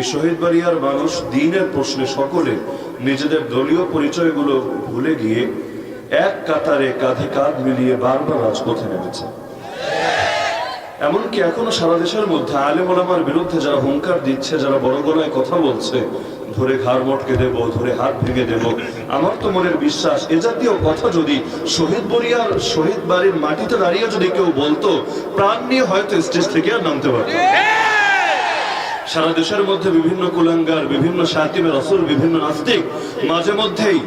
এই শহীদ বাড়িয়ার মানুষ দ্বীনের প্রশ্নে সকলে নিজেদের দলীয় পরিচয়গুলো ভুলে গিয়ে এক কাতারে কাঁধে কাঁধ মিলিয়ে বারবার রাজপথে নেমেছে। এমনকি এখনো সারা দেশের মধ্যে আলেম ওলামার বিরুদ্ধে যারা হুঙ্কার দিচ্ছে, যারা বড় গলায় কথা বলছে, ধরে ঘাড় মটকে দেব, ধরে হাত ভেঙে দেব, আমার তো মনের বিশ্বাস এ জাতীয় কথা যদি শহীদ বাড়ির মাটিতে দাঁড়িয়ে যদি কেউ বলতো, প্রাণ নিয়ে হয়তো স্টেজ থেকে আর নামতে পারত। সারা দেশের মধ্যে বিভিন্ন কুলাঙ্গার, বিভিন্ন শাতিমে রাসূল, বিভিন্ন নাস্তিক মাঝে মধ্যেই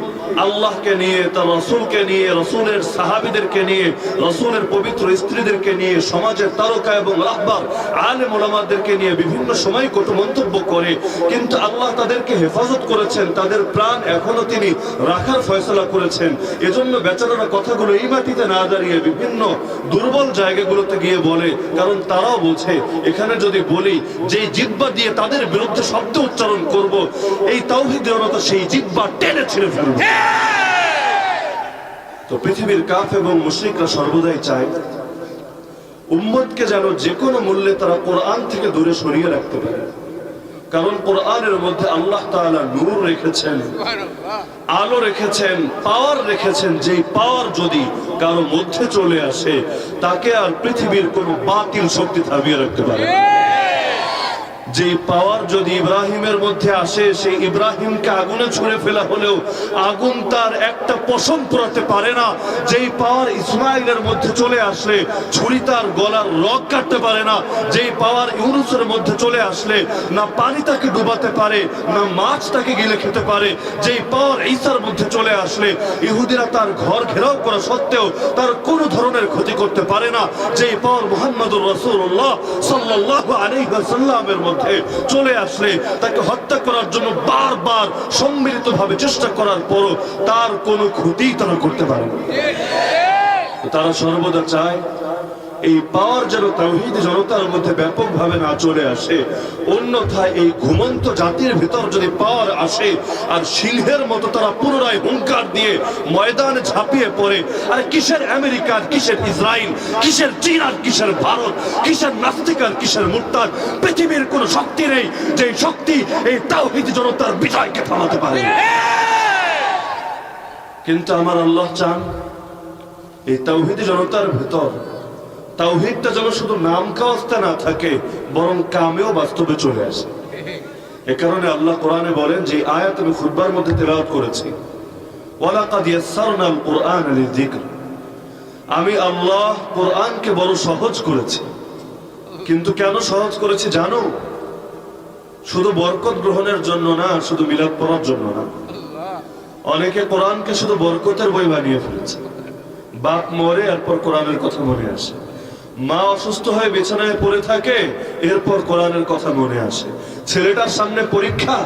আল্লাহকে নিয়ে, তার রাসূলকে নিয়ে, রাসূলের সাহাবীদেরকে নিয়ে, রাসূলের পবিত্র স্ত্রীদেরকে নিয়ে, সমাজের তারকা এবং রাহবার আলেম ওলামাদেরকে নিয়ে বিভিন্ন সময় কটু মন্তব্য করে, কিন্তু আল্লাহ তাদেরকে হেফাজত করেছেন, তাদের প্রাণ এখনো তিনি রাখার ফয়সালা করেছেন। এজন্য বেচারারা কথাগুলো এই মাটিতে না দাঁড়িয়ে বিভিন্ন দুর্বল জায়গাগুলোতে গিয়ে বলে, কারণ তারাও বোঝে এখানে যদি বলি যে জিহ্বা দিয়ে তাদের বিরুদ্ধে শব্দ উচ্চারণ করব, এই তাওহীদের জনতা সেই জিহ্বা টেনে ছিঁড়ে ফেলবে। তো পৃথিবীর কাফ এবং মুশরিকরা সর্বদাই চায় উম্মতকে যেন যে কোনো মূল্যে তারা কোরআন থেকে দূরে সরিয়ে রাখতে পারে, কারণ কোরআনের মধ্যে আল্লাহ তাআলা নূর রেখেছেন, আলো রেখেছেন, পাওয়ার রেখেছেন, যেই পাওয়ার যদি কারো মধ্যে চলে আসে তাকে আর পৃথিবীর কোনো বাতিল শক্তি থামিয়ে রাখতে পারে। যে পাওয়ার যদি ইব্রাহিমের মধ্যে আসে, সেই ইব্রাহিমকে আগুনে ছুঁড়ে ফেলা হলেও আগুন তার একটা পশম পোড়াতে পারে না। যেই পাওয়ার ইসমাইলের মধ্যে চলে আসলে ছুরি তার গলার রগ কাটতে পারে না। যেই পাওয়ার ইউনুসের মধ্যে চলে আসলে না পানি তাকে ডুবাতে পারে, না মাছ তাকে গিলে খেতে পারে। যেই পাওয়ার ঈসার মধ্যে চলে আসলে ইহুদিরা তার ঘর ঘেরাও করা সত্ত্বেও তার কোনো ধরনের ক্ষতি করতে পারে না। যেই পাওয়ার মুহাম্মদুর রাসূলুল্লাহ সাল্লাল্লাহু আলাইহি ওয়াসাল্লামের মধ্যে চলে আসলে তাকে হত্যা করার জন্য বারবার সম্মিলিতভাবে চেষ্টা করার পরও তার কোনো ক্ষতি তারা করতে পারে না। তারা সর্বদা চায় এই পাওয়ার যেন তাওহীদ জনতার মধ্যে ব্যাপকভাবে না চলে আসে, অন্যথায় এই ঘুমন্ত জাতির ভিতর যদি পাওয়ার আসে আর সিংহের মতো তারা পুনরায় হুঙ্কার দিয়ে ময়দানে ঝাঁপিয়ে পড়ে, আর কিসের আমেরিকা, কিসের ইসরায়েল, কিসের চীন আর কিসের ভারত, কিসের নাস্তিক আর কিসের মুরতাদ, পৃথিবীর কোনো শক্তি নেই যে শক্তি এই তাওহীদ জনতার বিজয়কে থামাতে পারে। কিন্তু আমার আল্লাহ চান এই তাওহীদ জনতার ভিতর তাওহীদটা যেন শুধু নাম কাওয়াস্তে না থাকে, বরং কামেও বাস্তবে চলে আসে। এ কারণে আল্লাহ কোরআনে বলেন, যে আয়াত আমি খুতবার মধ্যে তেলাওয়াত করেছি, ওয়ালাকাদ ইয়াসসারনাল কুরআনা লিযিকর, আমি আল্লাহ কোরআনকে বড় সহজ করেছি। কিন্তু কেন সহজ করেছি জানো? শুধু বরকত গ্রহণের জন্য না, শুধু মিলাদ পড়ার জন্য না। অনেকে কোরআনকে শুধু বরকতের বই বানিয়ে ফেলেছে। বাপ মরে, এরপর কোরআনের কথা মনে আসে। মা অসুস্থ হয়ে বিছানায় পড়ে থাকে, এরপর কোরআনের কথা মনে আসে। ছেলেটার সামনে পরীক্ষা,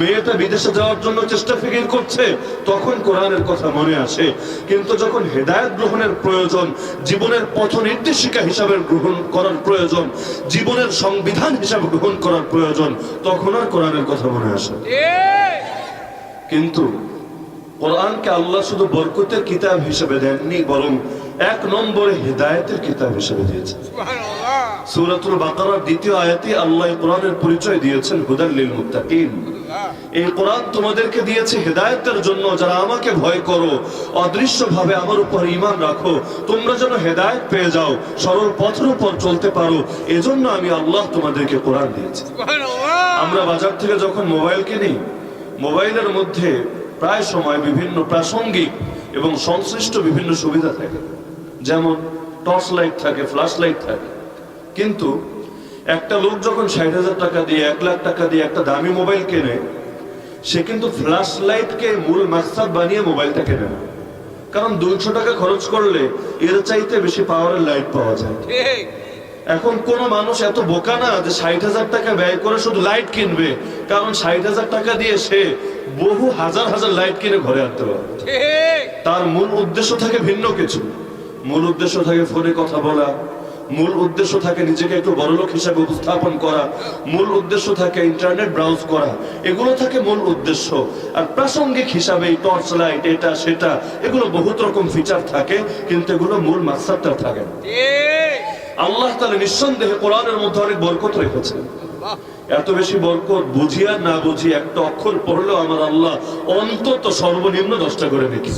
মেয়েটা বিদেশে যাওয়ার জন্য চেষ্টা ফিকির করছে, তখন কোরআনের কথা মনে আসে। কিন্তু যখন হেদায়েত গ্রহণের প্রয়োজন, জীবনের পথ নির্দেশিকা হিসাবে গ্রহণ করার প্রয়োজন, জীবনের সংবিধান হিসাবে গ্রহণ করার প্রয়োজন, তখন আর কোরআনের কথা মনে আসে। কিন্তু কোরআনকে আল্লাহ শুধু বরকতের কিতাব হিসেবে দেননি, বরং এক নম্বরে হিদায়াতের কিতাব হিসেবে দিয়েছেন। সূরাতুল বাকারার দ্বিতীয় আয়াতে আল্লাহ কোরআনের পরিচয় দিয়েছেন হুদাল লিল মুত্তাকিন। এই কোরআন তোমাদেরকে দিয়েছে হেদায়েতের জন্য, যারা আমাকে ভয় করো, অদৃশ্যভাবে আমার উপর ঈমান রাখো, তোমরা যেন হেদায়েত পেয়ে যাও, সরল পথের উপর চলতে পারো। এজন্য আমি আল্লাহ তোমাদেরকে কোরআন দিয়েছি। আমরা বাজার থেকে যখন মোবাইল কিনি, মোবাইলের মধ্যে প্রায় সময় বিভিন্ন প্রাসঙ্গিক এবং সংশ্লিষ্ট বিভিন্ন সুবিধা থাকে, যেমন টর্চ লাইট থাকে, ফ্ল্যাশ লাইট থাকে। কিন্তু একটা লোক যখন ৬০,০০০ টাকা দিয়ে, ১ লাখ টাকা দিয়ে একটা দামি মোবাইল কেনে, সে কিন্তু ফ্ল্যাশ লাইটকে মূল মাকসাদ বানিয়ে মোবাইলটা কেনে না। কারণ ২০০ টাকা খরচ করলে এর চাইতে বেশি পাওয়ারের লাইট পাওয়া যায়। এখন কোন মানুষ এত বোকা না যে ৬০,০০০ টাকা ব্যয় করে শুধু লাইট কিনবে, কারণ ৬০,০০০ টাকা দিয়ে সে বহু হাজার হাজার লাইট কিনে ঘরে আনতে পারে। তার মূল উদ্দেশ্য থাকে ভিন্ন কিছু। মূল উদ্দেশ্য থাকে ফোনে কথা বলা, মূল উদ্দেশ্য থাকে নিজেকে একটু বড়লোক হিসাবে উপস্থাপন করা, মূল উদ্দেশ্য থাকে ইন্টারনেট ব্রাউজ করা, এগুলো থাকে মূল উদ্দেশ্য। আর প্রাসঙ্গিক হিসাবে টর্চ লাইট, এটা সেটা, এগুলো বহুত রকম ফিচার থাকে, কিন্তু এগুলো মূল মাকসাদটা থাকে না। আল্লাহ তাআলা নিঃসন্দেহে কোরআনের মধ্যে অনেক বরকত রেখেছেন। এত বেশি বরকত বুঝিয়া না বুঝি একটা অক্ষর পড়লেও আমার আল্লাহ অন্তত সর্বনিম্ন 10টা করে নেকি।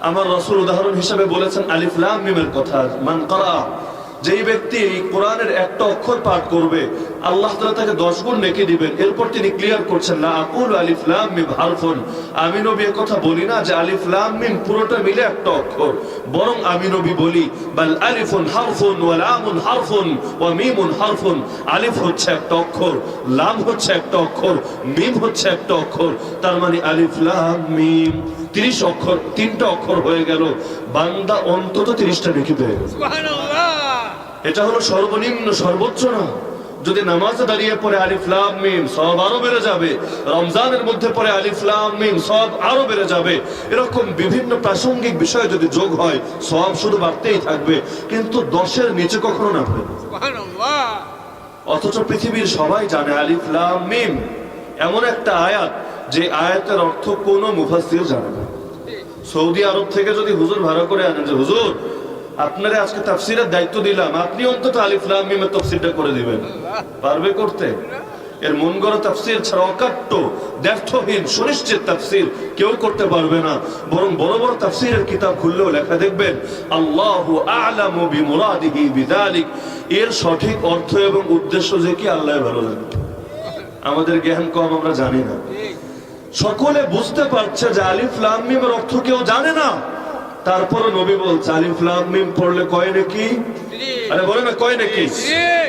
আমার রাসূল উদাহরণ হিসেবে বলেছেন আলিফ লাম মিমের কথা। মান ক্বারা, যেই ব্যক্তি এই কোরআনের একটা অক্ষর পাঠ করবে আল্লাহ তাআলা তাকে 10 গুণ নেকি দিবেন। এরপর তিনি ক্লিয়ার করছেন, লা আকুলু আলিফ লাম মিম হারফুন, আমি নবী এই কথা বলি না যে আলিফ লাম মিম পুরোটা মিলে একটা অক্ষর, বরং আমি নবী বলি বাল আলিফুন হারফুন ওয়া লামুন হারফুন ওয়া মিমুন হারফুন। আলিফ হচ্ছে একটা অক্ষর, লাম হচ্ছে একটা অক্ষর, মিম হচ্ছে একটা অক্ষর। তার মানে আলিফ লাম মিম 30 অক্ষর, 3টা অক্ষর হয়ে গেল, বান্দা অন্তত 30টা নেকি পেয়ে গেল। সুবহানাল্লাহ। এটা হলো সর্বনিম্ন, সর্বোচ্চ না। যদি নামাজে দাঁড়িয়ে পড়ে আলিফ লাম মিম সব আরো বেড়ে যাবে, রমজানের মধ্যে পড়ে আলিফ লাম মিম সব আরো বেড়ে যাবে। এরকম বিভিন্ন প্রাসঙ্গিক বিষয় যদি যোগ হয় সব শুধু বাড়তেই থাকবে, কিন্তু 10-এর নিচে কখনো নামবে না। সুবহানাল্লাহ। অথচ পৃথিবীর সবাই জানে আলিফ লাম মিম এমন একটা আয়াত যে আয়াতের অর্থ কোনো মুফাসসির জানে না। সৌদি আরব থেকে যদি হুজুর ভাড়া করে আনেন যে হুজুর আপনারা আজকে তাফসীরের দায়িত্ব দিলাম, আপনি অন্তত আলিফ লাম মিমের তাফসীরটা করে দিবেন, পারবে করতে? এর মন গড়া তাফসীর ছাড়া অকাট্য, দ্ব্যর্থহীন, সুনিশ্চিত তাফসীর কেউ করতে পারবে না। বরং বড় বড় তাফসীরের কিতাব খুললেও লেখা দেখবেন আল্লাহু আ'লামু বিমুরাদিহি বিযালিক, এর সঠিক অর্থ এবং উদ্দেশ্য যে কি আল্লাহই ভালো জানে। আমাদের জ্ঞান কম, আমরা জানি না। সকলে বুঝতে পারছে যে আলিফ লাম মিমের অর্থ কেউ জানে না, তারপরে নবী বলছে আলিফ লাম মিম পড়লে কয় নাকি? আরে বলে না কয় নাকি?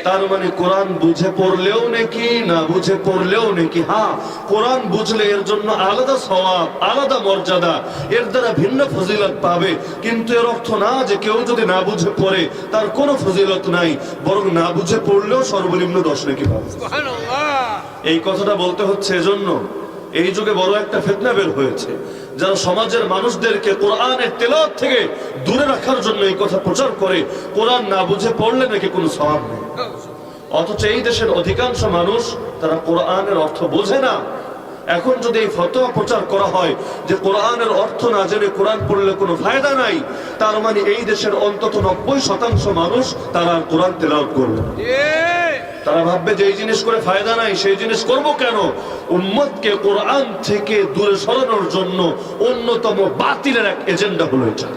তার মানে কোরআন বুঝে পড়লেও নাকি, না বুঝে পড়লেও নাকি। হ্যাঁ, কোরআন বুঝলে এর জন্য আলাদা সওয়াব, আলাদা মর্যাদা, এর দ্বারা ভিন্ন ফজিলত পাবে। কিন্তু এর অর্থ না যে কেউ যদি না বুঝে পড়ে তার কোনো ফজিলত নাই, বরং না বুঝে পড়লেও সর্বনিম্ন 10 নাকি পাবে। সুবহানাল্লাহ। এই কথাটা বলতে হচ্ছে এজন্য এই যুগে বড় একটা ফিতনা বের হয়েছে, যারা সমাজের মানুষদেরকে কোরআনের তেলাওয়াত থেকে দূরে রাখার জন্য এই কথা প্রচার করে কোরআন না বুঝে পড়লে নাকি কোনো সওয়াব নেই। অথচ এই দেশের অধিকাংশ মানুষ তারা কোরআনের অর্থ বোঝে না। এখন যদি এই ফতোয়া প্রচার করা হয় যে কোরআনের অর্থ না জেনে কোরআন পড়লে কোনো ফায়দা নাই, তার মানে এই দেশের অন্তত 90% মানুষ তারা আর কোরআন তেলাওয়াত করবে না। তারা ভাববে যে এই জিনিস করে ফায়দা নাই, সেই জিনিস করব কেন? উম্মতকে কোরআন থেকে দূরে সরানোর জন্য অন্যতম বাতিলের এক এজেন্ডা হলো এটা।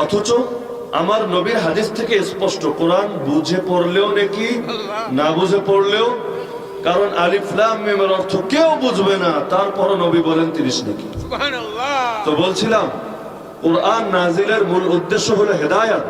অথচ আমার নবীর হাদিস থেকে স্পষ্ট, কোরআন বুঝে পড়লেও নাকি, না বুঝে পড়লেও। কারণ আলিফ লাম মিমের অর্থ কেউ বুঝবে না, তারপর নবী বলেন 30 নাকি। সুবহানাল্লাহ। তো বলছিলাম কোরআন নাজিলের মূল উদ্দেশ্য হলো হেদায়েত।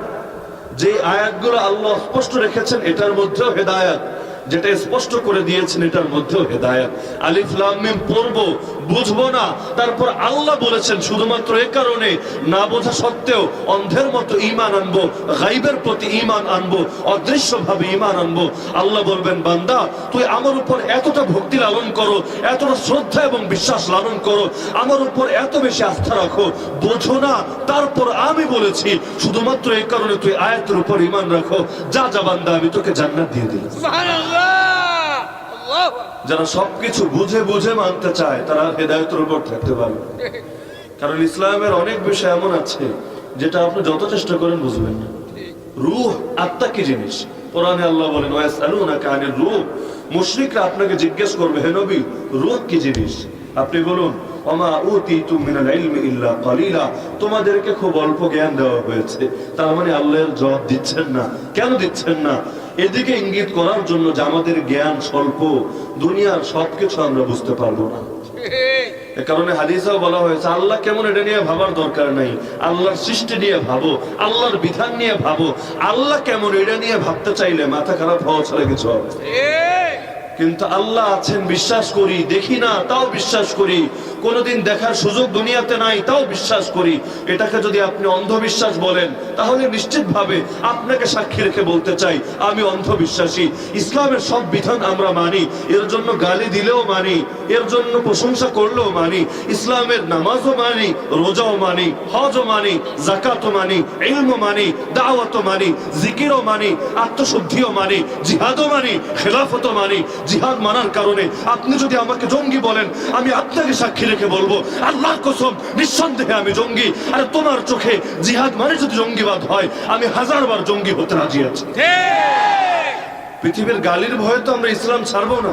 যে আয়াতগুলো আল্লাহ স্পষ্ট রেখেছেন এটার মধ্যেও হেদায়েত, যেটা স্পষ্ট করে দিয়েছেন এটার মধ্যেও হেদায়েত। আলিফ লাম মিম পড়বো, বুঝবো না, তারপর আল্লাহ বলেছেন শুধুমাত্র এই কারণে না বোঝা সত্ত্বেও অন্ধের মতো ঈমান আনবো, গায়বের প্রতি ঈমান আনবো, অদৃশ্যভাবে ঈমান আনবো। আল্লাহ বলবেন বান্দা তুই আমার উপর এতটা ভক্তি লালন করো, এতটা শ্রদ্ধা এবং বিশ্বাস লালন করো, আমার উপর এত বেশি আস্থা রাখো, বোঝো না, তারপর আমি বলেছি শুধুমাত্র এই কারণে তুই আয়াতের উপর ঈমান রাখো, যা যা বান্দা আমি তোকে জান্নাত দিয়ে দিলাম। সুবহানাল্লাহ। যারা সবকিছু বুঝে বুঝে মানতে চায় তারা হেদায়েতের উপর থাকতে পারবে। কারণ ইসলামের অনেক বিষয় এমন আছে যেটা আপনি যত চেষ্টা করেন বুঝবেন না। রূহ, আত্মা কি জিনিস? কোরআনে আল্লাহ বলেন ওয়াসআলুনাকা আনির রূহ, মুশরিকরা আপনাকে জিজ্ঞেস করবে হে নবী রূহ কি জিনিস? আপনি বলুন ওমা উতিতুম মিনাল ইলমি ইল্লা কালিলা, তোমাদেরকে খুব অল্প জ্ঞান দেওয়া হয়েছে। তার মানে আল্লাহর জবাব দিচ্ছেন না। কেন দিচ্ছেন না? এদিকে ইঙ্গিত করার জন্য যে আমাদের জ্ঞান স্বল্প, দুনিয়ার সবকিছু আমরা বুঝতে পারবো না। এ কারণে হাদিসেও বলা হয়েছে আল্লাহ কেমন এটা নিয়ে ভাবার দরকার নাই, আল্লাহর সৃষ্টি নিয়ে ভাবো, আল্লাহর বিধান নিয়ে ভাবো। আল্লাহ কেমন এটা নিয়ে ভাবতে চাইলে মাথা খারাপ হওয়া ছাড়া কিছু হবে। কিন্তু আল্লাহ আছেন বিশ্বাস করি, দেখি না তাও বিশ্বাস করি, কোনোদিন দেখার সুযোগ দুনিয়াতে নাই তাও বিশ্বাস করি। এটাকে যদি আপনি অন্ধবিশ্বাস বলেন তাহলে নিশ্চিতভাবে আপনাকে সাক্ষী রেখে বলতে চাই আমি অন্ধবিশ্বাসী। ইসলামের সব বিধান আমরা মানি, এর জন্য গালি দিলেও মানি, এর জন্য প্রশংসা করলেও মানি। ইসলামের নামাজও মানি, রোজাও মানি, হজও মানি, যাকাতও মানি, ইলমও মানি, দাওয়াতও মানি, জিকিরও মানি, আত্মশুদ্ধিও মানি, জিহাদও মানি, খেলাফতও মানি। জিহাদ মানার কারণে আপনি যদি আমাকে জঙ্গি বলেন আমি আপনাকে সাক্ষী রেখে বলবো আল্লাহর কসম নিঃসন্দেহে আমি জঙ্গি। আর তোমার চোখে জিহাদ মানে যদি জঙ্গিবাদ হয়, আমি 1000 বার জঙ্গি হতে রাজি আছি। পৃথিবীর গালির ভয়ে তো আমরা ইসলাম ছাড়বো না।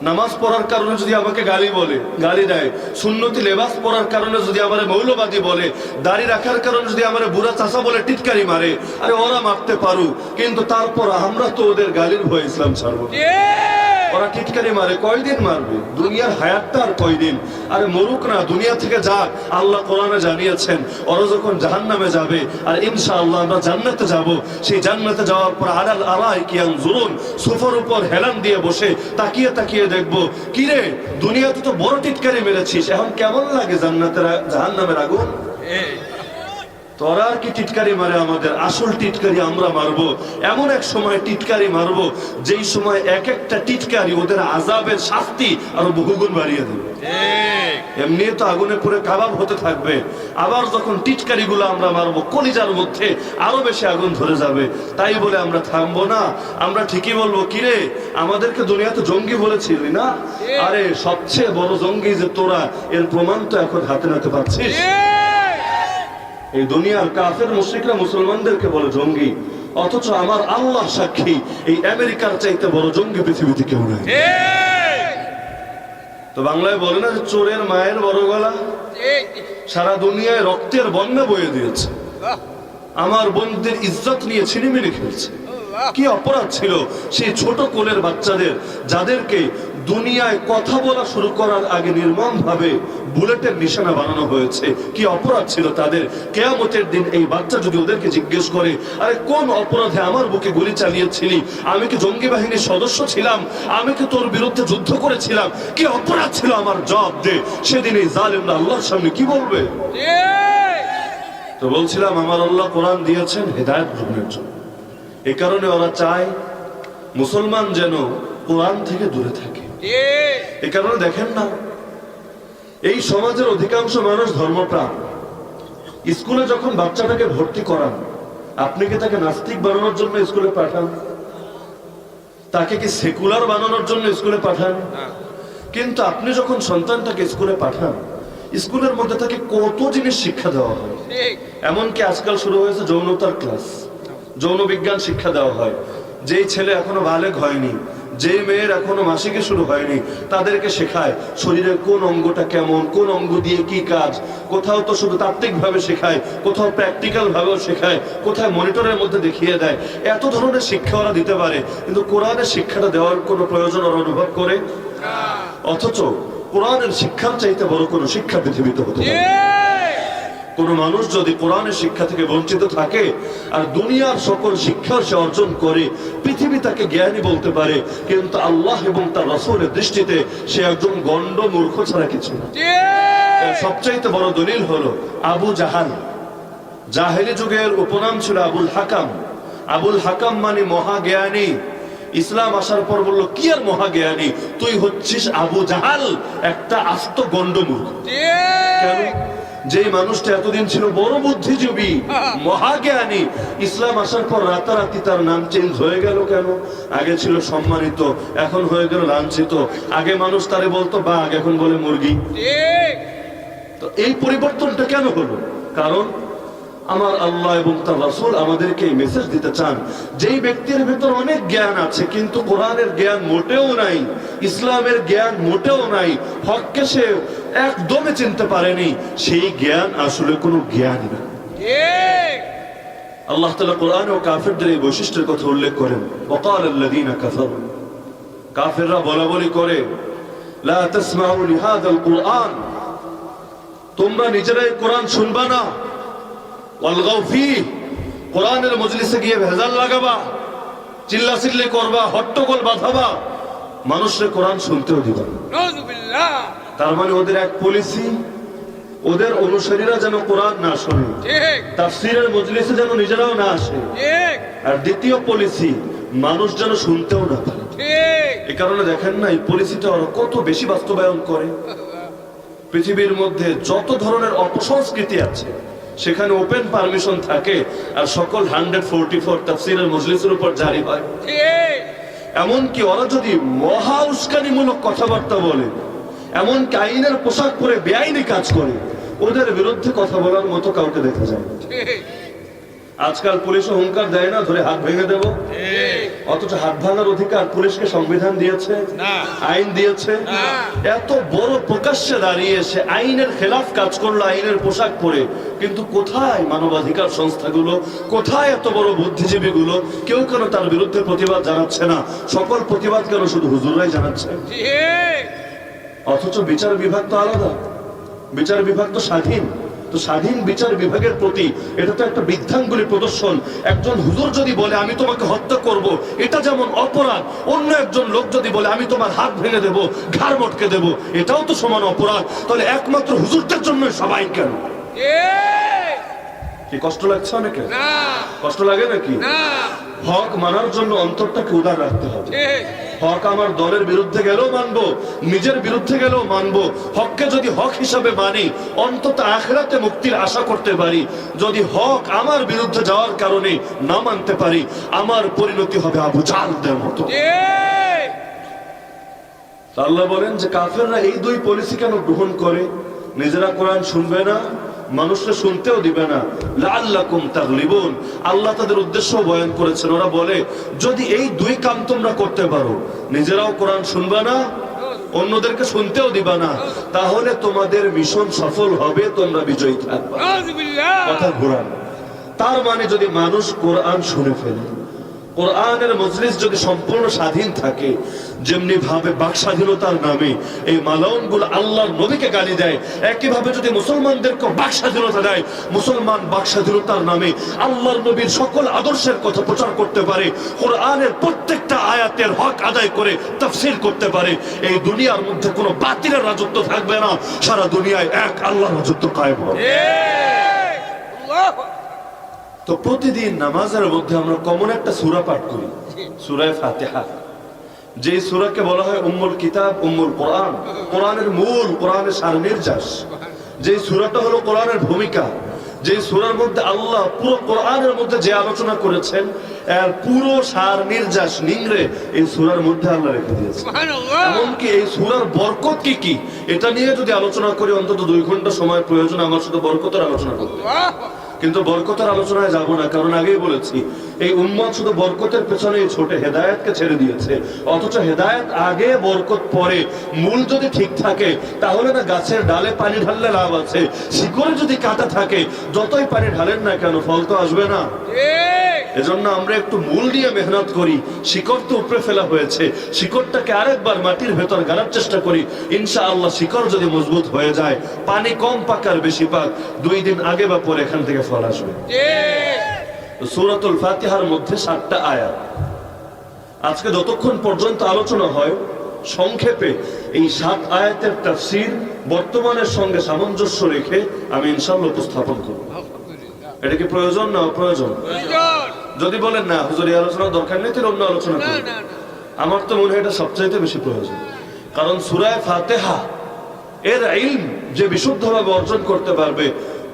নামাজ পড়ার কারণে যদি আমাকে গালি বলে, গালি দেয়, সুন্নতি লেবাস পরার কারণে যদি আমার মৌলবাদী বলে, দাড়ি রাখার কারণে যদি আমার বুড়া চাচা বলে টিটকারি মারে, আরে ওরা মারতে পারু, কিন্তু তারপর আমরা তো ওদের গালির ভয়ে ইসলাম ছাড়বো। ওরা টিটকারি মারে, কয়দিন মারবে? দুনিয়ার হায়াতটা আর কয়দিন? আরে মরুক না, দুনিয়া থেকে যাক। আল্লাহ কোরআনে জানিয়েছেন ওরা যখন জাহান্নামে যাবে আর ইনশাআল্লাহ আমরা জান্নাতে যাব, সেই জান্নাতে যাওয়ার পর আলাল আরাইকি ইয়ানজুরুন, সোফার উপর হেলান দিয়ে বসে তাকিয়ে তাকিয়ে দেখবো, কি রে দুনিয়াতে তো বড় টিটকারি মেরেছিস, এখন কেমন লাগে জান্নাতের জাহান্নামের আগুন? তোরা আর কি টিটকারি মারে? আমাদের আসল টিটকারি আমরা মারবো। এমন এক সময় টিটকারি মারবো যেই সময় এক একটা টিটকারি ওদের আযাবের শাস্তি আরো বহুগুণ বাড়িয়ে দেবে। এমনি তো আগুনে পুরো কাবাব হতে থাকবে, আবার যখন টিটকারি গুলো আমরা মারবো কলিজার মধ্যে আরো বেশি আগুন ধরে যাবে। তাই বলে আমরা থামবো না, আমরা ঠিকই বলবো, কিরে আমাদেরকে দুনিয়াতে জঙ্গি বলেছিলি না? আরে সবচেয়ে বড় জঙ্গি যে তোরা, এর প্রমাণ তো এখন হাতে নাতে পাচ্ছিস। এই দুনিয়ার কাফের মুশরিকরা মুসলমানদেরকে বলে জঙ্গি, অথচ আমার আল্লাহ সাক্ষী এই আমেরিকার চাইতে বড় জঙ্গি পৃথিবীতে কেউ নাই। তো বাংলায় বলে না যে চোরের মায়ের বড় গলা? সারা দুনিয়ায় রক্তের বন্যা বয়ে দিয়েছে, আমার বোনদের ইজ্জত নিয়ে ছিনিমিনি খেলছে। কি অপরাধ ছিল সেই ছোট কোলের বাচ্চাদের, যাদেরকে দুনিয়ায় কথা বলা শুরু করার আগে নির্মম ভাবে বুলেটের নিশানা বানানো হয়েছে? কি অপরাধ ছিল তাদের? কিয়ামতের দিন এই বাচ্চা যদি ওদেরকে জিজ্ঞেস করে, আরে কোন অপরাধে আমার বুকে গুলি চালিয়েছিলি? আমি কি জঙ্গি বাহিনীর সদস্য ছিলাম? আমি কি তোর বিরুদ্ধে যুদ্ধ করেছিলাম? কি অপরাধ ছিল আমার জবাব দে। সেদিন এই জালেমরা আল্লাহর সামনে কি বলবে? তো বলছিলাম আমার আল্লাহ কোরআন দিয়েছেন হেদায়েত গ্রহণের জন্য। এই কারণে ওরা চায় মুসলমান যেন কোরআন থেকে দূরে থাকে। এই কারণে দেখেন না, এই সমাজের অধিকাংশ মানুষ ধর্মপ্রাণ। স্কুলে যখন বাচ্চাটাকে ভর্তি করান, আপনি কি তাকে নাস্তিক বানানোর জন্য স্কুলে পাঠান? তাকে কি সেকুলার বানানোর জন্য স্কুলে পাঠান? কিন্তু আপনি যখন সন্তানটাকে স্কুলে পাঠান, স্কুলের মধ্যে তাকে কত জিনিস শিক্ষা দেওয়া হয়। এমনকি আজকাল শুরু হয়েছে যৌনতার ক্লাস, যৌন বিজ্ঞান শিক্ষা দেওয়া হয়। যেই ছেলে এখনো বালেগ হয়নি, যে মেয়ের এখনো মাসিকে শুরু হয়নি, তাদেরকে শেখায় শরীরের কোন অঙ্গটা কেমন, কোন অঙ্গ দিয়ে কি কাজ। কোথাও তো শুধু তাত্ত্বিক ভাবে শেখায়, কোথাও প্র্যাকটিক্যাল ভাবেও শেখায়, কোথায় মনিটরের মধ্যে দেখিয়ে দেয়। এত ধরনের শিক্ষা ওরা দিতে পারে, কিন্তু কোরআনের শিক্ষাটা দেওয়ার কোনো প্রয়োজন ওরা অনুভব করে? অথচ কোরআনের শিক্ষার চাইতে বড় কোনো শিক্ষা পৃথিবীতে হতে পারে। কোন মানুষ যদি কোরআনের শিক্ষা থেকে বঞ্চিত থাকে আর দুনিয়ার সকল শিক্ষা সে অর্জন করে, পৃথিবী তাকে জ্ঞানী বলতে পারে, কিন্তু আল্লাহ এবং তার রাসূলের দৃষ্টিতে সে একজন গণ্ড মূর্খ ছাড়া কিছু না। সবচাইতে বড় দলিল হলো আবু জাহাল। জাহেলি যুগের উপনাম ছিল আবুল হাকাম। আবুল হাকাম মানে মহাজ্ঞানী। ইসলাম আসার পর বলল, কি আর মহাজ্ঞানী, তুই হচ্ছিস আবু জাহাল, একটা আস্ত গণ্ড মূর্খ। কেন? যে মানুষটা এতদিন ছিল বড় বুদ্ধিজীবী, মহাজ্ঞানী, ইসলাম আসার পর রাতারাতি তার নাম চেঞ্জ হয়ে গেল কেন? আগে ছিল সম্মানিত, এখন হয়ে গেল লাঞ্ছিত। আগে মানুষ তারে বলতো বাঘ, এখন বলে মুরগি। তো এই পরিবর্তনটা কেন হলো? কারণ আমার আল্লাহ এবং তার রাসূল আমাদেরকে এই মেসেজ দিতে চান, যেই ব্যক্তির ভেতর অনেক জ্ঞান আছে কিন্তু কোরআনের জ্ঞান মোটেও নাই, ইসলামের জ্ঞান মোটেও নাই, হককে সে একদমই চিনতে পারেনি, সেই জ্ঞান আসলে কোনো জ্ঞান না। আল্লাহ তাআলা কোরআনে ও কাফেরদের এই বৈশিষ্ট্যের কথা উল্লেখ করেন। ওয়াকাল আল্লাযীনা কাফারু, কাফেররা বলাবলি করে, লা তাসমাউ লিহাযাল কুরআন, তোমরা নিজেরাই কোরআন শুনবা না, ওয়ালগাউ ফীহি, কোরআনের মজলিসে গিয়ে ভেজাল লাগাবা, চিল্লাচিল্লি করবা, হট্টগোল বাঁধাবা, মানুষরে কোরআন শুনতেও দিবা না। নাউযুবিল্লাহ। তার মানে ওদের এক পলিসি, ওদের অনুসারীরা যেন কোরআন না শোনে, ঠিক, তাফসীরের মজলিসে যেন নিজেরাও না আসে, ঠিক। আর দ্বিতীয় পলিসি, মানুষ যেন শুনতেও না পারে, ঠিক। এই কারণে দেখেন না এই পলিসিটা ওরা কত বেশি বাস্তবায়ন করে। পৃথিবীর মধ্যে যত ধরনের অপসংস্কৃতি আছে সেখানে ওপেন পারমিশন থাকে, আর সকল 144 তাফসীরের মজলিসের উপর জারি হয়। এমনকি ওরা যদি মহা উস্কানিমূলক কথাবার্তা বলে, এমনকি আইনের পোশাক পরে বেআইনি কাজ করে, ওদের বিরুদ্ধে কথা বলার মতো কাউকে দেখা যায় না। আজকাল পুলিশও হুঙ্কার দেয় না, ধরে হাত ভেঙে দেব, অথচ হাত ভাঙার অধিকার পুলিশকে সংবিধান দিয়েছে, আইন দিয়েছে। এত বড় প্রকাশ্যে দাঁড়িয়ে সে আইনের খেলাফ কাজ করলো আইনের পোশাক পরে, কিন্তু কোথায় মানবাধিকার সংস্থাগুলো, কোথায় এত বড় বুদ্ধিজীবী গুলো? কেউ কেন তার বিরুদ্ধে প্রতিবাদ জানাচ্ছে না? সকল প্রতিবাদ কেন শুধু হুজুররাই জানাচ্ছে? অথচ বিচার বিভাগ তো আলাদা, বিচার বিভাগ তো স্বাধীন। তো স্বাধীন বিচার বিভাগের প্রতি এটা তো একটা বৃদ্ধাঙ্গুলি প্রদর্শন। একজন হুজুর যদি বলে আমি তোমাকে হত্যা করব, এটা যেমন অপরাধ, অন্য একজন লোক যদি বলে আমি তোমার হাত ভেঙে দেব, ঘাড় মটকে দেব, এটাও তো সমান অপরাধ। তাহলে একমাত্র হুজুরদের জন্য সবাই কেন? কি কষ্ট লাগছে অনেকে? কষ্ট লাগে নাকি? হক মানার জন্য অন্তরটাকে উদার রাখতে হবে। হক আমার দলের বিরুদ্ধে গেলেও মানবো, নিজের বিরুদ্ধে গেলেও মানবো। হককে যদি হক হিসাবে মানি, অন্তত আখিরাতে মুক্তির আশা করতে পারি। যদি হক আমার বিরুদ্ধে যাওয়ার কারণে না মানতে পারি, আমার পরিণতি হবে আবু জাহলদের মতো। আল্লাহ বলেন যে কাফেররা এই দুই পলিসি কেন গ্রহণ করে? নিজেরা কোরআন শুনবে না, মানুষকে শুনতেও দিবে না। লাআল্লাকুম তাগলিবুন, আল্লাহ তাদের উদ্দেশ্য বয়ান করেছেন। ওরা বলে যদি এই দুই কাম তোমরা করতে পারো, নিজেরাও কোরআন শুনবে না, অন্যদেরকে শুনতেও দিবা না, তাহলে তোমাদের মিশন সফল হবে, তোমরা বিজয়ী থাকবে। কথা ঘোরান। তার মানে যদি মানুষ কোরআন শুনে ফেলে, কোরআনের মজলিস যদি সম্পূর্ণ স্বাধীন থাকে, যেমনি ভাবে বাক স্বাধীনতার নামে এই মালাউনগুলো আল্লাহর নবীকে গালি দেয়, একইভাবে যদি মুসলমানদেরকে বাক স্বাধীনতা দেয়, মুসলমান বাক স্বাধীনতার নামে আল্লাহর নবীর সকল আদর্শের কথা প্রচার করতে পারে, কোরআনের প্রত্যেকটা আয়াতের হক আদায় করে তাফসীর করতে পারে, এই দুনিয়ার মধ্যে কোনো বাতিলের রাজত্ব থাকবে না, সারা দুনিয়ায় এক আল্লাহর রাজত্ব কায়েম হবে। তো প্রতিদিন নামাজের মধ্যে আমরা কমন একটা সূরা পাঠ করি, সূরা ফাতিহা, যে সূরাকে বলা হয় উম্মুল কিতাব, উম্মুল কোরআন, কোরআনের মূল, কোরআনের সারনির্যাস। যে সূরাটা হলো কোরআনের ভূমিকা, যে সূরার মধ্যে আল্লাহ পুরো কোরআনের মধ্যে যে আলোচনা করেছেন এর পুরো সারনির্যাস নিংড়ে এই সূরার মধ্যে আল্লাহ রেখে দিয়েছেন। এমনকি এই সূরার বরকত কি কি এটা নিয়ে যদি আলোচনা করি অন্তত 2 ঘন্টা সময় প্রয়োজন আমার শুধু বরকতের আলোচনা করতে। কিন্তু বরকতের আলোচনায় যাব না, কারণ আগেই বলেছি এই উম্মত শুধু বরকতের পেছনে ছোটে হেদায়েতকে ছেড়ে দিয়েছে। অথচ হেদায়েত আগে, বরকত পরে। মূল যদি ঠিক থাকে তাহলে না গাছের ডালে পানি ঢাললে লাভ আছে, শিকড়ে যদি কাটা থাকে যতই পানি ঢালেন না কেন ফল তো আসবে না। এজন্য আমরা একটু মূল দিয়ে মেহনত করি। শিকড় তো উপরে ফেলা হয়েছে, শিকড়টাকে আরেকবার মাটির ভেতর গাড়ার চেষ্টা করি। ইনশাআল্লাহ শিকড় যদি মজবুত হয়ে যায়, পানি কম পাক আর বেশি পাক, 2 দিন আগে বা পরে এখান থেকে ফল আসবে। সূরাতুল ফাতিহার মধ্যে 7টা আয়াত। আজকে যতক্ষণ পর্যন্ত আলোচনা হয় সংক্ষেপে এই 7 আয়াতের তাফসীর বর্তমানের সঙ্গে সামঞ্জস্য রেখে আমি ইনশাআল্লাহ উপস্থাপন করব। এটা কি প্রয়োজন না অপ্রয়োজন? যদি বলেন না হুজুর এই আলোচনার দরকার নেই, তাহলে অন্য আলোচনা করুন। আমার তো মনে হয় এটা সবচাইতে বেশি প্রয়োজন। কারণ সূরা ফাতিহা এর ইলম যে বিশুদ্ধভাবে অর্জন করতে পারবে,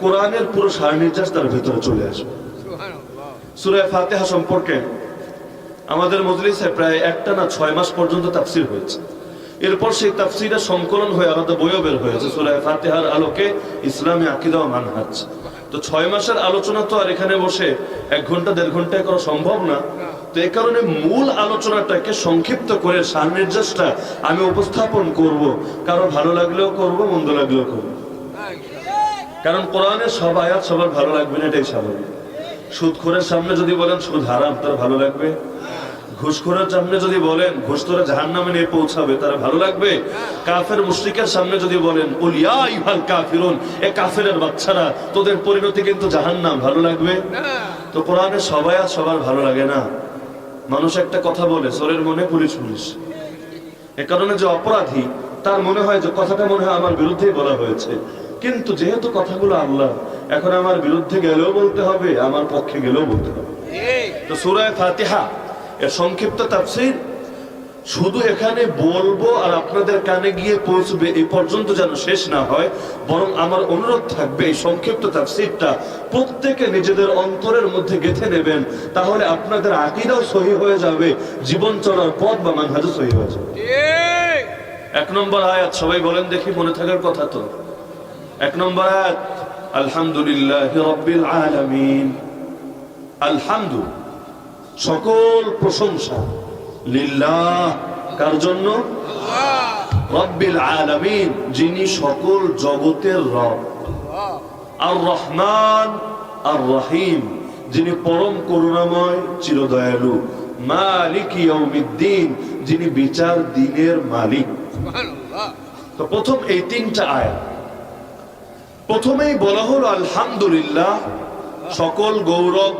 কোরআনের পুরো সারনির্যাস তার ভিতরে চলে আসবে। সূরা ফাতিহা সম্পর্কে আমাদের মজলিসে প্রায় 1 না 6 মাস পর্যন্ত তাফসীর হয়েছে। এরপর সেই তাফসীরের সংকলন হয়ে আলাদা বইও বের হয়েছে, সূরা ফাতিহার আলোকে ইসলামী আকীদা ও মানহাজ। তো 6 মাসের আলোচনা তো আর এখানে বসে 1 ঘন্টা 1.5 ঘন্টায় করা সম্ভব না। তো এই কারণে মূল আলোচনাটাকে সংক্ষিপ্ত করে সারনির্যাসটা আমি উপস্থাপন করব। কারো ভালো লাগলেও করব, মন্দ লাগলেও করব। কারণ কোরআনের সব আয়াত সবার ভালো লাগবে না, এটাই স্বাভাবিক। সুদখোরের সামনে যদি বলেন সুদ হারাম, তার ভালো লাগবে? ঘুষখোরের সামনে যদি বলেন ঘুষ তোরা জাহান্নামে নিয়ে পৌঁছাবে, তার ভালো লাগবে? কাফের মুশরিকের সামনে যদি বলেন কুল ইয়া আইয়ুহাল কাফিরুন, এ কাফেরের বাচ্চারা তোদের পরিণতি কিন্তু জাহান্নাম, ভালো লাগবে? তো কোরআনের সব আয়াত সবার ভালো লাগে না। মানুষ একটা কথা বলে, চোরের মনে পুলিশ পুলিশ। এ কারণে যে অপরাধী তার মনে হয় যে কথাটা মনে হয় আমার বিরুদ্ধেই বলা হয়েছে, কিন্তু যেহেতু কথাগুলো আল্লাহ, এখন আমার বিরুদ্ধে গেলেও বলতে হবে, আমার পক্ষে গেলেও বলতে হবে। তো সূরা ফাতিহা এর সংক্ষিপ্ত তাফসীর শুধু এখানে বলবো আর আপনাদের কানে গিয়ে পৌঁছবে এই পর্যন্ত যেন শেষ না হয়, বরং আমার অনুরোধ থাকবে এই সংক্ষিপ্ত তাফসীরটা প্রত্যেকে নিজেদের অন্তরের মধ্যে গেঁথে নেবেন, তাহলে আপনাদের আকীদাও সহি হয়ে যাবে, জীবন চলার পথ বা মানহাজও সহি হয়ে যাবে। এক নম্বর আয়াত সবাই বলেন দেখি, মনে থাকার কথা তো। এক নম্বর আয়াত, আলহামদুলিল্লাহি রাব্বিল আলামিন। আলহামদু, সকল প্রশংসা, লিল্লাহ, কার জন্য? রাব্বিল আলামিন, যিনি সকল জগতের রব। আর রহমান আর রহিম, যিনি পরম করুণাময় চিরদয়ালু। মালিক ইয়াউমিদ্দিন, যিনি বিচার দিনের মালিক। তো প্রথম এই তিনটা আয়াত, প্রথমেই বলা হলো আলহামদুলিল্লাহ, সকল গৌরব,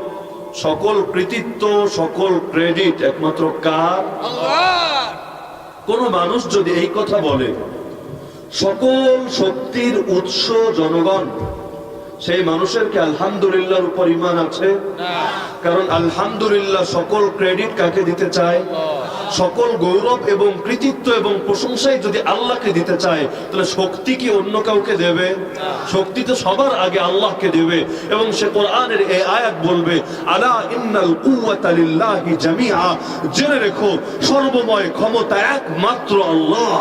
সকল কৃতিত্ব, সকল ক্রেডিট একমাত্র কার? আল্লাহ। কোন মানুষ যদি এই কথা বলে সকল শক্তির উৎস জনগণ, সেই মানুষের কি আলহামদুলিল্লাহর উপর ঈমান আছে? কারণ আলহামদুলিল্লাহ সকল ক্রেডিট কাকে দিতে চায়? সকল গৌরব এবং কৃতিত্ব এবং প্রশংসাই যদি আল্লাহকে দিতে চায়, তাহলে শক্তি কি অন্য কাউকে দেবে? শক্তি তো সবার আগে আল্লাহকে দেবে। এবং সে কোরআনের এই আয়াত বলবে, আলা ইন্নাল কুওয়াতা লিল্লাহি জামিআ, জেনে রেখো সর্বময় ক্ষমতা একমাত্র আল্লাহ।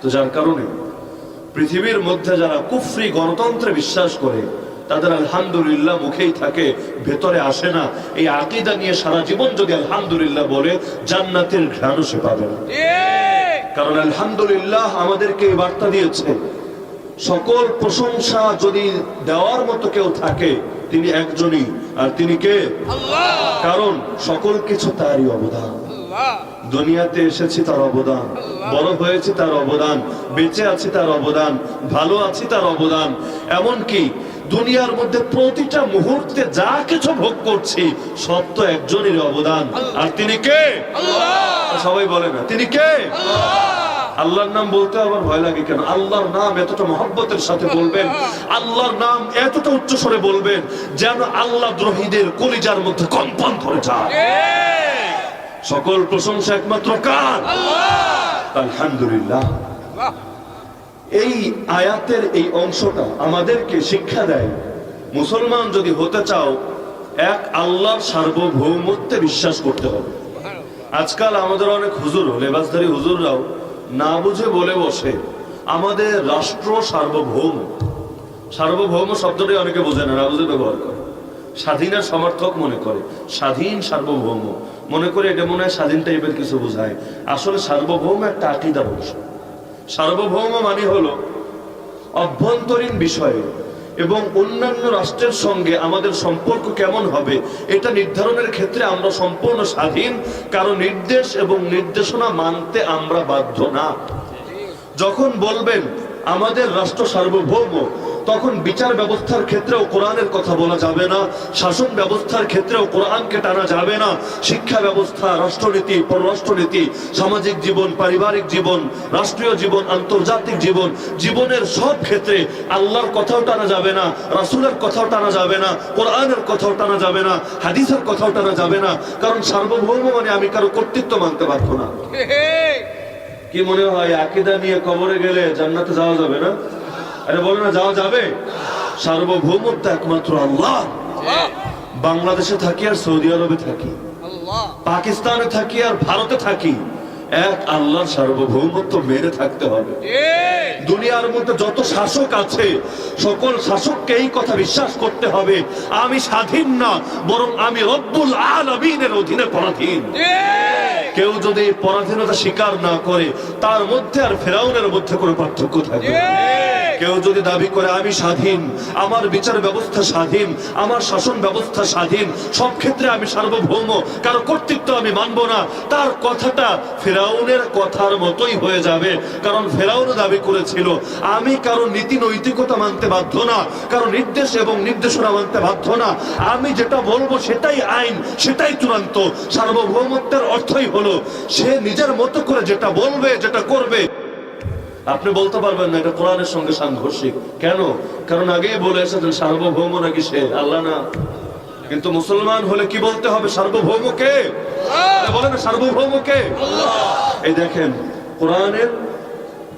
তো যার কারণে পৃথিবীর মধ্যে যারা কুফরি গণতন্ত্রে বিশ্বাস করে, তাদের আলহামদুলিল্লাহ মুখেই থাকে, ভেতরে আসে না। এই আকীদা নিয়ে সারা জীবন যদি আলহামদুলিল্লাহ বলে, জান্নাতের ঘ্রাণও সে পাবে না। কারণ আলহামদুলিল্লাহ আমাদেরকে এই বার্তা দিয়েছে, সকল প্রশংসা যদি দেওয়ার মতো কেউ থাকে, তিনি একজনই, আর তিনি কে? আল্লাহ। কারণ সকল কিছু তারই অবদান। দুনিয়াতে এসেছি তার অবদান, বড় হয়েছে তার অবদান, বেঁচে আছি তার অবদান, ভালো আছি তার অবদান। এমনকি দুনিয়ার মধ্যে প্রতিটা মুহূর্তে যা কিছু ভোগ করছি, সব তো একজনের অবদান। আর তিনি কে? আল্লাহ। সবাই বলে না তিনি কে? আল্লাহ। আল্লাহর নাম বলতে আবার ভয় লাগে কেন? আল্লাহর নাম এতটা মহব্বতের সাথে বলবেন, আল্লাহর নাম এতটা উচ্চস্বরে বলবেন, যেন আল্লাহ দ্রোহীদের কলিজার মধ্যে কম্পন ধরে যায়। সকল প্রশংসা একমাত্র কার? আল্লাহ। আলহামদুলিল্লাহ। এই আয়াতের এই অংশটা আমাদেরকে শিক্ষা দেয়, মুসলমান যদি হতে চাও, এক আল্লাহর সার্বভৌমত্বে বিশ্বাস করতে হবে। আজকাল আমাদের অনেক হুজুর, লেবাসধারী হুজুররাও না বুঝে বলে বসে আমাদের রাষ্ট্র সার্বভৌম। সার্বভৌম শব্দটি অনেকে বোঝে না, না বুঝে ব্যবহার করে। স্বাধীনের সমর্থক মনে করে, স্বাধীন সার্বভৌম মনে করে, এটা মনে হয় স্বাধীন টাইপের কিছু বোঝায়। আসলে সার্বভৌম একটা আকীদার অংশ। সার্বভৌম মানে হলো অভ্যন্তরীণ বিষয়ে এবং অন্যান্য রাষ্ট্রের সঙ্গে আমাদের সম্পর্ক কেমন হবে, এটা নির্ধারণের ক্ষেত্রে আমরা সম্পূর্ণ স্বাধীন, কারো নির্দেশ এবং নির্দেশনা মানতে আমরা বাধ্য না। যখন বলবেন আমাদের রাষ্ট্র সার্বভৌম, তখন বিচার ব্যবস্থার ক্ষেত্রেও কোরআনের কথা বলা যাবে না, শাসন ব্যবস্থার ক্ষেত্রেও কোরআনকে টানা যাবে না, শিক্ষা ব্যবস্থা, রাষ্ট্রনীতি, পররাষ্ট্রনীতি, সামাজিক জীবন, পারিবারিক জীবন, রাষ্ট্রীয় জীবন, আন্তর্জাতিক জীবন, জীবনের সব ক্ষেত্রে আল্লাহর কথাও টানা যাবে না, রাসূলের কথাও টানা যাবে না, কোরআনের কথাও টানা যাবে না, হাদিসের কথাও টানা যাবে না। কারণ সার্বভৌম মানে আমি কারো কর্তৃত্ব মানতে পারবো না। কি মনে হয় আকীদা নিয়ে কবরে গেলে জান্নাতে যাওয়া যাবে না? আরে বলো না, যাওয়া যাবে। সার্বভৌমত্ব একমাত্র আল্লাহ। বাংলাদেশে থাকি আর সৌদি আরবে থাকি, পাকিস্তানে থাকি আর ভারতে থাকি, এক আল্লাহর সার্বভৌমত্ব মেনে থাকতে হবে। দুনিয়ার মধ্যে যত শাসক আছে, সকল শাসককে এই কথা বিশ্বাস করতে হবে, আমি স্বাধীন না, বরং আমি রব্বুল আলামিনের অধীনে পরাধীন। কেউ যদি পরাধীনতা স্বীকার না করে, তার মধ্যে আর ফেরাউনের মধ্যে কোনো পার্থক্য থাকবে। কেউ যদি দাবি করে আমি স্বাধীন, আমার বিচার ব্যবস্থা স্বাধীন, আমার শাসন ব্যবস্থা স্বাধীন, সব ক্ষেত্রে আমি সার্বভৌম, কারো কর্তৃত্ব আমি মানব না, তার কথাটা ফেরাউনের কথার মতোই হয়ে যাবে। কারণ ফেরাউন দাবি করেছিল আমি কারো নীতি নৈতিকতা মানতে বাধ্য না, কারো নির্দেশ এবং নির্দেশনা মানতে বাধ্য না, আমি যেটা বলবো সেটাই আইন, সেটাই চূড়ান্ত। সার্বভৌমত্বের অর্থই হলো সে নিজের মতো করে যেটা বলবে, যেটা করবে। আপনি বলতে পারবেন না এটা কোরআনের সঙ্গে সাংঘর্ষিক। কেন? কারণ আগেই বলে এসেছেন সার্বভৌম নাকি সে, আল্লাহ না। কিন্তু মুসলমান হলে কি বলতে হবে? সার্বভৌম কে? বলেন সার্বভৌম কে? এই দেখেন কোরআনের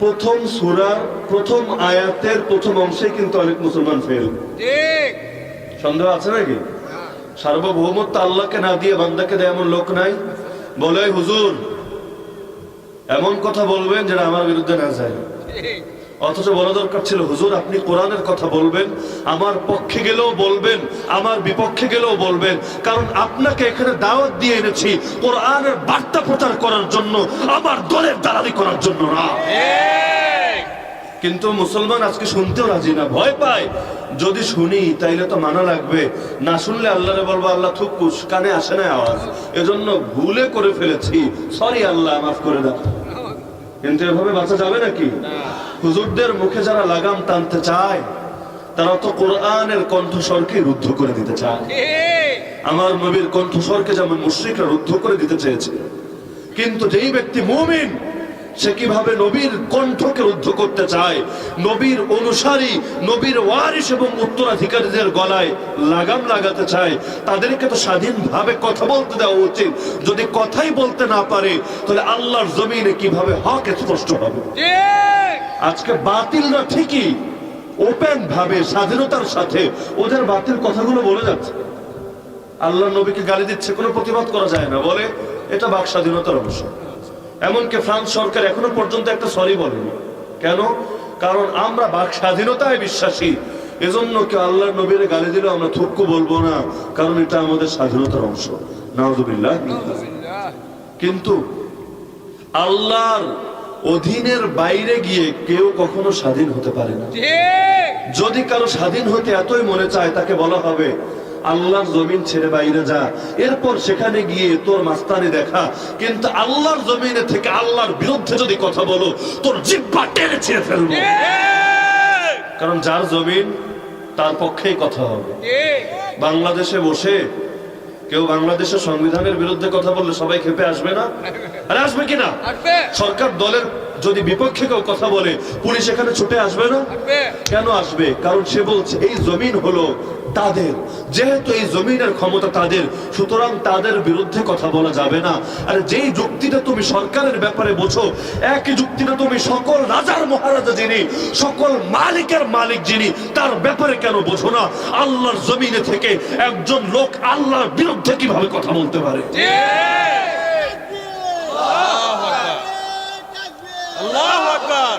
প্রথম সূরার প্রথম আয়াতের প্রথম অংশে কিন্তু অনেক মুসলমান ফেল। ঠিক সন্দেহ আছে নাকি? সার্বভৌমত্ব আল্লাহকে না দিয়ে বান্দাকে দেয় এমন লোক নাই? বলে হুজুর এমন কথা বলবেন যেটা আমার বিরুদ্ধে না যায়। অথচ বলা দরকার ছিল, হুজুর আপনি কোরআনের কথা বলবেন, আমার পক্ষে গেলেও বলবেন, আমার বিপক্ষে গেলেও বলবেন, কারণ আপনাকে এখানে দাওয়াত দিয়ে এনেছি কোরআনের বার্তা প্রচার করার জন্য, আমার দলের দালালি করার জন্য না। কিন্তু মুসলমান আজকে শুনতেও রাজি না, ভয় পায়। যদি শুনি তাইলে তো মানা লাগবে, না শুনলে আল্লাহরে বলবো আল্লাহ থুকুস, কানে আসে না আওয়াজ, এজন্য ভুলে করে ফেলেছি, সরি আল্লাহ মাফ করে দাও। কিন্তু এভাবে বাঁচা যাবে নাকি? হুজুরদের মুখে যারা লাগাম টানতে চায় তারা তো কোরআনের কণ্ঠস্বরকে রুদ্ধ করে দিতে চায়। আমার নবীর কণ্ঠস্বরকে যেমন মুশরিকরা রুদ্ধ করে দিতে চেয়েছে, কিন্তু যেই ব্যক্তি মুমিন সে কিভাবে নবীর কণ্ঠকে রুদ্ধ করতে চায়, নবীর অনুসারী, নবীর ওয়ারিস এবং উত্তরাধিকারীদের গলায় লাগাম লাগাতে চায়, তাদেরকে তো স্বাধীনভাবে কথা বলতে দেওয়া উচিত। যদি কথাই বলতে না পারে তাহলে আল্লাহর জমিনে কিভাবে হক স্পষ্ট হবে? আজকে বাতিলরা ঠিকই ওপেন ভাবে স্বাধীনতার সাথে ওদের বাতিল কথাগুলো বলে যাচ্ছে, আল্লাহর নবীকে গালি দিচ্ছে, কোনো প্রতিবাদ করা যায় না, বলে এটা বাক স্বাধীনতার অংশ। এমনকি ফ্রান্স সরকার এখনো পর্যন্ত একটা সরি বলেনি। কেন? কারণ আমরা বাক স্বাধীনতায় বিশ্বাসী, এজন্য কেউ আল্লাহর নবীর গালি দিলেও আমরা থুক্কু বলবো না, কারণ এটা আমাদের স্বাধীনতার অংশ। নাউযুবিল্লাহ। কিন্তু আল্লাহর অধীনের বাইরে গিয়ে কেউ কখনো স্বাধীন হতে পারে না। যদি কারো স্বাধীন হতে এতই মনে চায়, তাকে বলা হবে আল্লাহর জমিন ছেড়ে বাইরে যা, এরপর সেখানে গিয়ে তোর মাস্তানি দেখা, কিন্তু আল্লাহর জমিনে থেকে আল্লাহর বিরুদ্ধে যদি কথা বলো তোর জিহ্বা টেনে ছিঁড়ে ফেলবো। কারণ যার জমিন তার পক্ষেই কথা হবে। বাংলাদেশে বসে কেউ বাংলাদেশের সংবিধানের বিরুদ্ধে কথা বললে সবাই খেপে আসবে না? আরে আসবে কিনা? সরকার দলের যদি বিপক্ষে কেউ কথা বলে পুলিশ এখানে ছুটে আসবে না? কেন আসবে? কারণ সে বলছে এই জমিন হলো তাদের, যেহেতু এই জমিনের ক্ষমতা তাদের, সুতরাং তাদের বিরুদ্ধে কথা বলা যাবে না। আর যেই যুক্তিটা তুমি সরকারের ব্যাপারে বোঝো, একই যুক্তিটা তুমি সকল রাজার মহারাজা যিনি, সকল মালিকের মালিক যিনি, তার ব্যাপারে কেন বোঝো না? আল্লাহর জমিনে থেকে একজন লোক আল্লাহর বিরুদ্ধে কিভাবে কথা বলতে পারে? আল্লাহু আকবার।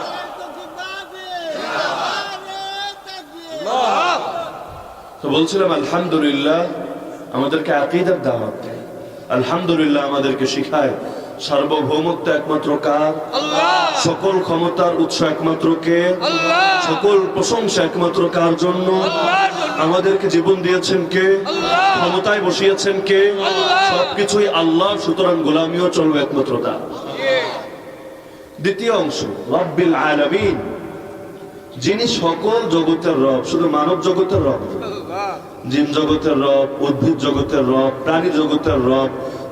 তো বলছিলাম আলহামদুলিল্লাহ আমাদেরকে আকীদার দাওয়াত দেয়, আলহামদুলিল্লাহ আমাদেরকে শিখায় সার্বভৌমত্ব একমাত্র কার? আল্লাহ। সকল ক্ষমতার উৎস একমাত্র কে? আল্লাহ। সকল প্রশংসা একমাত্র কার জন্য? আল্লাহর জন্য। আমাদেরকে জীবন দিয়েছেন কে? আল্লাহ। ক্ষমতায় বসিয়েছেন কে? আল্লাহ। সবকিছুই আল্লাহ, সুতরাং গোলামিও চলবে একমাত্র তার। দ্বিতীয় অংশ রব্বিল আলামিন, যিনি সকল জগতের রব, শুধু মানব জগতের রব, জিন জগতের রব, উদ্ভিদ জগতের রব, প্রাণী জগতের রব,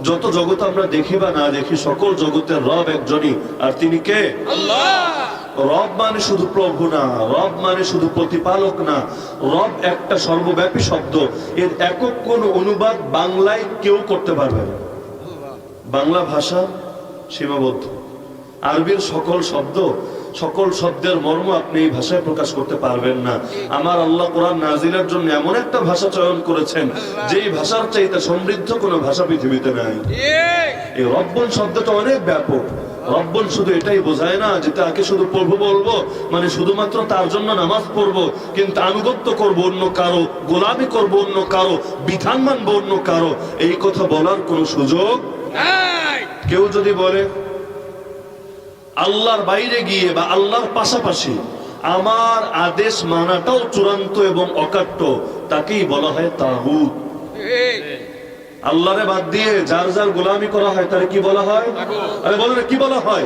যত জগৎ আমরা দেখি বা না দেখি সকল জগতের রব একজনই, আর তিনি কে? আল্লাহ। রব মানে শুধু প্রভু না, রব মানে শুধু প্রতিপালক না, রব একটা সর্বব্যাপী শব্দ, এর একক কোন অনুবাদ বাংলায় কেউ করতে পারবে না। বাংলা ভাষা সীমাবদ্ধ, আরবির সকল শব্দ, সকল শব্দের মর্ম আপনি এই ভাষায় প্রকাশ করতে পারবেন না। আমার আল্লাহ কোরআন নাজিলের জন্য এমন একটা ভাষা চয়ন করেছেন যেই ভাষার চাইতে সমৃদ্ধ কোনো ভাষা পৃথিবীতে নাই। এই রব্বন শব্দটা অনেক ব্যাপক। রব্বন শুধু এটাই বোঝায় না যে তাকে শুধু প্রভু বলবো, মানে শুধুমাত্র তার জন্য নামাজ পড়বো, কিন্তু আনুগত্য করবো অন্য কারো, গোলামি করবো অন্য কারো, বিধান মানবো অন্য কারো, এই কথা বলার কোনো সুযোগ নাই। কেউ যদি বলে আল্লাহর বাইরে গিয়ে বা আল্লাহর পাশাপাশি আমার আদেশ মানাটাও চূড়ান্ত এবং অকাট্য, তাকেই বলা হয় তাগুত। আল্লাহরে বাদ দিয়ে যার যার গোলামি করা হয় তারে কি বলা হয়? আরে বলেন কি বলা হয়?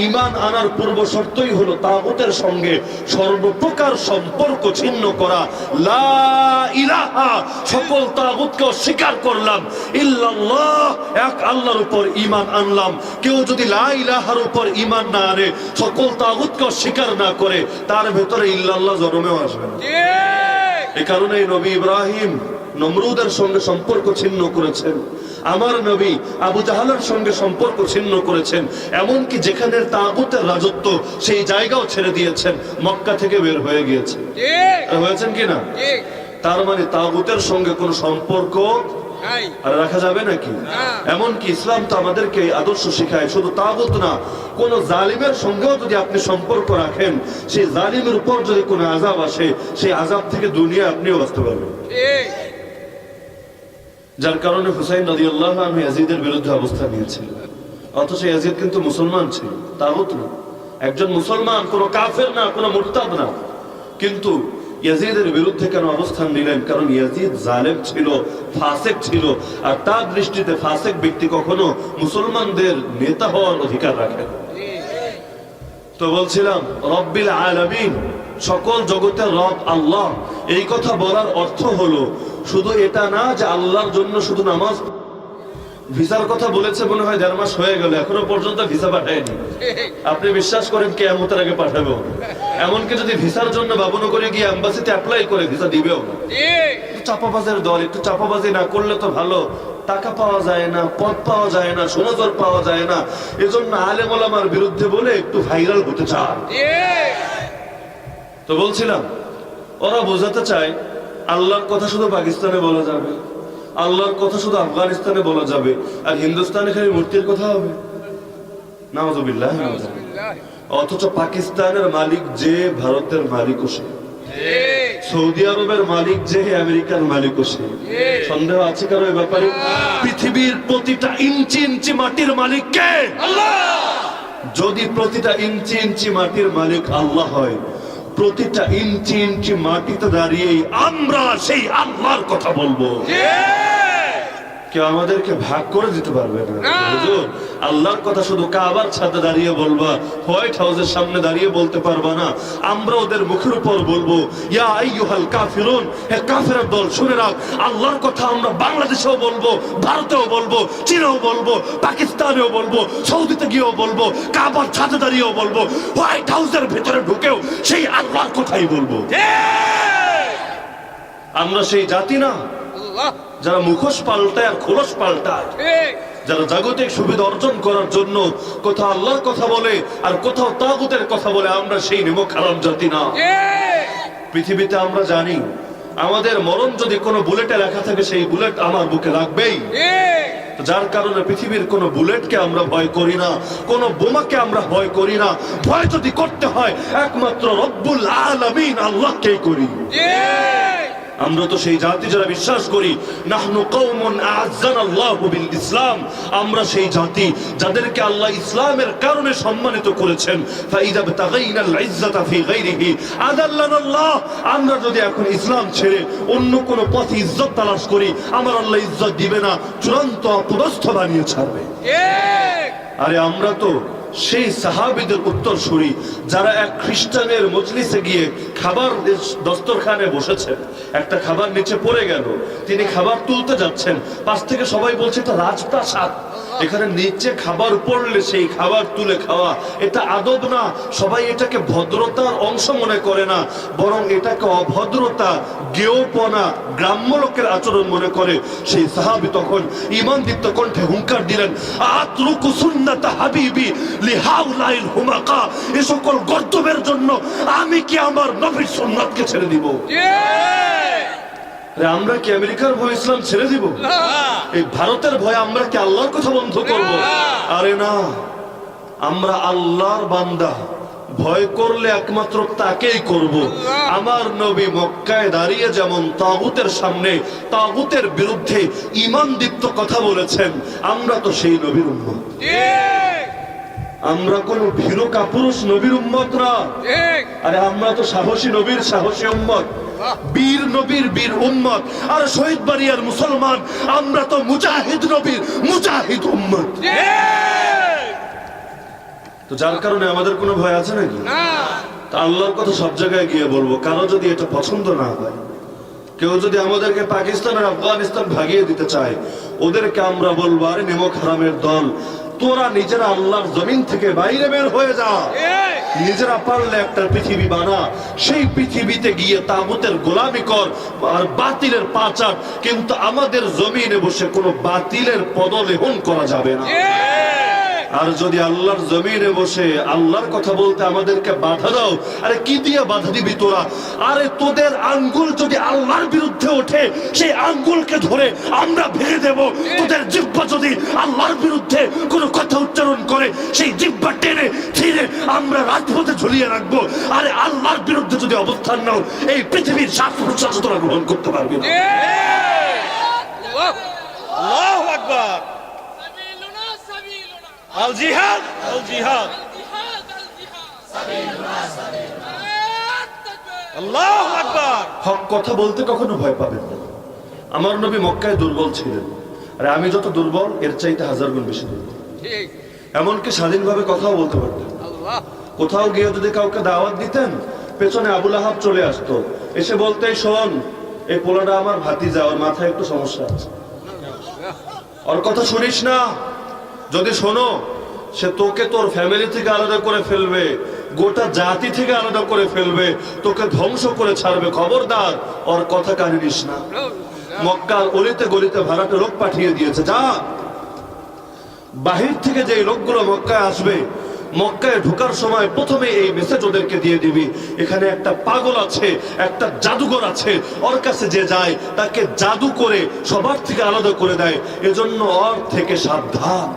ঈমান আনার পূর্ব শর্তই হলো তাগুতের সঙ্গে সর্বপ্রকার সম্পর্ক ছিন্ন করা। লা ইলাহা, সকল তাগুতকে অস্বীকার করলাম, ইল্লাল্লাহ, এক আল্লাহর উপর ঈমান আনলাম। কেউ যদি লা ইলাহার উপর ঈমান না আনে, সকল তাগুতকে অস্বীকার না করে, তার ভেতরে ইল্লাল্লাহ জন্মেও আসবে না। এই কারণে নবী ইব্রাহিম নমরুদের সঙ্গে সম্পর্ক ছিন্ন করেছেন, আমার নবী আবু জাহালের সঙ্গে সম্পর্ক ছিন্ন করেছেন, এমনকি যেখানে তাগুতের রাজত্ব সেই জায়গাও ছেড়ে দিয়েছেন, মক্কা থেকে বের হয়ে গিয়েছেন। হয়েছেন কিনা? তার মানে তাগুতের সঙ্গে কোনো সম্পর্ক আর রাখা যাবে নাকি? এমনকি ইসলাম তো আমাদেরকে এই আদর্শ শেখায়, শুধু তাগুত না, কোন জালিমের সঙ্গেও যদি আপনি সম্পর্ক রাখেন, সেই জালিমের উপর যদি কোনো আযাব আসে, সেই আযাব থেকে দুনিয়া আপনিও বাঁচতে পারবেন। যার কারণে হুসাইন রাদিয়াল্লাহু আনহু ইয়াজিদের বিরুদ্ধে অবস্থান নিয়েছিলেন, অথচ ইয়াজিদ কিন্তু মুসলমান ছিল, তাগুত না, একজন মুসলমান, কোনো কাফের না, কোনো মুরতাদ না। কিন্তু ইয়াজিদের বিরুদ্ধে কেন অবস্থান নিলেন? কারণ ইয়াজিদ জালেম ছিল, ফাসেক ছিল, আর তার দৃষ্টিতে ফাসেক ব্যক্তি কখনো মুসলমানদের নেতা হওয়ার অধিকার রাখে না। তো বলছিলাম রব্বিল আলামিন, সকল জগতের রব আল্লাহ, এই কথা বলার অর্থ হলো শুধু এটা না যে আল্লাহর জন্য শুধু নামাজ। ভিসার কথা বলেছে মনে হয় 1.5 মাস হয়ে গেল, এখনো পর্যন্ত ভিসা পাঠায়নি। আপনি বিশ্বাস করেন কিয়ামতের আগে পাঠাবে? এমনকি যদি ভিসার জন্য বাবুনগরে গিয়ে এম্বাসিতে অ্যাপ্লাই করে ভিসা দিবেও না। চাপাবাজের দল, একটু চাপাবাজি না করলে তো ভালো, টাকা পাওয়া যায় না, পদ পাওয়া যায় না, সুনজর পাওয়া যায় না, এজন্য আলেম ওলামার বিরুদ্ধে বলে একটু ভাইরাল হতে চায়। তো বলছিলাম ওরা বোঝাতে চায় আল্লাহর কথা শুধু পাকিস্তানে বলা যাবে, আল্লাহর কথা শুধু আফগানিস্তানে বলা যাবে, আর হিন্দুস্তানে খালি মূর্তির কথা হবে। নাউযুবিল্লাহ। অথচ পাকিস্তানের মালিক যে, ভারতের মালিকও সে, সৌদি আরবের মালিক যে, আমেরিকার মালিকও সে। সন্দেহ আছে কারো এই ব্যাপারে? পৃথিবীর প্রতিটা ইঞ্চি ইঞ্চি মাটির মালিক কে? আল্লাহ। যদি প্রতিটা ইঞ্চি ইঞ্চি মাটির মালিক আল্লাহ হয়, প্রতিটা ইঞ্চি ইঞ্চি মাটিতে দাঁড়িয়ে আমরা সেই আল্লাহর কথা বলবো। কেউ আমাদেরকে ভাগ করে দিতে পারবে না। হুজুর, আল্লাহর কথা শুধু কাবার ছাদে দাঁড়িয়ে বলবা, হোয়াইট হাউসের সামনে দাঁড়িয়ে বলতে পারবা না। আমরা ওদের মুখের উপর বলবো, ইয়া আইয়ুহাল কাফিরুন, হে কাফেরের দল শুনে রাখ, আল্লাহর কথা আমরা বাংলাদেশেও বলবো, ভারতেও বলবো, চীনেও বলবো, পাকিস্তানেও বলবো, সৌদিতে গিয়েও বলবো, কাবার ছাদে দাঁড়িয়েও বলবো, হোয়াইট হাউসের ভিতরে ঢুকেও সেই আল্লাহর কথাই বলবো। আমরা সেই জাতি না যারা মুখোশ পাল্টায় আর খোলস পাল্টায়, যারা জাগতিক সুবিধা অর্জন করার জন্য কোথাও আল্লাহর কথা বলে আর কোথাও তাগুতের কথা বলে। আমরা সেই নিমক হারাম জাতি না। পৃথিবীতে আমরা জানি আমাদের মরণ যদি কোনো বুলেটে লেখা থাকে, সেই বুলেট আমার বুকে লাগবেই। যার কারণে পৃথিবীর কোন বুলেটকে আমরা ভয় করি না, কোন বোমাকে আমরা ভয় করি না। ভয় যদি করতে হয় একমাত্র রব্বুল আলামিন আল্লাহকেই করি। আমরা তো সেই জাতি যারা বিশ্বাস করি নাহনু কওমুন আ'আজ্জানাল্লাহু বিল ইসলাম, আমরা সেই জাতি যাদেরকে আল্লাহ ইসলামের কারণে সম্মানিত করেছেন। ফাইযা বিতাগাইনাল ইজ্জাতা ফি গায়রিহি আদাল্লানাল্লাহ, আমরা যদি এখন ইসলাম ছেড়ে অন্য কোন পথে ইজ্জত তালাশ করি, আমার আল্লাহ ইজ্জত দিবে না, চূড়ান্ত অপদস্থ বানিয়ে ছাড়বে। আরে আমরা তো সেই সাহাবীদের উত্তরসূরি যারা এক খ্রিস্টানের মজলিসে গিয়ে খাবার দস্তরখানে বসেছেন, একটা খাবার নিচে পড়ে গেল, তিনি খাবার তুলতে যাচ্ছেন, পাশ থেকে সবাই বলছে এটা রাজপ্রাসাদ, এখানে নিচে খাবার পড়লে সেই খাবার তুলে খাওয়া এটা আদব না। সবাই এটাকে ভদ্রতার অংশ মনে করে না, বরং এটাকে অভদ্রতা, গেয়পনা, গ্রাম্য লোকের আচরণ মনে করে। সেই সাহাবী তখন ঈমানদীপ্ত কণ্ঠে হুঙ্কার দিলেন, আতরুকু সুন্নাতা হাবিবি লিহাউলাইল হুমাকা, এই সকল গর্দবের জন্য আমি কি আমার নবীর সুন্নাতকে ছেড়ে দিব? আমরা কি আমেরিকার ভয় ইসলাম ছেড়ে দিব? এই ভারতের ভয় আমরা কি আল্লাহর কথা বন্ধ করব? আরে না, আমরা আল্লাহর বান্দা, ভয় করলে একমাত্র তাকেই করব। আমার নবী মক্কায় দাঁড়িয়ে যেমন তাগুতের সামনে তাগুতের বিরুদ্ধে ঈমানদীপ্ত কথা বলেছেন, আমরা তো সেই নবীর উম্মত। আমরা কোন ভীরু কাপুরুষ নবীর উম্মত না। আরে আমরা তো সাহসী নবীর সাহসী উম্মত, বীর নবীর বীর উম্মত। আর শহীদ বাড়িয়ার মুসলমান, আমরা তো মুজাহিদ নবীর মুজাহিদ উম্মত। তো যার কারণে আমাদের কোনো ভয় আছে নাকি? তা আল্লাহর কথা সব জায়গায় গিয়ে বলবো। কারো যদি এটা পছন্দ না হয়, কেউ যদি আমাদেরকে পাকিস্তান আর আফগানিস্তান ভাগিয়ে দিতে চায়, ওদেরকে আমরা বলবো, আরে নেমক হারামের দল, তোরা নিজেরা আল্লাহর জমিন থেকে বাইরে বের হয়ে যা, নিজেরা পারলে একটা পৃথিবী বানা, সেই পৃথিবীতে গিয়ে তাগুতের গোলামি কর আর বাতিলের পাচার, কিন্তু আমাদের জমিনে বসে কোনো বাতিলের পদলেহন করা যাবে না। আর যদি আল্লাহর জমিনে বসে আল্লাহর কথা বলতে আমাদেরকে বাধা দাও, আরে কি দিয়ে বাধা দিবি তোরা? আরে তোদের আঙ্গুল যদি আল্লাহর বিরুদ্ধে ওঠে, সেই আঙ্গুলকে ধরে আমরা ভেঙে দেব। তোদের জিহ্বা যদি আল্লাহর বিরুদ্ধে কোনো কথা উচ্চারণ করে, সেই জিহ্বা টেনে ছিঁড়ে আমরা রাজপথে ঝুলিয়ে রাখবো। আরে আল্লাহর বিরুদ্ধে যদি অবস্থান নাও, এই পৃথিবীর শ্বাস প্রশ্বাস তোরা গ্রহণ করতে পারবি না। আল্লাহু আকবার। আল জিহাদ, আল জিহাদ, আল্লাহু আকবার। হক কথা বলতে কখনো ভয় পাবেন না। আমার নবী মক্কায় দুর্বল ছিলেন, আর আমি যত দুর্বল এর চাইতে 1000 গুণ বেশি দুর্বল। এমনকি স্বাধীনভাবে কথাও বলতে পারতেন। কোথাও গিয়ে যদি কাউকে দাওয়াত দিতেন, পেছনে আবু লাহাব চলে আসতো, এসে বলতে, শোন এই পোলাটা আমার ভাতিজা, ওর মাথায় একটু সমস্যা আছে, ওর কথা শুনিস না। যদি শোনো, সে তোকে তোর ফ্যামিলি থেকে আলাদা করে ফেলবে, গোটা জাতি থেকে আলাদা করে ফেলবে, তোকে ধ্বংস করে ছাড়বে, খবরদার ওর কথা কানে নিস না। মক্কার অলিতে গলিতে ভাড়াটে লোক পাঠিয়ে দিয়েছে, যা বাহির থেকে যে লোকগুলো মক্কায় আসবে, মক্কায় ঢোকার সময় প্রথমে এই মেসেজ ওদেরকে দিয়ে দিবি, এখানে একটা পাগল আছে, একটা জাদুঘর আছে, ওর কাছে যে যায় তাকে জাদু করে সবার থেকে আলাদা করে দেয়, এজন্য ওর থেকে সাবধান।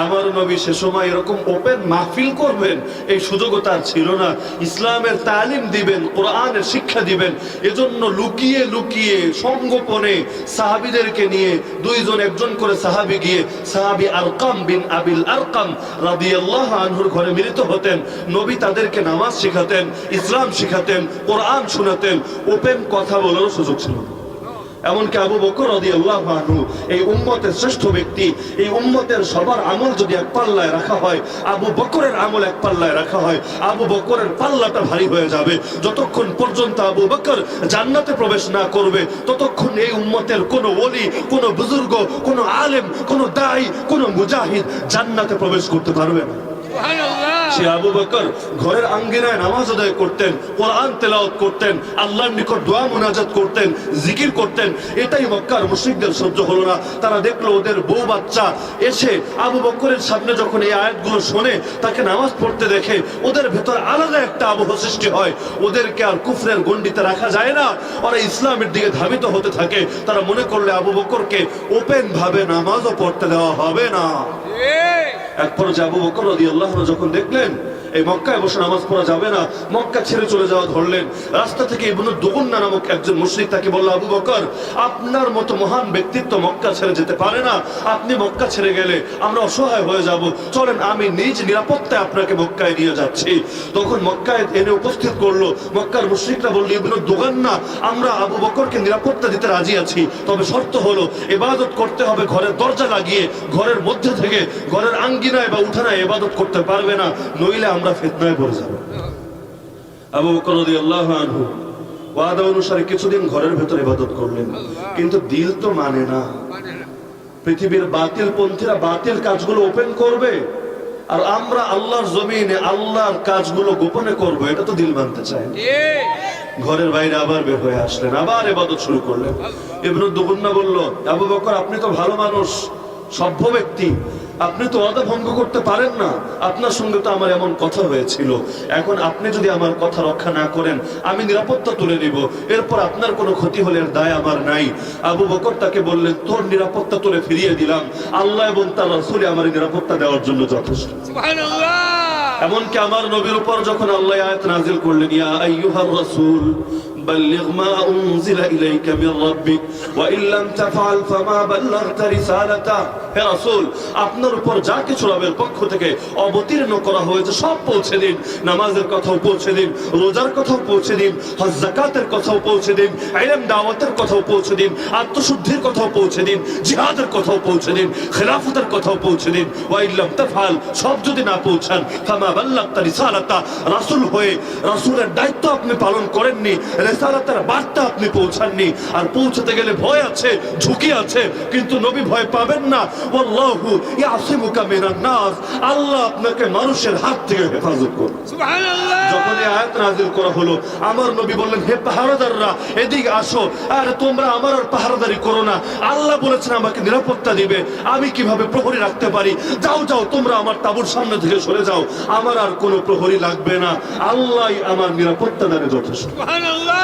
আমার নবী সে সময় এরকম ওপেন মাহফিল করবেন এই সুযোগও তার ছিল না। ইসলামের তালিম দিবেন, কোরআনের শিক্ষা দিবেন, এজন্য লুকিয়ে লুকিয়ে সংগোপনে সাহাবীদেরকে নিয়ে দুইজন একজন করে সাহাবী গিয়ে সাহাবী আরকাম বিন আবিল আরকাম রাদিয়াল্লাহু আনহুর ঘরে মিলিত হতেন। নবী তাদেরকে নামাজ শেখাতেন, ইসলাম শেখাতেন, কোরআন শোনাতেন। ওপেন কথা বলার সুযোগ ছিল না। এমনকি আবু বকর রাদিয়াল্লাহু আনহু এই উম্মতের শ্রেষ্ঠ ব্যক্তি, এই উম্মতের সবার আমল যদি এক পাল্লায় রাখা হয়, আবু বকরের আমল এক পাল্লায় রাখা হয়, আবু বকরের পাল্লাটা ভারী হয়ে যাবে। যতক্ষণ পর্যন্ত আবু বকর জান্নাতে প্রবেশ না করবে, ততক্ষণ এই উম্মতের কোনো ওলি, কোনো বুজুর্গ, কোনো আলেম, কোনো দাঈ, কোনো মুজাহিদ জান্নাতে প্রবেশ করতে পারবে না। সে আবু বকর ঘরের আঙ্গিনায় নামাজ আদায় করতেন, কোরআন তেলাওয়াত করতেন, আল্লাহর নিকট দোয়া মুনাজাত করতেন, জিকির করতেন। এটাই মক্কার মুশরিকদের সহ্য হলো না। তারা দেখলো ওদের বউ বাচ্চা এসে আবু বকরের সামনে যখন এই আয়াতগুলো শোনে, তাকে নামাজ পড়তে দেখে, ওদের ভেতর আলাদা একটা আবহ সৃষ্টি হয়। ওদেরকে আর কুফরের গণ্ডিতে রাখা যায় না, ওরা ইসলামের দিকে ধাবিত হতে থাকে। তারা মনে করলে আবু বকরকে ওপেন ভাবে নামাজও পড়তে দেওয়া হবে না। একপর আবু বকর রাদিয়াল্লাহু আনহু যখন দেখলেন এই মক্কায় বসে নামাজ পড়া যাবে না, মক্কা ছেড়ে চলে যাওয়া ধরলেন। রাস্তা থেকে ইবনু দুগুন্না নামক একজন মুশরিক তাকে বলল, আবু বকর, আপনার মতো মহান ব্যক্তিত্ব মক্কা ছেড়ে যেতে পারে না, আপনি মক্কা ছেড়ে গেলে আমরা অসহায় হয়ে যাব, চলেন আমি নিজ নিরাপত্তায় আপনাকে মক্কায় নিয়ে যাচ্ছি। তখন মক্কায় এনে উপস্থিত করলো। মক্কার মুশরিকরা বলল, ইবনু দুগুন্না, আমরা আবু বকরকে নিরাপত্তা দিতে রাজি আছি, তবে শর্ত হলো ইবাদত করতে হবে ঘরের দরজা লাগিয়ে, ঘরের মধ্যে থেকে, ঘরের আঙ্গিনায় বা উঠানায় ইবাদত করতে পারবে না, নইলে আমরা ফিতনায় পড়ে যাব। আবু বকর রাদিয়াল্লাহু আনহু ওয়াদা অনুসারে কিছুদিন ঘরের ভেতরে ইবাদত করলেন, কিন্তু দিল তো মানে না। পৃথিবীর বাতিল পন্থীরা বাতিল কাজগুলো ওপেন করবে, আর আমরা আল্লাহর জমিনে আল্লাহর কাজগুলো গোপনে করব, এটা তো দিল মানতে চায় না। ঘরের বাইরে আবার বের হয়ে আসলেন, আবার ইবাদত শুরু করলেন। ইবনু দুগুন্না বলল, আবু বকর, আপনি তো ভালো মানুষ, সভ্য ব্যক্তি, আপনি তো ওয়াদা ভঙ্গ করতে পারেন না, আপনার সঙ্গে তো আমার এমন কথা হয়েছিল, এখন আপনি যদি আমার কথা রক্ষা না করেন আমি নিরাপত্তা তুলে নিব, এরপর আপনার কোনো ক্ষতি হলে এর দায় আমার নাই। আবু বকর তাকে বললেন, তোর নিরাপত্তা তুলে ফিরিয়ে দিলাম, আল্লাহ এবং তার রাসূল আমার নিরাপত্তা দেওয়ার জন্য যথেষ্ট। সুবহানাল্লাহ। এমনকি আমার নবীর উপর যখন আল্লাহ আয়াত নাযিল করলেন, ইয়া আইয়ুহার রাসূল বাল্লিগ মা উনজিলা ইলাইকা মির রাব্বিক ওয়া ইন লাম তাফআল ফামা বাল্লাগতা রিসালাতা, হে রাসূল, আপনার উপর যা কিছু রবের পক্ষ থেকে অবতীর্ণ করা হয়েছে সব পৌঁছে দিন। নামাজের কথাও পৌঁছে দিন, রোজার কথাও পৌঁছে দিন, হজ যাকাতের কথাও পৌঁছে দিন, ইলম দাওয়াতের কথাও পৌঁছে দিন, আত্মশুদ্ধির কথাও পৌঁছে দিন, জিহাদের কথাও পৌঁছে দিন, খেলাফতের কথাও পৌঁছে দিন। ওয়া ইন লাম তাফআল, সব যদি না পৌঁছান, ফামা বাল্লাগতা রিসালাতা, রাসূল হয়ে রাসূলের দায়িত্ব আপনি পালন করেননি, রিসালাতের বার্তা আপনি পৌঁছাননি। আর পৌঁছাতে গেলে ভয় আছে, ঝুঁকি আছে, কিন্তু নবী ভয় পাবেন না। ওয়াল্লাহু ইয়াসিমুকা মিনান নাস, আল্লাহ আপনাকে মানুষের হাত থেকে হেফাজত করবে। সুবহানাল্লাহ। যখন এই আয়াত নাযিল করা হলো, আমার নবী বললেন, হে পাহারাদাররা এদিকে আসো, আর তোমরা আমার আর পাহারাদারি করো না, আল্লাহ বলেছেন আমাকে নিরাপত্তা দিবে, আমি কিভাবে প্রহরী রাখতে পারি, যাও যাও তোমরা আমার তাঁবুর সামনে থেকে সরে যাও, আমার আর কোনো প্রহরী লাগবে না, আল্লাহই আমার নিরাপত্তা দানে যথেষ্ট। সুবহানাল্লাহ।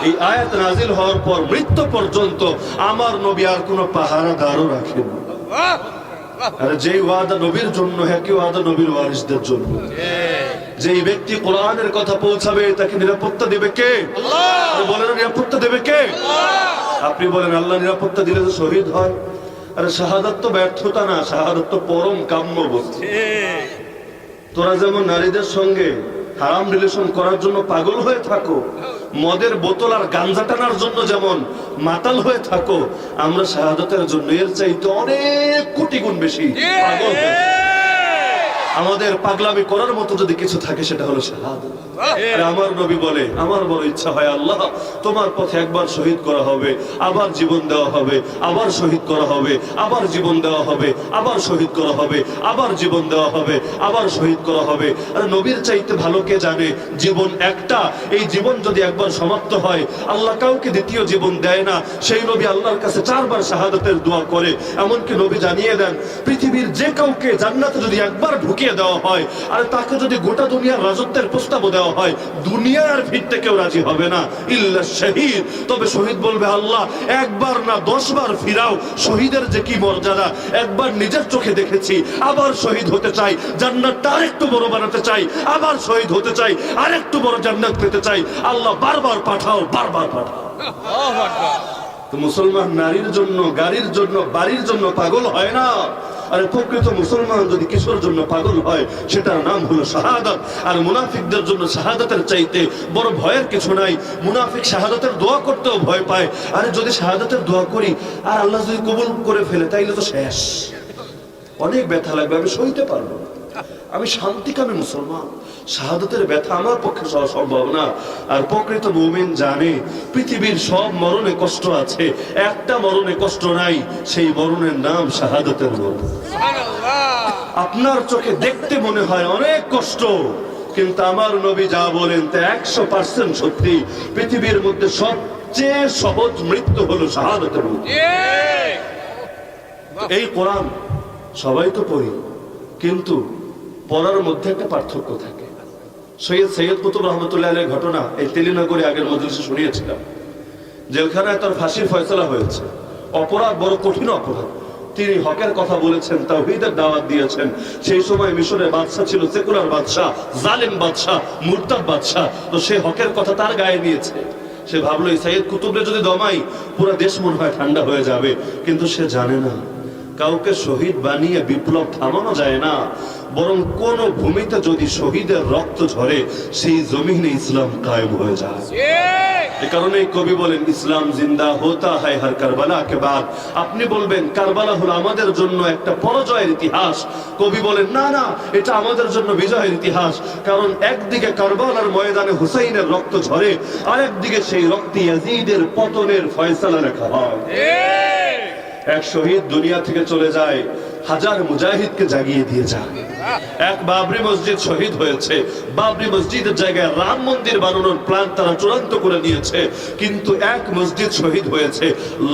এই আয়াত নাযিল হওয়ার পর মৃত্যু পর্যন্ত আমার নবী আর কোনো পাহারাদারও রাখেন। আল্লাহ। আর যেই ওয়াদা নবীর জন্য, একই ওয়াদা নবীর ওয়ারিসদের জন্য। যেই ব্যক্তি কোরআনের কথা পৌঁছাবে তাকে নিরাপত্তা দেবে কে? আল্লাহ। বলেন নিরাপত্তা দেবে কে? আপনি বলেন আল্লাহ নিরাপত্তা দিলে তো শহীদ হয়। আরে শাহাদাত তো ব্যর্থতা না, শাহাদাত তো পরম কাম্য বস্তু। তোরা যেমন নারীদের সঙ্গে হারাম রিলেশন করার জন্য পাগল হয়ে থাকো, মদের বোতল আর গাঞ্জা টানার জন্য যেমন মাতাল হয়ে থাকো, আমরা শাহাদাতের জন্য এর চাইতে অনেক কোটি গুণ বেশি পাগল হয়ে থাকি। আমাদের পাগলামি করার মতো যদি কিছু থাকে সেটা হলো শাহাদাত। আর আমার নবী বলে, আমার বড় ইচ্ছা হয় আল্লাহ তোমার পথে একবার শহীদ করা হবে, আবার জীবন দেওয়া হবে, আবার শহীদ করা হবে, আবার জীবন দেওয়া হবে, আবার শহীদ করা হবে, আবার জীবন দেওয়া হবে, আবার শহীদ করা হবে। আর নবীর চাইতে ভালো কে জানে? জীবন একটা, এই জীবন যদি একবার সমাপ্ত হয়, আল্লাহ কাউকে দ্বিতীয় জীবন দেয় না। সেই নবী আল্লাহর কাছে 4 বার শাহাদাতের দোয়া করে। এমনকি নবী জানিয়ে দেন, পৃথিবীর যে কাউকে জান্নাতে যদি একবার ঢুকিয়ে দেওয়া হয়, আর তাকে যদি গোটা দুনিয়ার রাজত্বের প্রস্তাব দেওয়া হয়, দুনিয়ার ভিড়তে কেউ রাজি হবে না ইল্লা শহীদ। তবে শহীদ বলবে, আল্লাহ একবার না 10 বার ফিরাও। শহীদের যে কি মর্যাদা, একবার নিজের চোখে দেখেছি, আবার শহীদ হতে চাই, জান্নাতটা আরেকটু বড় বানাতে চাই, আবার শহীদ হতে চাই, আরেকটু বড় জান্নাত পেতে চাই, আল্লাহ বারবার পাঠাও, বারবার পাঠাও। আল্লাহু আকবার। তো মুসলমান নারীর জন্য, গাড়ির জন্য, বাড়ির জন্য পাগল হয় না। আর প্রকৃত মুসলমান যদি কিসের জন্য পাগল হয়, সেটার নাম হলো শাহাদাত। আর মুনাফিকদের জন্য শাহাদাতের চাইতে বড় ভয়ের কিছু নাই। মুনাফিক শাহাদাতের দোয়া করতেও ভয় পায়। আরে যদি শাহাদাতের দোয়া করি আর আল্লাহ যদি কবুল করে ফেলে, তাইলে তো শেষ, অনেক ব্যথা লাগবে, আমি সইতে পারবো না, আমি শান্তিকামী মুসলমান, শাহাদাতের ব্যথা আমার পক্ষে সহজ সম্ভব না। আর প্রকৃত মুমিন জানে পৃথিবীর সব মরণে কষ্ট আছে, একটা মরণে কষ্ট নাই, সেই মরণের নাম শাহাদাতের মরণ। সুবহানাল্লাহ। আপনার চোখে দেখতে মনে হয় অনেক কষ্ট, কিন্তু আমার নবী যা বলেন তা 100% সত্যি। পৃথিবীর মধ্যে সবচেয়ে সহজ মৃত্যু হলো শাহাদাতের মৃত্যু। এই কোরআন সবাই তো পড়ি, কিন্তু পড়ার মধ্যে একটা পার্থক্য থাকে। সৈয়দ কুতুব রহমতুল্লাহ আলাইহির ঘটনা এই তেলিনগরে আগের মজলিসে শুনিয়েছিলাম। জেলখানায় তার ফাঁসির ফয়সালা হয়েছে, অপরাধ বড় কঠিন অপরাধ। তিনি হকের কথা বলেছেন, তাওহীদের দাওয়াত দিয়েছেন। সেই সময় মিশরের বাদশা ছিল সেকুলার বাদশা, জালেম বাদশা, মুরতাদ বাদশা। তো সে হকের কথা তার গায়ে নিয়েছে। সে ভাবলো এই সৈয়দ কুতুবরে যদি দমাই, পুরো দেশ মনে হয় ঠান্ডা হয়ে যাবে। কিন্তু সে জানে না, কাউকে শহীদ বানিয়ে বিপ্লব থামানো যায় না, বরং কোন ভূমিতে যদি শহীদের রক্ত ঝরে, সেই জমিনে ইসলাম কায়েম হয়ে যায়। এ কারণে কবি বলেন, ইসলাম জিন্দা হোতা হয় হর কারবালা কে বাদ। আপনি বলবেন কারবালা হলো আমাদের জন্য একটা পরাজয়ের ইতিহাস। কবি বলেন, না না, এটা আমাদের জন্য বিজয়ের ইতিহাস। কারণ একদিকে কারবালার ময়দানে হুসাইনের রক্ত ঝরে, আর একদিকে সেই রক্তে ইয়াজিদের পতনের ফয়সালা লেখা হয়। এক শহীদ দুনিয়া থেকে চলে যায়, হাজার মুজাহিদকে জাগিয়ে দিয়ে যায়। এক বাবরি মসজিদ শহীদ হয়েছে, বাবরি মসজিদের জায়গায় রাম মন্দির বানানোর প্ল্যান তারা চূড়ান্ত করে নিয়েছে, কিন্তু এক মসজিদ শহীদ হয়েছে।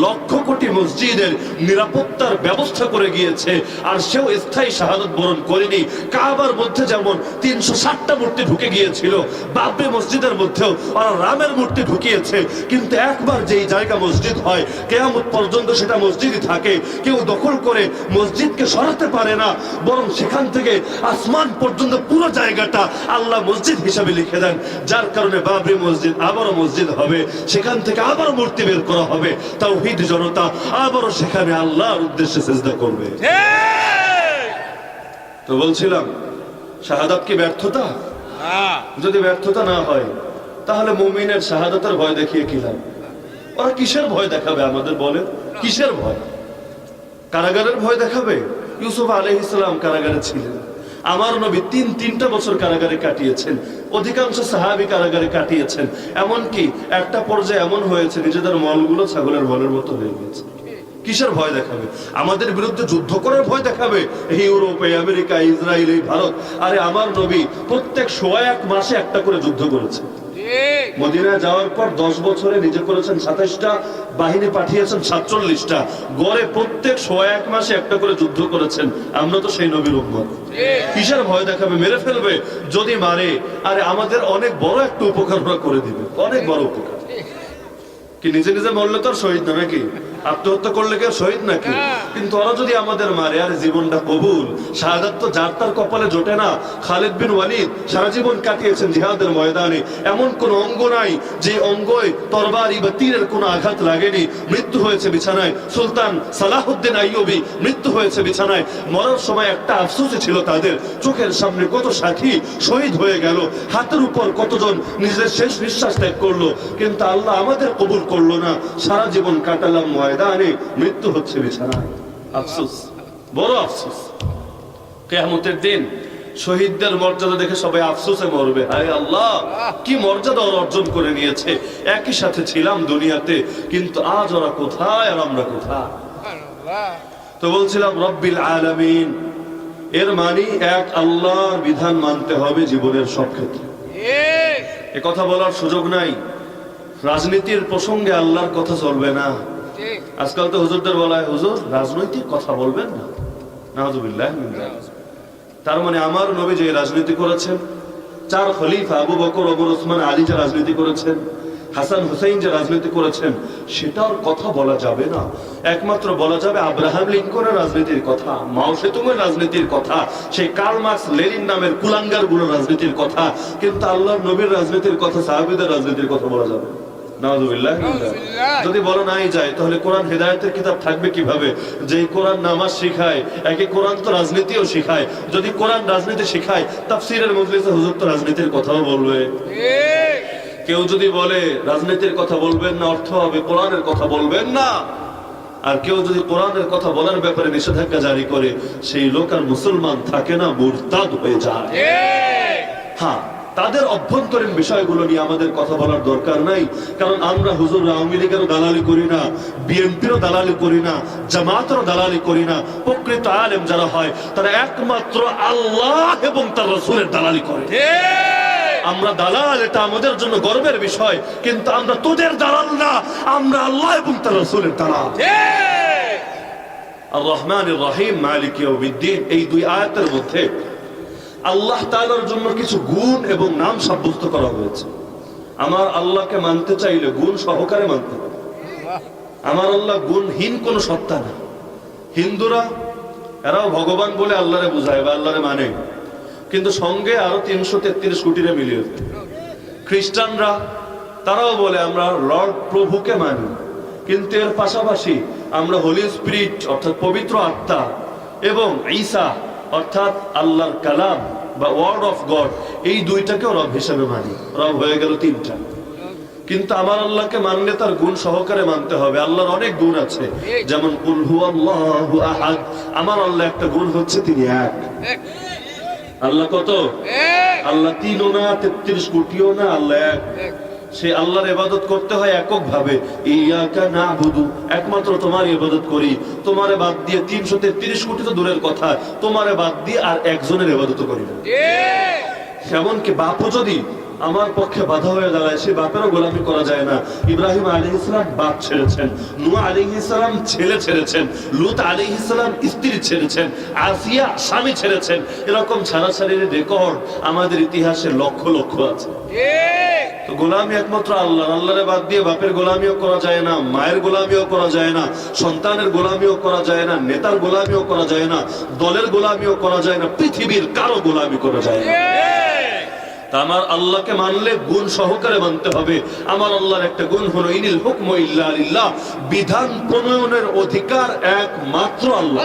লক্ষ কোটি মসজিদের নিরাপত্তার ব্যবস্থা করে গিয়েছে, আর সেও স্থায়ী শাহাদাত বরণ করেনি। কাবার মধ্যে যেমন 360টা মূর্তি ঢুকে গিয়েছিল, বাবরি মসজিদের মধ্যেও ওরা রামের মূর্তি ঢুকিয়েছে। কিন্তু একবার যেই জায়গা মসজিদ হয়, কিয়ামত পর্যন্ত সেটা মসজিদই থাকে। কেউ দখল করে মসজিদকে সরাতে পারে না, বরং সেখান থেকে আসমান পর্যন্ত পুরো জায়গাটা আল্লাহ মসজিদ হিসাবে লিখে দেন। যার কারণে বাবরি মসজিদ আবারও মসজিদ হবে, সেখান থেকে আবারও মূর্তি বের করা হবে। তাওহীদ জনতা আবারও সেখানে আল্লাহর উদ্দেশ্যে সিজদা করবে। তো বলছিলাম, শাহাদাত কি ব্যর্থতা? যদি ব্যর্থতা না হয়, তাহলে মুমিনের শাহাদাতের ভয় দেখিয়ে কি লাভ? ওরা কিসের ভয় দেখাবে আমাদের? বলেন, কিসের ভয়? কারাগারের ভয় দেখাবে? ইউসুফ আলাইহিস সালাম কারাগারে ছিলেন, আমার নবী তিনটা বছর কারাগারে কাটিয়েছেন, অধিকাংশ সাহাবী কারাগারে কাটিয়েছেন। এমনকি একটা পর্যায়ে এমন হয়েছে, নিজেদের মলগুলো ছাগলের মলের মতো হয়ে গেছে। কিসের ভয় দেখাবে? আমাদের বিরুদ্ধে যুদ্ধ করার ভয় দেখাবে? এই ইউরোপে, আমেরিকা, ইসরায়েল, এই ভারত। আরে আমার নবী প্রত্যেক 1 মাসে একটা করে যুদ্ধ করেছে। মদিনায় যাওয়ার পর 10 বছরে নিজে করেছেন 27টা, বাহিনী পাঠিয়েছেন 47টা, গড়ে প্রত্যেক 1 মাসে একটা করে যুদ্ধ করেছেন। আমরা তো সেই নবীর উম্মত। কিসের ভয় দেখাবে? মেরে ফেলবে। যদি মারে, আরে আমাদের অনেক বড় একটা উপকার ওরা করে দিবে, অনেক বড় উপকার। কি নিজে নিজে মরলে তো আর শহীদ না নাকি? আত্মহত্যা করলে কি আর শহীদ নাকি? কিন্তু ওরা যদি আমাদের মারে, আরে জীবনটা কবুল। শাহাদাত তো যার তার কপালে জোটে না। খালিদ বিন ওয়ালিদ সারা জীবন কাটিয়েছেন জিহাদের ময়দানে। এমন কোন অঙ্গ নাই যে অঙ্গয় তরবারি বা তীরের কোনো আঘাত লাগেনি, মৃত্যু হয়েছে বিছানায়। সুলতান সালাহুদ্দিন আইয়ুবী মৃত্যু হয়েছে বিছানায়। মরার সময় একটা আফসোস ছিল তাদের, চোখের সামনে কত সাথী শহীদ হয়ে গেল, হাতের উপর কতজন নিজের শেষ নিঃশ্বাস ত্যাগ করলো, কিন্তু আল্লাহ আমাদের কবুল করলো না। সারা জীবন কাটালাম ময়দানে, মৃত্যু হচ্ছে বিছানায়। আফসোস, বড় আফসোস। কিয়ামতের দিন শহীদদের মর্যাদা দেখে সবাই আফসোসে মরবে। হায় আল্লাহ, কি মর্যাদা ওরা অর্জন করে নিয়েছে। একই সাথে ছিলাম দুনিয়াতে, কিন্তু আজ ওরা কোথায় আর আমরা কোথায়? তো বলছিলাম রব্বিল আলামিন এর মানে এক আল্লাহর বিধান মানতে হবে জীবনের সব ক্ষেত্রে। এ কথা বলার সুযোগ নাই। রাজনীতির প্রসঙ্গে আল্লাহর কথা চলবে না। আজকাল তো হুজুরদের বলা হয়, হুজুর রাজনৈতিক কথা বলবেন না। নাউযুবিল্লাহ মিন যালিক। তার মানে আমার নবী যে রাজনীতি করেছেন, 4 খলিফা আবু বকর, ওমর, ওসমান, আলী যে রাজনীতি করেছেন, হাসান হুসাইন যে রাজনীতি করেছেন, সেটার কথা বলা যাবে না। একমাত্র বলা যাবে আব্রাহাম লিঙ্কনের রাজনীতির কথা, মাও সেতুংয়ের রাজনীতির কথা, সেই কার্ল মার্কস, লেনিন নামের কুলাঙ্গার গুলোর রাজনীতির কথা। কিন্তু আল্লাহর নবীর রাজনীতির কথা, সাহাবীদের রাজনীতির কথা বলা যাবে না। নাউযুবিল্লাহ। যদি বলা নাই যায়, তাহলে কোরআন হেদায়েতের কিতাব থাকবে কিভাবে? যে কোরআন নামাজ শিখায়, একে কোরআন তো রাজনীতিও শিখায়। যদি কোরআন রাজনীতি শিখায়, তাফসীরের মজলিসে হুজুর তো রাজনীতির কথাও বলবে। কেউ যদি বলে রাজনীতির কথা বলবেন না, অর্থ হবে কোরআনের কথা বলবেন না, আর কেউ যদি কোরআনের কথা বলার ব্যাপারে নিষেধাজ্ঞা জারি করে, সেই লোক আর মুসলমান থাকে না, মুরতাদ হয়ে যায়। হ্যাঁ, তাদের অভ্যন্তরীণ বিষয়গুলো নিয়ে আমাদের কথা বলার দরকার নাই। কারণ আমরা হুজুর আওয়ামী লীগেরও দালালি করি না, বিএনপিরও দালালি করি না, জামাতেরও দালালি করি না। প্রকৃত আলেম যারা হয়, তারা একমাত্র আল্লাহ এবং তার রাসূলের দালালি করে। আমরা দালাল, এটা আমাদের জন্য গর্বের বিষয়, কিন্তু আমরা তোদের দালাল না, আমরা আল্লাহ এবং তার রাসূলের দালাল। আর রহমানির রহিম মালিক ইয়াউমিদ্দিন, এই 2 আয়াতের মধ্যে আল্লাহ তাআলার জন্য কিছু গুণ এবং নাম সাব্যস্ত করা হয়েছে। আমার আল্লাহকে মানতে চাইলে গুণ সহকারে মানতে হবে। আমার আল্লাহ গুণহীন কোন সত্তা না। হিন্দুরা এরাও ভগবান বলে আল্লাহরে বুঝায় বা আল্লাহরে মানে, কিন্তু সঙ্গে আরো 333 কোটিরে মিলিয়ে। খ্রিস্টানরা তারাও বলে আমরা লর্ড প্রভুকে মানি, কিন্তু এর পাশাপাশি আমরা হোলি স্পিরিট অর্থাৎ পবিত্র আত্মা এবং ঈসা অর্থাৎ আল্লাহর কালাম বা ওয়ার্ড অফ গড, এই 2টাকেও রব হিসেবে মানি। রব হয়ে গেল 3টা। কিন্তু আমার আল্লাহকে মানলে তার গুণ সহকারে মানতে হবে। আল্লাহর অনেক গুণ আছে, যেমন কুল হুয়াল্লাহু আহাদ। আমার আল্লাহ একটা গুণ হচ্ছে তিনি এক। আল্লাহ কত? আল্লাহ 3ও না, 33 কোটিও না, আল্লাহ এক। সে আল্লাহর ইবাদত করতে হয় একক ভাবে। ইয়াকা নাবুদু, একমাত্র তোমার ইবাদত করি। তোমারে বাদ দিয়ে 333 কোটি তো দূরের কথা, তোমারে বাদ দিয়ে আর একজনের ইবাদত করি না। এমনকি বাপও যদি আমার পক্ষে বাধা হয়ে দাঁড়ায়, সে বাপেরও গোলামি করা যায় না। ইব্রাহিম আলাইহিস সালাম বাপ ছেড়েছেন, নূহ আলাইহিস সালাম ছেলে ছেড়েছেন, লূত আলাইহিস সালাম স্ত্রী ছেড়েছেন, আসিয়া স্বামী ছেড়েছেন। এরকম ছাড়াছাড়ির রেকর্ড আমাদের ইতিহাসে লক্ষ লক্ষ আছে। তো গোলামি একমাত্র আল্লাহ। আল্লাহরে বাদ দিয়ে বাপের গোলামিও করা যায় না, মায়ের গোলামিও করা যায় না, সন্তানের গোলামিও করা যায় না, নেতার গোলামিও করা যায় না, দলের গোলামিও করা যায় না, পৃথিবীর কারো গোলামি করা যায় না। আমার আল্লাহকে মানলে গুণ সহকারে মানতে হবে। আমার আল্লাহর একটা গুণ হলো ইনিল হুকমু ইল্লা লিল্লাহ, বিধান প্রণয়নের অধিকার একমাত্র আল্লাহ।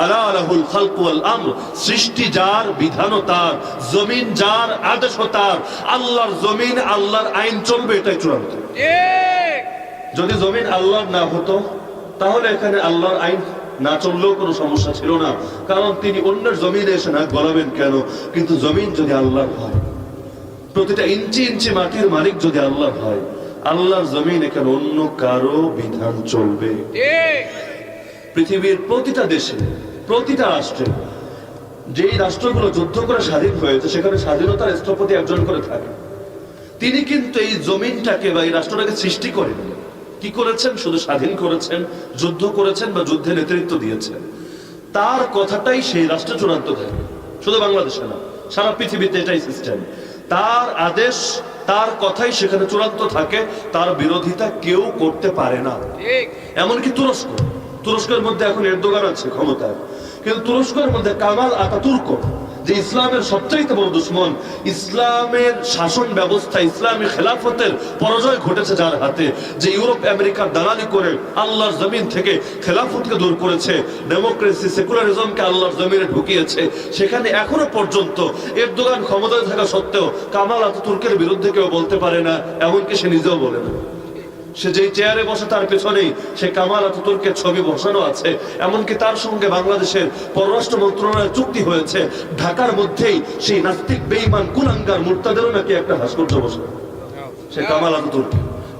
আলা লাহুল খালকু ওয়াল আমর, সৃষ্টি যার, বিধানও তার, জমিন যার, আদেশও তার। আল্লাহর জমিন, আল্লাহর আইন চলবে, এটাই চূড়ান্ত। যদি জমিন আল্লাহর না হতো, তাহলে এখানে আল্লাহর আইন না চললেও কোনো সমস্যা ছিল না, কারণ তিনি অন্যের জমিনে এসে না গলাবেন কেন? কিন্তু জমিন যদি আল্লাহর হয়, প্রতিটা ইঞ্চি ইঞ্চি মাটির মালিক যদি আল্লাহর হয়, আল্লাহর জমিন এখানে অন্য কারো বিধান চলবে? ঠিক। পৃথিবীর প্রতিটা দেশে, প্রতিটা রাষ্ট্রে, যেই রাষ্ট্রগুলো যুদ্ধ করে স্বাধীন হয়েছে সেখানে স্বাধীনতার স্থপতি একজন করে থাকে। তিনি কিন্তু এই জমিনটাকে বা এই রাষ্ট্রটাকে সৃষ্টি করেন। কি করেছেন? শুধু স্বাধীন করেছেন, যুদ্ধ করেছেন বা যুদ্ধে নেতৃত্ব দিয়েছেন। তার কথাটাই সেই রাষ্ট্রে চূড়ান্ত থাকে। শুধু বাংলাদেশে না, সারা পৃথিবীতে এটাই সিস্টেম। তার আদেশ, তার কথাই সেখানে চূড়ান্ত থাকে, তার বিরোধিতা কেউ করতে পারে না। ঠিক। এমনকি তুরস্কের মধ্যে এখন এরদোগান আছে ক্ষমতায়, কিন্তু তুরস্কের মধ্যে কামাল আতাতুর্ক, যে ইসলামের সবচাইতে বড় দুশ্মন, ইসলামের শাসন ব্যবস্থা, ইসলামী খেলাফতের পরাজয় ঘটেছে যার হাতে, যে ইউরোপ আমেরিকার দালালি করে আল্লাহর জমিন থেকে খেলাফতকে দূর করেছে, ডেমোক্রেসি সেকুলারিজমকে আল্লাহর জমিনে ঢুকিয়েছে, সেখানে এখনো পর্যন্ত এরদোগান ক্ষমতায় থাকা সত্ত্বেও কামাল আতাতুর্কের বিরুদ্ধে কেউ বলতে পারে না, এমনকি সে নিজেও বলে না। সে যেই চেয়ারে বসে তার পেছনেই সে কামাল আতাতুর্কের ছবি বসানো আছে। এমনকি তার সঙ্গে বাংলাদেশের পররাষ্ট্র মন্ত্রণালয়ের চুক্তি হয়েছে, ঢাকার মধ্যেই সেই নাস্তিক বেঈমান কুলাঙ্গার মুরতাদেরও নাকি একটা ভাস্কর্য বসে, সে কামাল আতাতুর্ক,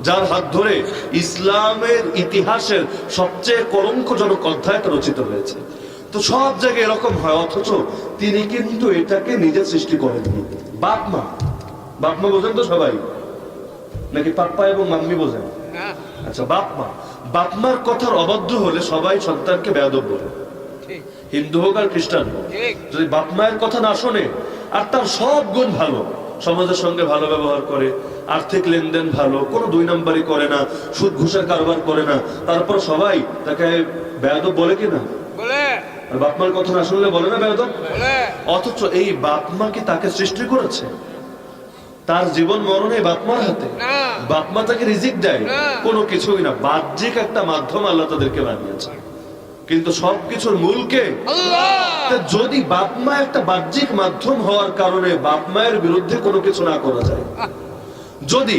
যার হাত ধরে ইসলামের ইতিহাসের সবচেয়ে কলঙ্কজনক অধ্যায়টা রচিত হয়েছে। তো সব জায়গায় এরকম হয়, অথচ তিনি কিন্তু এটাকে নিজে সৃষ্টি করেননি। বাপ মা বোঝেন তো সবাই, নাকি পাপ্পা এবং মাম্মি বোঝেন? আচ্ছা, বাপ মার কথার অবাধ্য হলে সবাই সন্তানকে বেয়াদব বলে, হিন্দু হোক আর খ্রিস্টান হোক। যদি বাপ মায়ের কথা না শোনে আর তার সব গুণ ভালো, সমাজের সঙ্গে ভালো ব্যবহার করে, আর্থিক লেনদেন ভালো, কোনো দুই নাম্বারই করে না, সুদ ঘুষের কারবার করে না, তারপর সবাই তাকে বেয়াদব বলে কিনা? আর বাপ মার কথা না শুনলে বলে না বেয়াদব? অথচ এই বাপ মা কি তাকে সৃষ্টি করেছে? তার জীবন মরণে বাপমার হাতে। বাপমা তাকে রিজিক দেয়? কোনো কিছুই না, বাহ্যিক একটা মাধ্যম আল্লাহ তাদেরকে বানিয়েছে, কিন্তু সবকিছুর মূল কে? আল্লাহ। যদি বাপমা একটা বাহ্যিক মাধ্যম হওয়ার কারণে বাপ মায়ের বিরুদ্ধে কোনো কিছু না করা যায়, যদি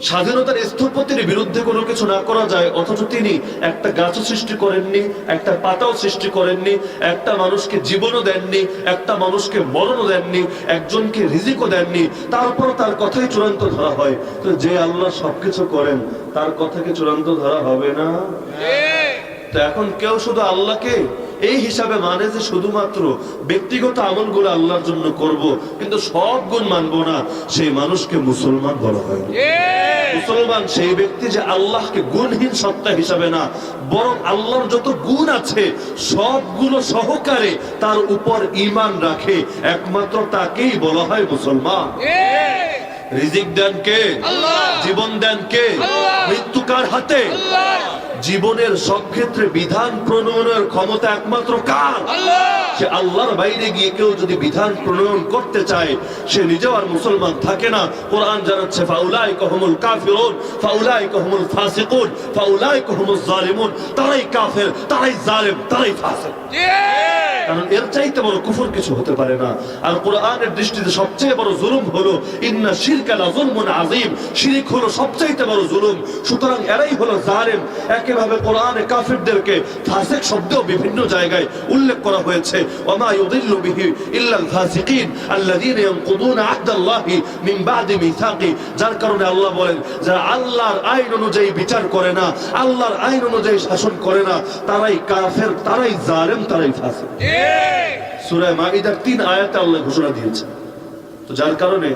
স্বাধীনতার স্থপতির বিরুদ্ধে কোনো কিছু না করা যায়, অথচ তিনি একটা গাছও সৃষ্টি করেননি, একটা পাতাও সৃষ্টি করেননি, একটা মানুষকে জীবনও দেননি, একটা মানুষকে মরণও দেননি, একজনকে রিজিকও দেননি, তারপর তার কথাই চূড়ান্ত ধরা হয়, তো যে আল্লাহ সবকিছু করেন তার কথাকে চূড়ান্ত ধরা হবে না? তো এখন কেউ শুধু আল্লাহকে এই হিসাবে মানে যে শুধুমাত্র ব্যক্তিগত আমলগুলো আল্লাহর জন্য করব, কিন্তু সব গুণ মানবো না, সেই মানুষকে মুসলমান বলা হয়। মুসলমান সেই ব্যক্তি যে আল্লাহকে গুণহীন সত্তা হিসাবে না, বরং আল্লাহর যত গুণ আছে সবগুলো সহকারে তার উপর ঈমান রাখে, একমাত্র তাকেই বলা হয় মুসলমান। রিজিক দেন কে? আল্লাহ। জীবন দেন কে? আল্লাহ। মৃত্যু কার হাতে? আল্লাহ। জীবনের সব ক্ষেত্রে বিধান প্রণয়নের ক্ষমতা একমাত্র কার? আল্লাহ। সে আল্লাহর বাইরে গিয়ে কেউ যদি বিধান প্রণয়ন করতে চায়, সে নিজেও আর মুসলমান থাকে না। কোরআন জানাচ্ছে ফাউলাইকা হুমুল কাফিরুন ফাউলাইকা হুমুল ফাসিকুন ফাউলাইকা হুমুজ জালিমুন, তারাই কাফের, তারাই জালেম, তারাই ফাসিক। কারণ এর চাইতে বড় কুফর কিছু হতে পারে না। আর কোরআনের দৃষ্টিতে সবচেয়ে বড় জুলুম হলো ইন্না শিরকা লাযুলমুন আযীম, শিরক হলো সবচেয়ে বড় জুলুম। সুতরাং এরাই হলো জালেম। একইভাবে কোরআনে কাফিরদেরকে ফাসিক শব্দেও বিভিন্ন জায়গায় উল্লেখ করা হয়েছে, ওমা ইউদিল্লু বিহি ইল্লাল ফাসিকিন আল্লাযীনা ইয়ানকুদুনা আহদাল্লাহি মিন বাদি মিসাকি, যার কারণে আল্লাহ বলেন যারা আল্লাহর আইন অনুযায়ী বিচার করে না, আল্লাহর আইন অনুযায়ী শাসন করে না, তারাই কাফের, তারাই জালেম, তারাই ফাসিক। সূরা মাইদার 3 আয়াতে আল্লাহ ঘোষণা দিয়েছেন। তো যার কারণে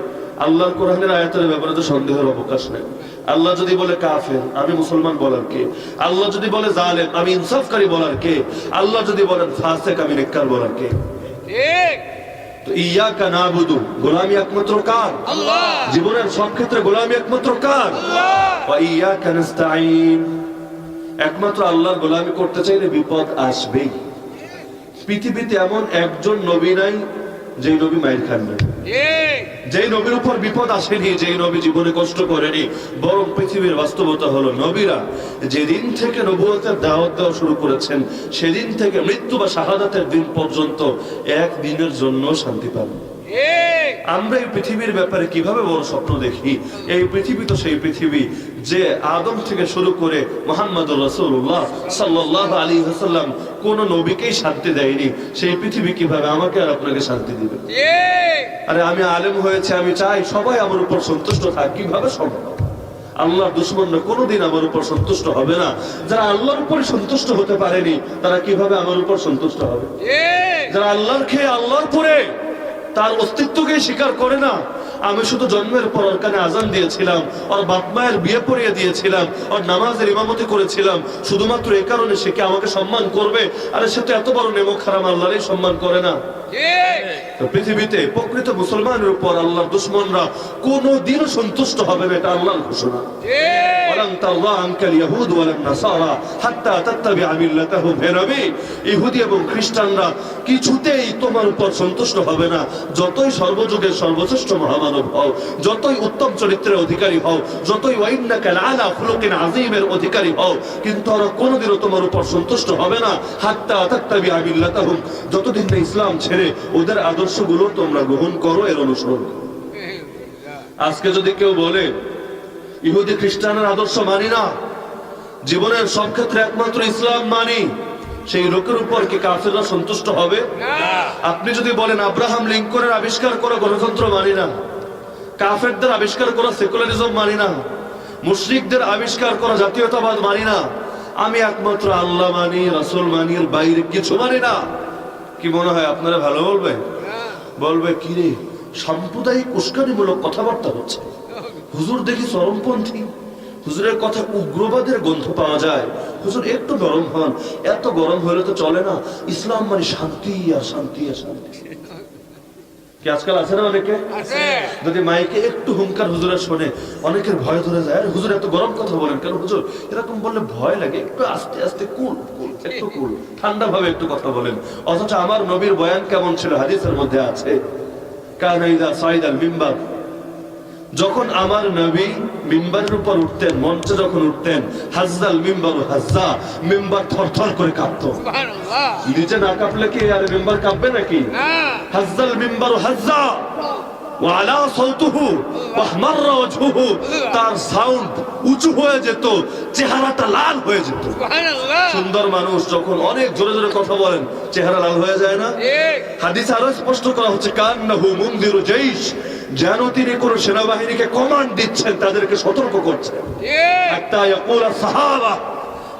আল্লাহর কোরআনের আয়াতের ব্যাপারে তো সন্দেহের অবকাশ নেই। আল্লাহ যদি বলে কাফের, আমি মুসলমান বলার কে? আল্লাহ যদি বলে জালেম, আমি ইনসাফকারী বলার কে? আল্লাহ যদি বলেন ফাসিক, আমি নেককার বলার কে? ঠিক। তো ইয়াকা নাবুদু, গোলামি একমাত্র কার? আল্লাহ। জীবনের সব ক্ষেত্রে গোলামি একমাত্র কার? আল্লাহ। ওয়া ইয়াকা নাস্তাঈন, একমাত্র আল্লাহর গোলামি করতে চাইলে বিপদ আসবেই। পৃথিবীতে এমন একজন নবী নাই যেই নবী মায়ের খান নাই, যেই নবীর উপর বিপদ আসেনি, যেই নবী জীবনে কষ্ট করেনি। বরং পৃথিবীর বাস্তবতা হলো নবীরা যেদিন থেকে নবুয়তের দাওয়াত দেওয়া শুরু করেছেন, সেদিন থেকে মৃত্যু বা শাহাদাতের দিন পর্যন্ত একদিনের জন্য শান্তি পান। আমরা এই পৃথিবীর ব্যাপারে কিভাবে বড় স্বপ্ন দেখি। এই পৃথিবী তো সেই পৃথিবী যে আদম থেকে শুরু করে মুহাম্মদুর রাসূলুল্লাহ সাল্লাল্লাহু আলাইহি ওয়াসাল্লাম কোন নবীকেই শান্তি দেয়নি। সেই পৃথিবী কিভাবে আমাকে আর আপনাকে শান্তি দিবে? আরে আমি আলেম হয়েছে, আমি চাই সবাই আমার উপর সন্তুষ্ট থাক, কিভাবে সম্ভব? আল্লাহর দুশমনরা কোনোদিন আমার উপর সন্তুষ্ট হবে না। যারা আল্লাহর উপরে সন্তুষ্ট হতে পারেনি তারা কিভাবে আমার উপর সন্তুষ্ট হবে? যারা আল্লাহর খেয়ে আল্লাহর পরে তার অস্তিত্বকে স্বীকার করে না। আমি শুধু জন্মের পর ওর কানে আজান দিয়েছিলাম, ওর বাপ মায়ের বিয়ে পড়িয়ে দিয়েছিলাম, ওর নামাজের ইমামতি করেছিলাম শুধুমাত্র এই কারণে সে কি আমাকে সম্মান করবে? আরে সে তো এত বড় নেমক হারাম, আল্লাহরই সম্মান করে না। তো পৃথিবীতে প্রকৃত মুসলমানের উপর আল্লাহর দুশমনরা কোনোদিনও সন্তুষ্ট হবে না, এটা আল্লাহর ঘোষণা। ওয়ালান তারদা আনকাল ইয়াহুদ ওয়ালান নাসারা হাত্তা তাত্তাবিআ মিল্লাতাহুম। হে নবী, ইহুদি এবং খ্রিস্টানরা কিছুতেই তোমার উপর সন্তুষ্ট হবে না, যতই সর্বযুগের সর্বশ্রেষ্ঠ মহামানব হও, যতই উত্তম চরিত্রের অধিকারী হও, যতই ওয়াইন্নাকা লাআলা খুলুকিন আযীমের অধিকারী হও, কিন্তু ওরা কোনোদিনও তোমার উপর সন্তুষ্ট হবে না। হাত্তা তাত্তাবিআ মিল্লাতাহুম, যতদিন না ইসলাম ছেড়ে ওদের আদর্শগুলো তোমরা গ্রহণ করো, এর অনুসরণ করো। আজকে যদি কেউ বলে ইহুদি খ্রিস্টানের আদর্শ মানি না, জীবনের সব ক্ষেত্রে একমাত্র ইসলাম মানি, সেই লোকের উপর কি কাফেররা সন্তুষ্ট হবে? আপনি যদি বলেন আব্রাহাম লিঙ্কনের আবিষ্কার করা গণতন্ত্র মানি না, কাফেরদের আবিষ্কার করা সেকুলারিজম মানি না, মুশরিকদের আবিষ্কার করা জাতীয়তাবাদ মানি না, আমি একমাত্র আল্লাহ মানি, রাসূল মানি, এর বাইরে কিছু মানি না, কি মনে হয় আপনারা ভালো বলবে? বলবে কি রে, সাম্প্রদায়িক উস্কানিমূলক কথাবার্তা হচ্ছে, হুজুর দেখি চরমপন্থী, হুজুরের কথা উগ্রবাদের গন্ধ পাওয়া যায়, হুজুর একটু গরম হন, এত গরম হলে তো চলে না, ইসলাম মানে শান্তি আর শান্তি আর শান্তি। কি আজকাল আছে না অনেকে, যদি মাইকে একটু হুঙ্কার হুজুরের শোনে অনেকের ভয় ধরে যায়, হুজুর এত গরম কথা বলেন কেন? হুজুর এরকম বললে ভয় লাগে, একটু আস্তে আস্তে কুল কুল, একটু কুল ঠান্ডা ভাবে একটু কথা বলেন। অথচ আমার নবীর বয়ান কেমন ছিল? হাদিসের মধ্যে আছে, কানা ইযা সাইদাল মিম্বার, যখন আমার নবী মিম্বারের উপর উঠতেন, মঞ্চে যখন উঠতেন, হাজ্জাল মিম্বার হাজ্জা, মিম্বার থরথর করে কাঁপতো। সুবহানাল্লাহ। নিজে না কাঁপলে কি আর মিম্বার কাঁপবে নাকি? হাজ্জাল মিম্বার হাজ্জা ওয়া আলা সাউতুহু ওয়া আহমাররা ওয়াজহুহু, তার সাউন্ড উঁচু হয়ে যেত, চেহারাটা লাল হয়ে যেত। সুবহানাল্লাহ। সুন্দর মানুষ যখন অনেক জোরে জোরে কথা বলেন চেহারা লাল হয়ে যায় না? হাদিসে আরো স্পষ্ট করা হচ্ছে, কান্নাহু মুনযিরু জাইশ, যেন তিনি কোন সেনাবাহিনীকে কমান্ড দিচ্ছেন, তাদেরকে সতর্ক করছেন। হাত্তা ইয়াকুল সাহাবা,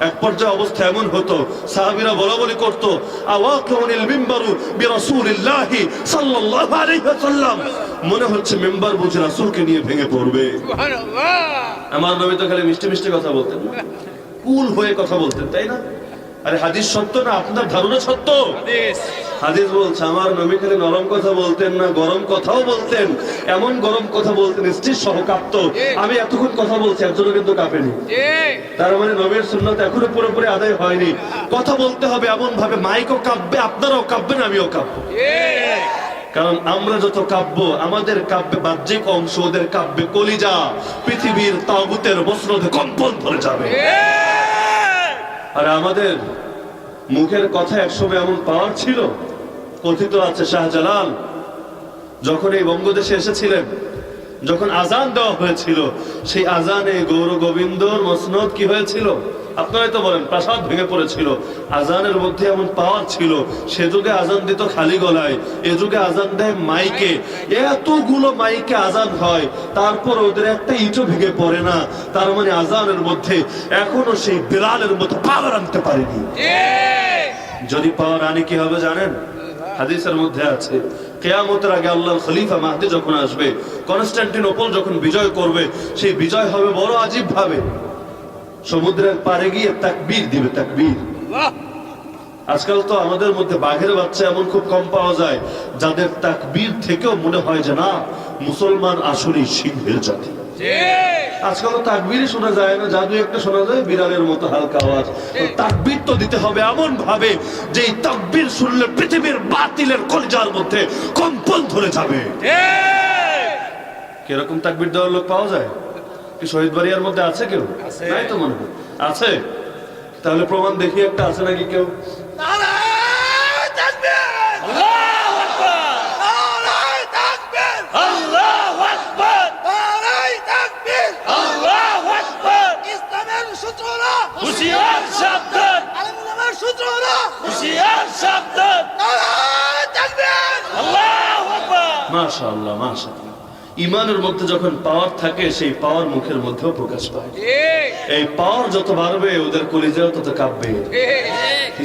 এক পর্যায়ে অবস্থা এমন হতো সাহাবীরা বলাবলি করত, আওয়াকিউনিল মিম্বারু বিরাসূলিল্লাহি সাল্লাল্লাহু আলাইহি ওয়াসাল্লাম, মনে হচ্ছে মিম্বার বুঝি রাসূলকে নিয়ে ভেঙে পড়বে। সুবহানাল্লাহ। আমার নবী তো খালি মিষ্টি মিষ্টি কথা বলতেন না, কুল হয়ে কথা বলতেন, তাই না? আরে হাদিস সত্য না আপনার ধারণা সত্য? হাদিস বলছে আমার নবী খালি নরম কথা বলতেন না, গরম কথাও বলতেন, এমন গরম কথা বলতেন স্ত্রীর সহ কাঁপত। আমি এতক্ষণ কথা বলছি, একজনও কিন্তু কাঁপেনি। তার মানে নবীর সুন্নাত এখনো পুরোপুরি আদায় হয়নি। কথা বলতে হবে এমন ভাবে মাইকও কাঁপবে, আপনারাও কাঁপবেন, আমিও কাঁপবো। কারণ আমরা যত কাঁপবো, আমাদের কাঁপবে বাহ্যিক অংশ, ওদের কাঁপবে কলিজা, পৃথিবীর তাগুতের মসনদে কম্পন ধরে যাবে। আর আমাদের মুখের কথা একসময় এমন পাওয়ার ছিল, কথিত আছে শাহজালাল যখন এই বঙ্গদেশে এসেছিলেন, যখন আজান দেওয়া হয়েছিল, সেই আজানে গৌর গোবিন্দর মসনদ কি হয়েছিল? আপনারাই তো বলেন প্রাসাদ ভেঙে পড়েছিল। আজানের মধ্যে এমন পাওয়ার ছিল, সে যুগে আজান দিত খালি গলায়, এ যুগে আজান দেয় মাইকে, এতগুলো মাইকে আজান হয়, তারপর ওদের একটা ইটও ভেঙে পড়ে না। তার মানে আজানের মধ্যে এখনো সেই বিলালের মতো পাওয়ার আনতে পারেনি। যদি পাওয়ার আনি কি হবে জানেন? হাদিসের মধ্যে আছে, কিয়ামতের আগে আল্লাহর খলিফা মাহদী যখন আসবে, কনস্টান্টিনোপল যখন বিজয় করবে, সেই বিজয় হবে বড় আজীব ভাবে। সমুদ্রের পাড়ে গিয়ে তাকবীর দিবে, তাকবীর। আজকাল তো আমাদের মধ্যে বাঘের বাচ্চা এমন খুব কম পাওয়া যায়, যাদের তাকবীর থেকেও মনে হয় যে না, মুসলমান আসলেই সিংহের জাতি। আজকাল তো তাকবীরই শোনা যায় না, জাদু একটা শোনা যায় বিড়ালের মতো হালকা আওয়াজ। তাকবীর তো দিতে হবে এমন ভাবে যে এই তাকবীর শুনলে পৃথিবীর বাতিলের কলিজার মধ্যে কম্পন ধরে যাবে। কিরকম তাকবীর দেওয়ার লোক পাওয়া যায়? কি শহীদ বাড়িয়ার মধ্যে আছে কেউ? নাই তো মনে হয়। আছে? তাহলে প্রমাণ দেখি একটা আছে নাকি কেউ? মাশাআল্লাহ, মাশাআল্লাহ। ইমানের মধ্যে যখন পাওয়ার থাকে সেই পাওয়ার মুখের মধ্যেও প্রকাশ পায়। এই পাওয়ার যত বাড়বে ওদের কলিজাও তত কাঁপবে।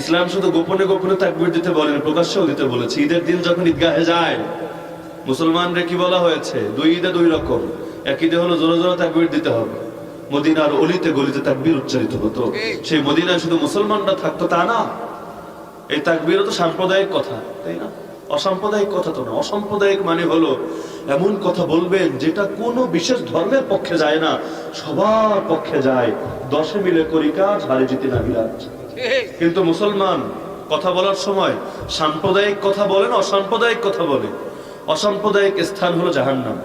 ইসলাম শুধু গোপনে গোপনে তাকবীর দিতে বলেন, প্রকাশ্যেও দিতে বলেছে। ঈদের দিন যখন ঈদগাহে যায় মুসলমানরা কি বলা হয়েছে? দুই ঈদে দুই রকম। এক ঈদে হলো জোরে জোরে তাকবীর দিতে হবে, মদিনার অলিতে গলিতে তাকবীর উচ্চারিত হতো। সেই মদিনায় শুধু মুসলমানরা থাকতো তা না, এই তাকবীরও তো সাম্প্রদায়িক কথা, তাই না? অসাম্প্রদায়িক কথা তো না। অসাম্প্রদায়িক মানে হলো এমন কথা বলবেন যেটা কোনো বিশেষ ধর্মের পক্ষে যায় না, সবার পক্ষে যায়। 10 মিলে করি কাজ, হারে জিতে না বিরাজ। কিন্তু মুসলমান কথা বলার সময় সাম্প্রদায়িক কথা বলে না, অসাম্প্রদায়িক কথা বলে। অসাম্প্রদায়িক স্থান হলো জাহান্নাম।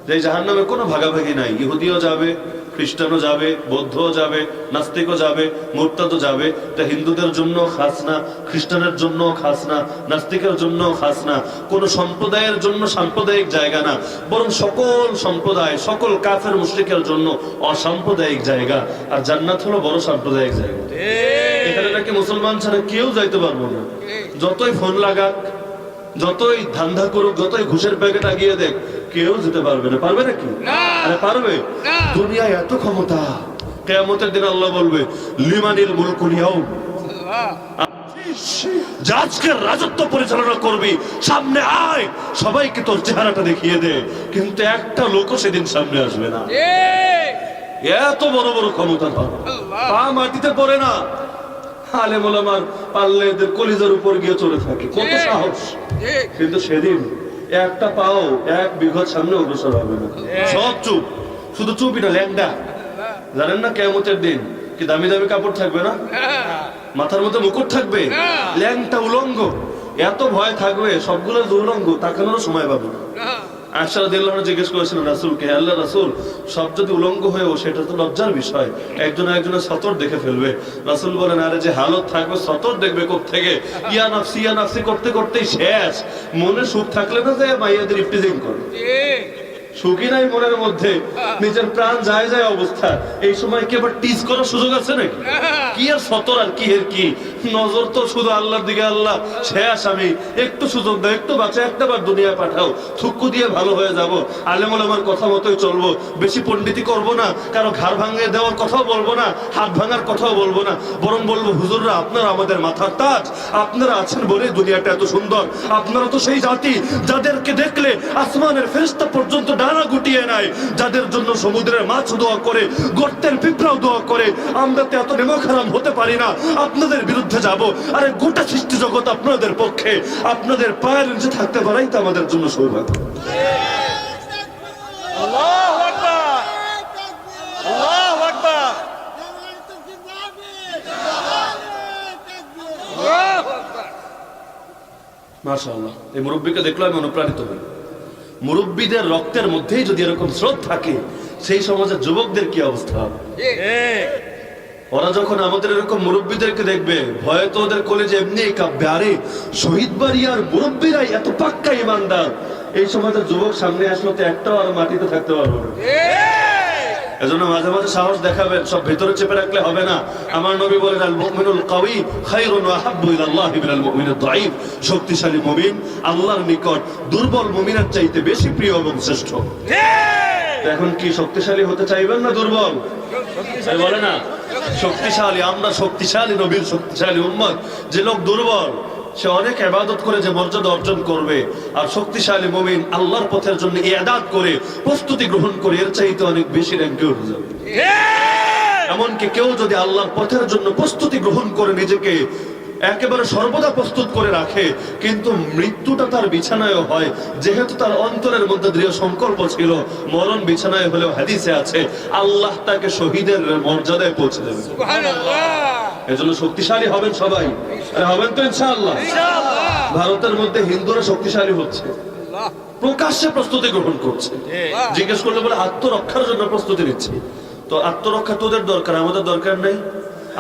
যে জাহান্নামে কোনো ভাগাভাগি নাই। ইহুদিও যাবে, খ্রিস্টানও যাবে, বৌদ্ধও যাবে, নাস্তিকও যাবে, মুরতাদও যাবে। এটা হিন্দুদের জন্য খাস না, খ্রিস্টানের জন্য খাস না, নাস্তিকের জন্য খাস না, কোন সম্প্রদায়ের জন্য সাম্প্রদায়িক জায়গা না, বরং সকল সম্প্রদায়, সকল কাফের মুশরিকের জন্য অসাম্প্রদায়িক জায়গা। আর জান্নাত হলো বড় সাম্প্রদায়িক জায়গা। এখানে নাকি মুসলমান ছাড়া কেউ যাইতে পারবো না। যতই ফোন লাগাক, যতই ধান্দা করুক, যতই ঘুষের প্যাকেট আগিয়ে দেখ, কেউ যেতে পারবে না। পারবে নাকি? আরে পারবে? দুনিয়ায় এত ক্ষমতা, কিয়ামতের দিন আল্লাহ বলবে লিমানিল মুলকুল ইয়াউম, আজকের রাজত্ব পরিচালনা করবি, সামনে আয়, সবাইকে তোর চেহারাটা দেখিয়ে দে। কিন্তু একটা লোকও সেদিন সামনে আসবে না। এত বড় বড় ক্ষমতা, পা মাটিতে পড়ে না। আলেম ওলামার পারলে এদের কলিজার উপর গিয়ে চলে থাকে, কত সাহস। কিন্তু সেদিন একটা পাও 1 বিঘত সামনে অগ্রসর হবে না, সব চুপ। শুধু চুপই না, ল্যাংডা। জানেন না কিয়ামতের দিন কি দামি দামি কাপড় থাকবে না, মাথার মধ্যে মুকুট থাকবে, ল্যাংটা উলঙ্গ। এত ভয় থাকবে, সবগুলো উলঙ্গ, তাকানোর সময় পাবে না। আয়েশা রাদিয়াল্লাহু আনহা জিজ্ঞেস করেছিলেন রাসূলকে, হে আল্লাহর রাসূল, সব যদি উলঙ্গ হয়েও সেটা তো লজ্জার বিষয়, একজন একজনের সতর দেখে ফেলবে। রাসূল বলেন, আরে যে হালত থাকবে সতর দেখবে কোত্থেকে? ইয়া নাফসি করতে করতেই শেষ। মনে সুখ থাকলে না যে মাইয়াদের ইফতিজিং করে, সুখী নাই মনের মধ্যে, নিজের প্রাণ যায় যায় অবস্থা। এই সময় কি আবার টিজ করার সুযোগ আছে নাকি? কি আর সতর আর কি এর কি, নজর তো শুধু আল্লাহর দিকে। আল্লাহ শেষ, আমি একটু সুযোগ দাও, একটু বাঁচা, একটাবার দুনিয়া পাঠাও, থুক্কু দিয়ে ভালো হয়ে যাব। আলেম ওলামার কথা মতোই চলবো, বেশি পণ্ডিতি করব না, কারো ঘাড় ভাঙিয়ে দেওয়ার কথাও বলবো না, হাত ভাঙার কথাও বলবো না, বরং বলবো হুজুররা আপনারা আমাদের মাথার তাজ, আপনারা আছেন বলে দুনিয়াটা এত সুন্দর। আপনারা তো সেই জাতি যাদেরকে দেখলে আসমানের ফেরেশতা পর্যন্ত ডানা গুটিয়ে নাই, যাদের জন্য সমুদ্রের মাছ দোয়া করে, গর্তের পিঁপড়াও দোয়া করে। আমরা তো এত নেমখারাম হতে পারি না, আপনাদের বিরুদ্ধে যাব। আরে গোটা সৃষ্টি জগৎ আপনাদের পক্ষে, আপনাদের পায়ের নিচে থাকতে পারাই তো আমাদের জন্য সৌভাগ্য। আল্লাহু আকবার, আল্লাহু আকবার, আল্লাহু আকবার। মাশাআল্লাহ, এই মুরব্বিকে দেখলে আমি অনুপ্রাণিত হই। মুরব্বীদের রক্তের মধ্যেই যদি এরকম স্রোত থাকে, সেই সমাজের যুবকদের কি অবস্থা হবে? ওরা যখন আমাদের এরকম মুরব্বীদেরকে দেখবে, ভয়ে তো ওদের কলেজে এমনি কাঁপবে। আরে শহীদ বাড়ি আর মুরব্বীরাই এত পাক্কা ইমানদার, এই সমাজের যুবক সামনে আসলে তো একটাও আর মাটিতে থাকতে পারবো না। এজন্য মাঝে মাঝে সাহস দেখাবেন, সব ভেতরে চেপে রাখলে হবে না। আমার নবী বলেন, আল মুমিনুল কাওয়ী খায়রুন ওয়া আহাব্বু ইলাল্লাহি মিনাল মুমিনিদ দাঈফ। শক্তিশালী মুমিন আল্লাহর নিকট দুর্বল মুমিনের চাইতে বেশি প্রিয় এবং শ্রেষ্ঠ। এখন কি শক্তিশালী হতে চাইবেন না দুর্বল? বলে না শক্তিশালী, আমরা শক্তিশালী, নবীর শক্তিশালী উম্মত। যে লোক দুর্বল সে অনেক ইবাদত করে যে মর্যাদা অর্জন করবে, আর শক্তিশালী মুমিন আল্লাহর পথের জন্য ইবাদত করে প্রস্তুতি গ্রহণ করে এর চাইতে অনেক বেশি র্যাঙ্কে উঠে যাবে। এমনকি কেউ যদি আল্লাহর পথের জন্য প্রস্তুতি গ্রহণ করে নিজেকে একেবারে সর্বদা প্রস্তুত করে রাখে, কিন্তু মৃত্যুটা তার বিছানায় হয়, যেহেতু তার অন্তরের মধ্যে দৃঢ় সংকল্প ছিল, মরণ বিছানায় হলেও হাদিসে আছে আল্লাহ তাকে শহীদের মর্যাদায় পৌঁছে দেবে। এজন্য শক্তিশালী হবেন সবাই, হবেন তো ইনশাআল্লাহ। ভারতের মধ্যে হিন্দুরা শক্তিশালী হচ্ছে, প্রকাশ্যে প্রস্তুতি গ্রহণ করছে। জিজ্ঞেস করলে বলে আত্মরক্ষার জন্য প্রস্তুতি নিচ্ছে। তো আত্মরক্ষা তোদের দরকার, আমাদের দরকার নেই।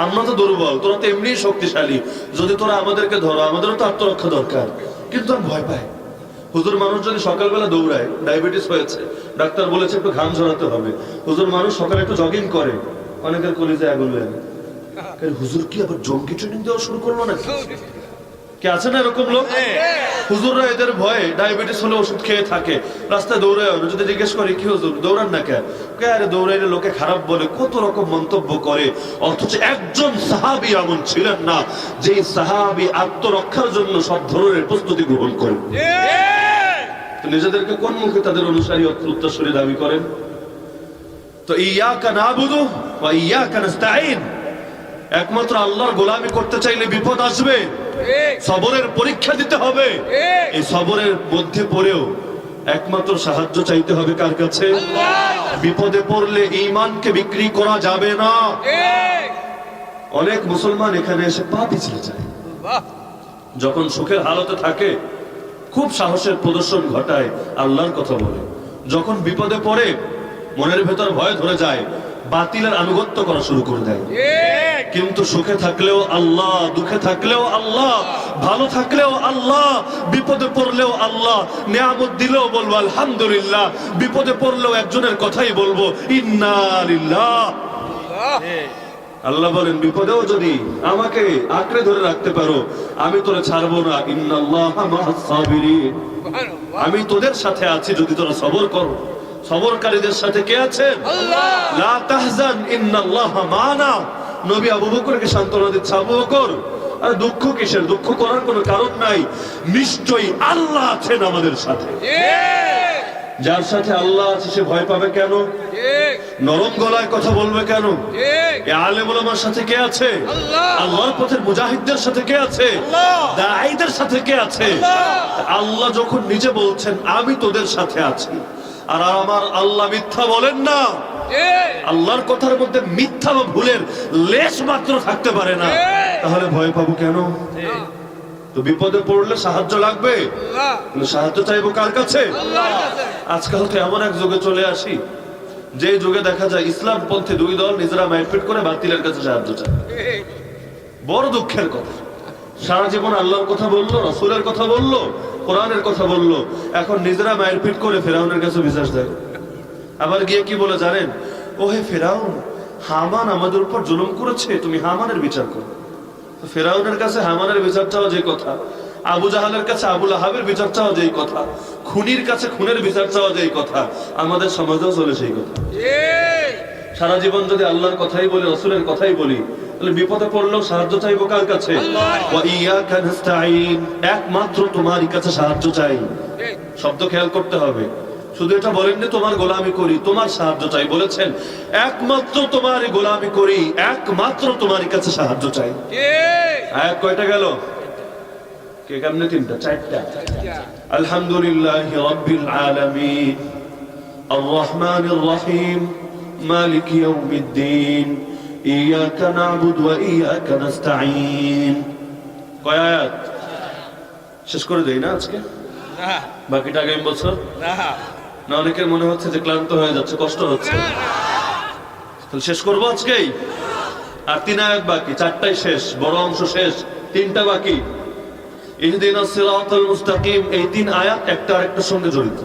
আমরা তো দুর্বল, তোরা তো এমনি শক্তিশালী। যদি তোরা আমাদেরকে ধরো, আমাদেরও তো আত্মরক্ষা দরকার। কিন্তু আমি ভয় পাই। হুজুর, মানুষ যদি সকালবেলা দৌড়ায়, ডায়াবেটিস হয়েছে, ডাক্তার বলেছে একটু ঘাম ঝরাতে হবে। হুজুর, মানুষ সকালে একটু জগিং করে, অনেকের কলিজায় আগুন লাগে। হুজুর কি আবার জঙ্গি ট্রেনিং দেওয়া শুরু করলো নাকি? কি আছে না এরকম লোক? হুজুররা এদের ভয়ে ডায়াবেটিস হলে ওষুধ খেয়ে থাকে, রাস্তায় দৌড়ে। যদি জিজ্ঞেস করি কি হুজুর দৌড়ান না কেন, আরে দৌড়াইলে লোকে খারাপ বলে, কত রকম মন্তব্য করে। অথচ একজন সাহাবী এমন ছিলেন না যে সাহাবী আত্মরক্ষার জন্য সব ধরনের প্রস্তুতি গ্রহণ করেন। তো নিজেদেরকে কোন মুখে তাদের অনুসারী উত্তরসূরি দাবি করেন? তো ইয়াকা নাবুদু ওয়া ইয়াকা নাস্তাঈন, একমাত্র আল্লাহর গোলামি করতে চাইলে বিপদ আসবে, সবরের পরীক্ষা দিতে হবে। এই সবরের মধ্যে পড়েও একমাত্র সাহায্য চাইতে হবে কার কাছে? বিপদে পড়লে ঈমানকে বিক্রি করা যাবে না। অনেক মুসলমান এখানে এসে পা পিছলে যায়, যখন সুখের হালতে থাকে খুব সাহসের প্রদর্শন ঘটায়, আল্লাহর কথা বলে। যখন বিপদে পড়ে মনের ভেতর ভয় ধরে যায়, বাতিলের আনুগত্য করা শুরু করে দেয়। কিন্তু সুখে থাকলেও আল্লাহ, দুঃখে থাকলেও আল্লাহ, ভালো থাকলেও আল্লাহ, বিপদে পড়লেও আল্লাহ। নিয়ামত দিলেও বলবো আলহামদুলিল্লাহ, বিপদে পড়লেও একজনের কথাই বলবো ইন্না লিল্লাহ। আল্লাহ বলেন বিপদেও যদি আমাকে আঁকড়ে ধরে রাখতে পারো, আমি তোরে ছাড়বো না। ইন্নাল্লাহা মাআস সাবিরিন, আমি তোদের সাথে আছি যদি তোরা সবর করো। সবরকারীদের সাথে কে আছেন? আল্লাহ। লা তাহজান ইন্নাল্লাহা মা'না। নবী আবু বকরকে সান্ত্বনা দিচ্ছে, আবু বকর আর দুঃখ কিসের? দুঃখ করার কোনো কারণ নাই, নিশ্চয়ই আল্লাহ আছেন আমাদের সাথে। যার সাথে আল্লাহ আছে সে ভয় পাবে কেন? নরম গলায় কথা বলবে কেন? আলেম ওলামার সাথে কে আছে? আল্লাহর পথের মুজাহিদদের সাথে কে আছে? দাঈদের সাথে কে আছে? আল্লাহ যখন নিজে বলছেন আমি তোদের সাথে আছি, আর আমার আল্লাহ মিথ্যা বলেন না। আল্লাহর কথার মধ্যে মিথ্যা বা ভুলের লেশ মাত্র থাকতে পারে না, তাহলে ভয় পাবো কেন? তো বিপদে পড়লে সাহায্য লাগবে, সাহায্য চাইবো কার কাছে? আজকাল তো এমন এক যুগে চলে আসি যে যুগে দেখা যায় ইসলাম পন্থী দুই দল নিজেরা মারপিট করে বাতিলের কাছে সাহায্য চায়। বড় দুঃখের কথা। সারা জীবন আল্লাহর কথা বললো, রাসূলের কথা বললো, কোরআনের কথা বললো, এখন নিজেরা মারপিট করে ফেরাউনের কাছে বিশ্বাস দেয়। আবার গিয়ে কি বলে জানেন? ও হে ফেরাউন, হামান আমাদের উপর জুলুম করেছে, তুমি হামানের বিচার করো। ফেরাউনের কাছে হামানের বিচার চাওয়া যে কথা, আবু জাহালের কাছে আবু লাহাবের বিচার চাওয়া যেই কথা, খুনির কাছে খুনের বিচার চাওয়া যেই কথা, আমাদের সমাজেও চলে সেই কথা। সারা জীবন যদি আল্লাহর কথাই বলি, রাসূলের কথাই বলি, তাহলে বিপদে পড়লেও সাহায্য চাইবো কার কাছে? ওয়া ইয়াকা নাস্তাঈন, একমাত্র তোমারই কাছে সাহায্য চাই। শব্দ খেয়াল করতে হবে, শুধু এটা বলেননি তোমার গোলামি করি, তোমার সাহায্য চাই, বলেছেন একমাত্র তোমারই গোলামি করি, একমাত্র তোমারই কাছে সাহায্য চাই। আয়াত কয়টা গেল? কে কেমনে? তিনটা, চারটা। আলহামদুলিল্লাহি রাব্বিল আলামিন, আর রহমানির রহিম, মালিকি ইয়াউমিদ্দিন, ইয়াকা না'বুদু ওয়া ইয়াকা নাস্তাঈন। কয় আয়াত? শেষ করে দেই না আজকে? না, বাকিটা আগামী বছর। না, অনেকের মনে হচ্ছে যে ক্লান্ত হয়ে যাচ্ছে, কষ্ট হচ্ছে, তাহলে শেষ করবো আজকেই। আর 3 আয়াত বাকি, 4টাই শেষ, বড় অংশ শেষ, 3টা বাকি। ইহদিনাস সিরাতাল মুস্তাকিম, এই 3 আয়াত একটা আরেকটার সঙ্গে জড়িত।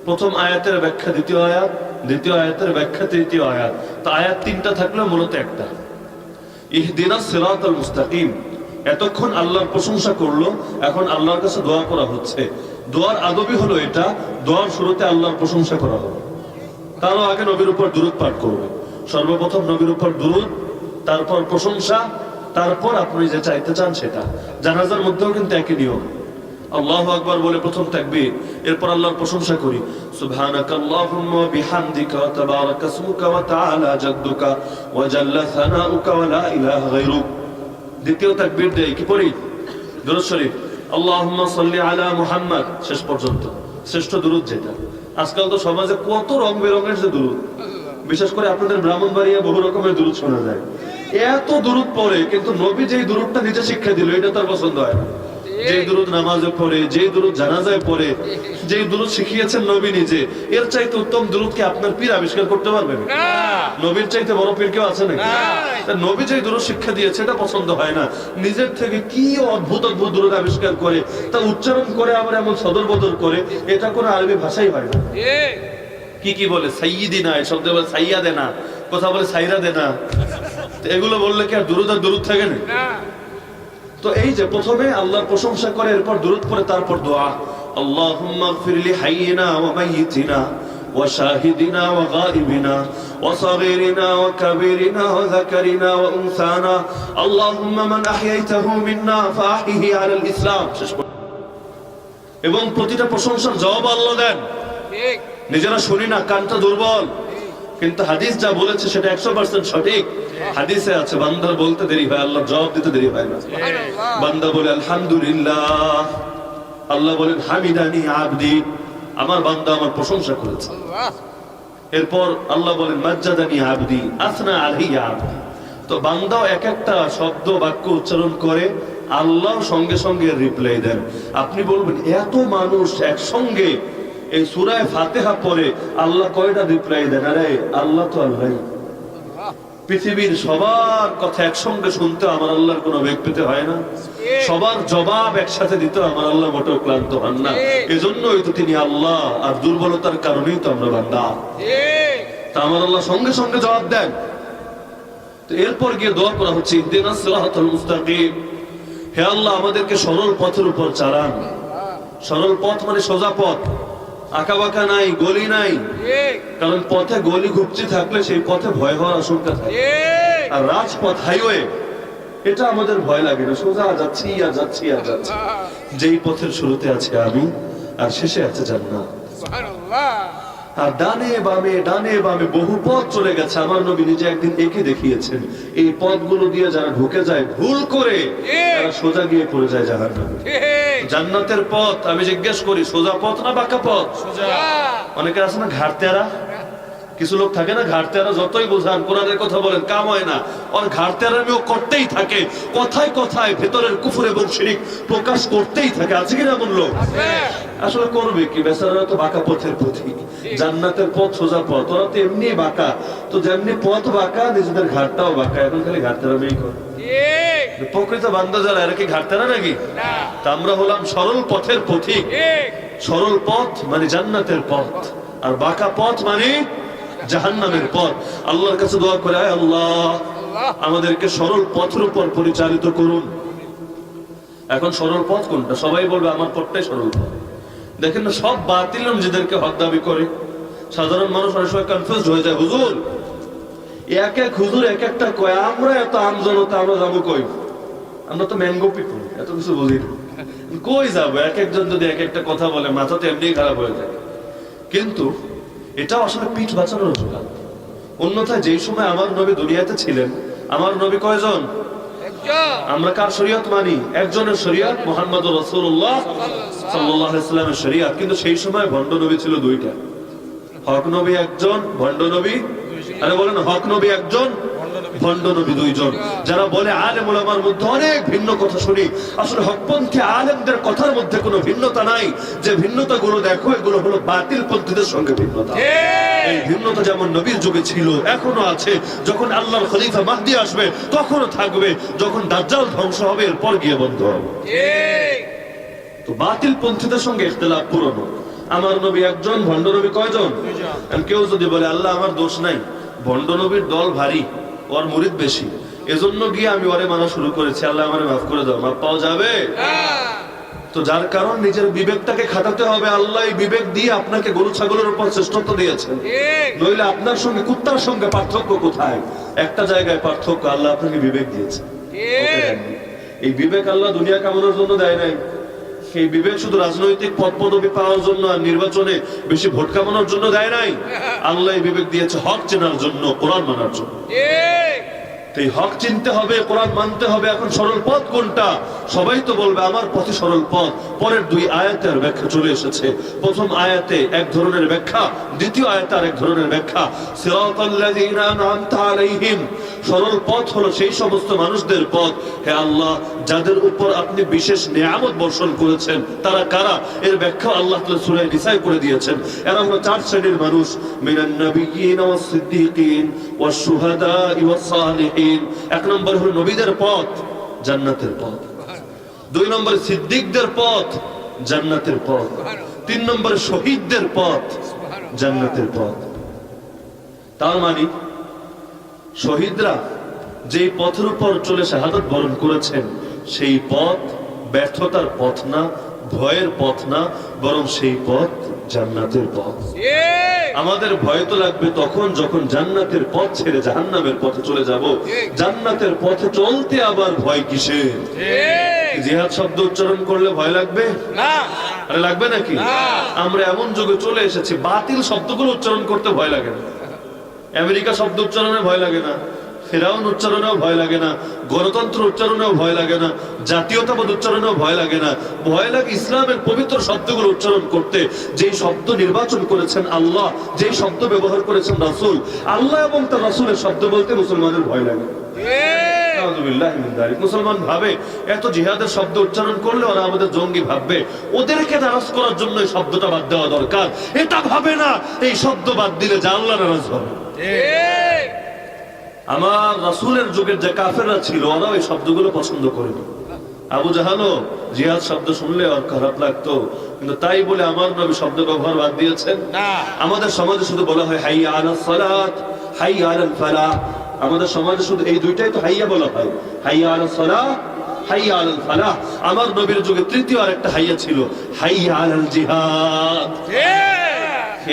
প্রথম আয়াতের ব্যাখ্যা দ্বিতীয় আয়াত, দ্বিতীয় আয়াতের ব্যাখ্যা তৃতীয় আয়াত। তো আয়াত 3টা থাকলে মূলত একটা। ইহদিনাস সিরাতাল মুস্তাকিম, এতক্ষণ আল্লাহর প্রশংসা করলো, এখন আল্লাহর কাছে দোয়া করা হচ্ছে। দোয়ার আদবই হলো এটা, দোয়ার শুরুতে আল্লাহর প্রশংসা করা হবে, তারও আগে নবীর উপর দুরূদ পাঠ করবে। সর্বপ্রথম নবীর উপর দুরূদ, তারপর প্রশংসা, তারপর আপনি যে চাইতে চান সেটা। জানাজার মধ্যেও কিন্তু একই নিয়ম। আল্লাহু আকবার বলে প্রথম তাকবীর, এরপর আল্লাহর প্রশংসা করি, সুবহানাকাল্লাহুম্মা ওয়া বিহামদিকা ওয়া তাবারাকা ইসমুকা ওয়া তাআলা জাদ্দুকা ওয়া জাল্লা সানাউকা ওয়া লা ইলাহা গায়রুক। দ্বিতীয় তাকবীর দেই, কি পড়ি? দুরূদ শরীফ, আল্লাহুম্মা সাল্লি আলা মুহাম্মাদ, শেষ পর্যন্ত। শ্রেষ্ঠ দুরূদ যেটা। আজকাল তো সমাজে কত রং বেরঙের যে দুরূদ, বিশেষ করে আপনাদের ব্রাহ্মণবাড়িয়া বহু রকমের দুরূদ শোনা যায়। এত দুরূদ পড়ে, কিন্তু নবী যেই দুরূদটা নিজে শিক্ষা দিল এটা তার পছন্দ হয় না। যেই দুরূদ নামাজে পড়ে, যেই দুরূদ জানাজায় পড়ে, যেই দুরূদ শিখিয়েছেন নবী নিজে, এর চাইতে উত্তম দুরূদ কি আপনার পীর আবিষ্কার করতে পারবেন? নবীর চাইতে বড় পীর কেউ আছে নাকি? নবী যেই দুরূদ শিক্ষা দিয়েছে এটা পছন্দ হয় না, নিজের থেকে কি অদ্ভুত অদ্ভুত দুরূদ আবিষ্কার করে, তা উচ্চারণ করে আবার এমন সদর বদর করে, এটা কোনো আরবি ভাষাই হয় না। কি কি বলে? সাইয়্যিদিনা, এই শব্দ বলে সাইয়্যা দেনা, কথা বলে সাইরা দেনা। এগুলো বললে কি আর দুরূদ থাকে না? তো তো এই যে প্রথমে আল্লাহর প্রশংসা করে, এরপর দুরূদ পড়ে, তারপর দোয়া। আল্লাহুম্মা গফির লি হাইয়িনা ওয়া মাইয়িতিনা ওয়া শাহিদিনা ওয়া গায়িবিনা ওয়া সাগীরিনা ওয়া কাবীরিনা ওয়া যাকারিনা ওয়া উনসানা আল্লাহুম্মা মান আহইয়াইতাহু মিন্না ফাআহিহি আলাল ইসলাম। এবং প্রতিটা প্রশংসার জবাব আল্লাহ দেন। ঠিক। নিজেরা শুনি না, কানটা দুর্বল, কিন্তু হাদিস যা বলেছে সেটা 100% সঠিক। হাদিসে আছে বান্দার বলতে দেরি হয়, আল্লাহ জবাব দিতে দেরি হয় না। সুবহানাল্লাহ। বান্দা বলে আলহামদুলিল্লাহ, আল্লাহ বলেন হামিদানি আবদি, আমার বান্দা আমার প্রশংসা করেছে। আল্লাহ। এরপর আল্লাহ বলেন মাজ্জাদানি আবদি আসনা আলাইয়া আবদি। তো বান্দাও এক একটা শব্দ বাক্য উচ্চারণ করে, আল্লাহ সঙ্গে সঙ্গে রিপ্লাই দেন। আপনি বলবেন এত মানুষ একসঙ্গে এই সূরা ফাতিহা পড়ে আল্লাহ কয়টা রিপ্লাই দেন? আরে আল্লাহ তো আল্লাহই। পৃথিবীর সবার কথা একসঙ্গে শুনতে আমার আল্লাহর কোনো বেগ পেতে হয় না, সবার জবাব একসাথে দিতে আমার আল্লাহ মোটেও ক্লান্ত হন না। এজন্যই তো তিনি আল্লাহ, আর দুর্বলতার কারণেই তো আমরা বান্দা। ঠিক। তা আমার আল্লাহ সঙ্গে সঙ্গে জবাব দেন। তো এরপর গিয়ে দোয়া করা হচ্ছে ইহদিনাস সিরাতাল মুস্তাকিম, হে আল্লাহ আমাদেরকে সরল পথের উপর চালান। সরল পথ মানে সোজা পথ, আঁকা বাঁকা নাই, গলি নাই। ঠিক। কারণ পথে গলি ঘুপচি থাকলে সেই পথে ভয় হওয়ার আশঙ্কা থাকে। ঠিক। আর রাজপথ, হাইওয়ে, এটা আমাদের ভয় লাগে না, সোজা যাচ্ছি আর যাচ্ছি আর যাচ্ছি। যেই পথের শুরুতে আছে আমি, আর শেষে আছে জান্নাত। সুবহানাল্লাহ। আর ডানে বামে বহু পথ চলে গেছে। আমার নবী নিজে একদিন এঁকে দেখিয়েছেন, এই পথগুলো দিয়ে যারা ঢুকে যায় ভুল করে, তারা সোজা গিয়ে পড়ে যায় জাহান্নামে। ঠিক। জান্নাতের পথ আমি জিজ্ঞেস করি, সোজা পথ না বাঁকা পথ? সোজা। অনেকে আছে না ঘাড়তেরা, কিছু লোক থাকে না ঘাড়তেরা, যতই বোঝান কোরআনের কথা বলেন কাম হয় না, ওর ঘাড়তেরামিও করতেই থাকে, কথায় কথায় ভেতরের কুফর এবং শিরক প্রকাশ করতেই থাকে। আছে কিনা এমন লোক? আসলে করবে কি, বেচারারা তো বাঁকা পথের পথি। জান্নাতের পথ সোজা পথ, ওরা তো এমনি বাঁকা। তো যেমনি পথ বাঁকা, নিজেদের ঘাটটাও বাঁকা, এখন খালি ঘাড়তেরামিই করে। ঠিক। প্রকৃত বান্দা যারা, এরা কি ঘাড়তেরা নাকি? না। তা আমরা হলাম সরল পথের পথিক। ঠিক। সরল পথ মানে জান্নাতের পথ, আর বাঁকা পথ মানে জাহান্নামের পথ। আল্লাহর কাছে দোয়া করে, আয় আল্লাহ আমাদেরকে সরল পথের উপর পরিচালিত করুন। এখন সরল পথ কোনটা? সবাই বলবে আমার পথটাই সরল পথ। দেখেন না, সব বাতিল নিজেদেরকে হক দাবি করে। সাধারণ মানুষ অনেক সময় কনফিউজ হয়ে যায়, হুজুর এক এক হুজুর এক একটা কয়, আমরা এত আমজনতা আমরা যাবো কই? আমরা তো ম্যাঙ্গো পিপুল, এত কিছু বুঝি না, কই যাবো? এক একজন যদি এক একটা কথা বলে, মাথা তো এমনি খারাপ হয়ে যায়। কিন্তু এটাও আসলে পিঠ বাঁচানোর জোগাড়। অন্যথায় যেই সময় আমার নবী দুনিয়াতে ছিলেন, আমার নবী কয়জন? একজন। আমরা কার শরীয়ত মানি? একজনের শরীয়ত, মুহাম্মদুর রাসূলুল্লাহ সাল্লাল্লাহু আলাইহি ওয়াসাল্লামের শরীয়ত। কিন্তু সেই সময় ভণ্ড নবী ছিল দুইটা, হক নবী একজন, ভণ্ড নবী। আরে বলেন, হক নবী একজন, ভণ্ড নবী দুইজন। যারা বলে আলেম ওলামার মধ্যে অনেক ভিন্ন কথা শুনি, আসলে হকপন্থী আলেমদের কথার মধ্যে কোনো ভিন্নতা নাই। যে ভিন্নতা গুলো দেখো, এগুলো হলো বাতিল পন্থীদের সঙ্গে ভিন্নতা। এই ভিন্নতা যেমন নবীর যুগে ছিল, এখনো আছে। যখন আল্লাহর খলিফা মাহদী আসবে তখনও থাকবে, যখন দাজ্জাল ধ্বংস হবে এরপর গিয়ে বন্ধ হবে। ঠিক। তো বাতিল পন্থীদের সঙ্গে ইখতিলাফ পুরনো। আমার নবী একজন, ভণ্ড নবী কয়জন? আর কেউ যদি বলে আল্লাহ আমার দোষ নাই, ভণ্ড নবীর দল ভারী, ওর মুরিদ বেশি, এজন্য গিয়ে আমি ওরে মানা শুরু করেছি, আল্লাহ আমারে মাফ করে দাও, মাফ পাওয়া যাবে? তো যার কারণ নিজের বিবেকটাকে খাটাতে হবে। আল্লাহ এই বিবেক দিয়ে আপনাকে গরু ছাগলের উপর শ্রেষ্ঠত্ব দিয়েছেন। নইলে আপনার সঙ্গে কুত্তার সঙ্গে পার্থক্য কোথায়? একটা জায়গায় পার্থক্য, আল্লাহ আপনাকে বিবেক দিয়েছে। এই বিবেক আল্লাহ দুনিয়া কামানোর জন্য দেয় নাই। সেই বিবেক শুধু রাজনৈতিক পদ পদবি পাওয়ার জন্য আর নির্বাচনে বেশি ভোট কামানোর জন্য দেয় নাই। আল্লাহ এই বিবেক দিয়েছে হক চেনার জন্য, কোরআন মানার জন্য। এই হক চিনতে হবে, কোরআন মানতে হবে। এখন সরল পথ কোনটা? সবাই তো বলবে আমার পথে সরল পথ। পরের দুই আয়াতের ব্যাখ্যা চলে এসেছে। প্রথম আয়াতে এক ধরনের ব্যাখ্যা, দ্বিতীয় আয়াতে আরেক ধরনের ব্যাখ্যা। সিরাতাল্লাযীনা আন'আমতা আলাইহিম, সরল পথ হলো সেই সমস্ত মানুষদের পথ, হে আল্লাহ যাদের উপর আপনি বিশেষ নিয়ামত বর্ষণ করেছেন। তারা কারা? এর ব্যাখ্যা আল্লাহ তাআলা সূরা নিসায় করে দিয়েছেন। এরা হলো চার শ্রেণীর মানুষ, মিনান নাবিয়্যিন ওয়াস সিদ্দীকিন ওয়াস শুহাদা ওয়াস সালিহিন। এক নম্বর হলো নবীদের পথ, জান্নাতের পথ। দুই নম্বরে সিদ্দিকদের পথ, জান্নাতের পথ। তিন নম্বরে শহীদদের পথ, জান্নাতের পথ। তার মানে শহীদরা যেই পথের উপর চলে শাহাদাত বরণ করেছেন, সেই পথ ব্যর্থতার পথ না, ভয়ের পথ না, বরং সেই পথ জান্নাতের পথ। আমাদের ভয় তো লাগবে তখন যখন জান্নাতের পথ ছেড়ে জাহান্নামের পথে চলে যাব। জান্নাতের পথে চলতে আবার ভয় কিসের? জিহাদ শব্দ উচ্চারণ করলে ভয় লাগবে না? আরে লাগবে নাকি? আমরা এমন যুগে চলে এসেছি বাতিল শব্দগুলো উচ্চারণ করতে ভয় লাগে না। আমেরিকা শব্দ উচ্চারণে ভয় লাগে না, ফেরাউন উচ্চারণেও ভয় লাগে না, গণতন্ত্র উচ্চারণেও ভয় লাগে না, জাতীয়তাবাদ উচ্চারণেও ভয় লাগে না। ভয় লাগে ইসলামের পবিত্র শব্দগুলো উচ্চারণ করতে। যেই শব্দ নির্বাচন করেছেন আল্লাহ, যেই শব্দ ব্যবহার করেছেন রাসূল, আল্লাহ এবং তার রাসূলের শব্দ বলতে মুসলমানের ভয় লাগে। মুসলমান ভাবে এত জিহাদের শব্দ উচ্চারণ করলে ওরা আমাদের জঙ্গি ভাববে, ওদেরকে নারাজ করার জন্য এই শব্দটা বাদ দেওয়া দরকার। এটা ভাবে না এই শব্দ বাদ দিলে যে আল্লাহ নারাজ হবে। আমার রাসূলের যুগের যে কাফেররা ছিল ওরা ওই শব্দগুলো পছন্দ করেনি। আবু জাহালও জিহাদ শব্দ শুনলে ওর খারাপ লাগতো, কিন্তু তাই বলে আমার নবী শব্দ ব্যবহার বাদ দিয়েছেন না। আমাদের সমাজে শুধু বলা হয় হাইয়া আলাস সালাত, হাইয়া আলাল ফালাহ। আমাদের সমাজে শুধু এই দুইটাই তো হাইয়া বলা হয়, হাইয়া আলাস সালাহ, হাইয়া আলাল ফালাহ। আমার নবীর যুগে তৃতীয় আরেকটা হাইয়া ছিল, হাইয়া আলাল জিহাদ।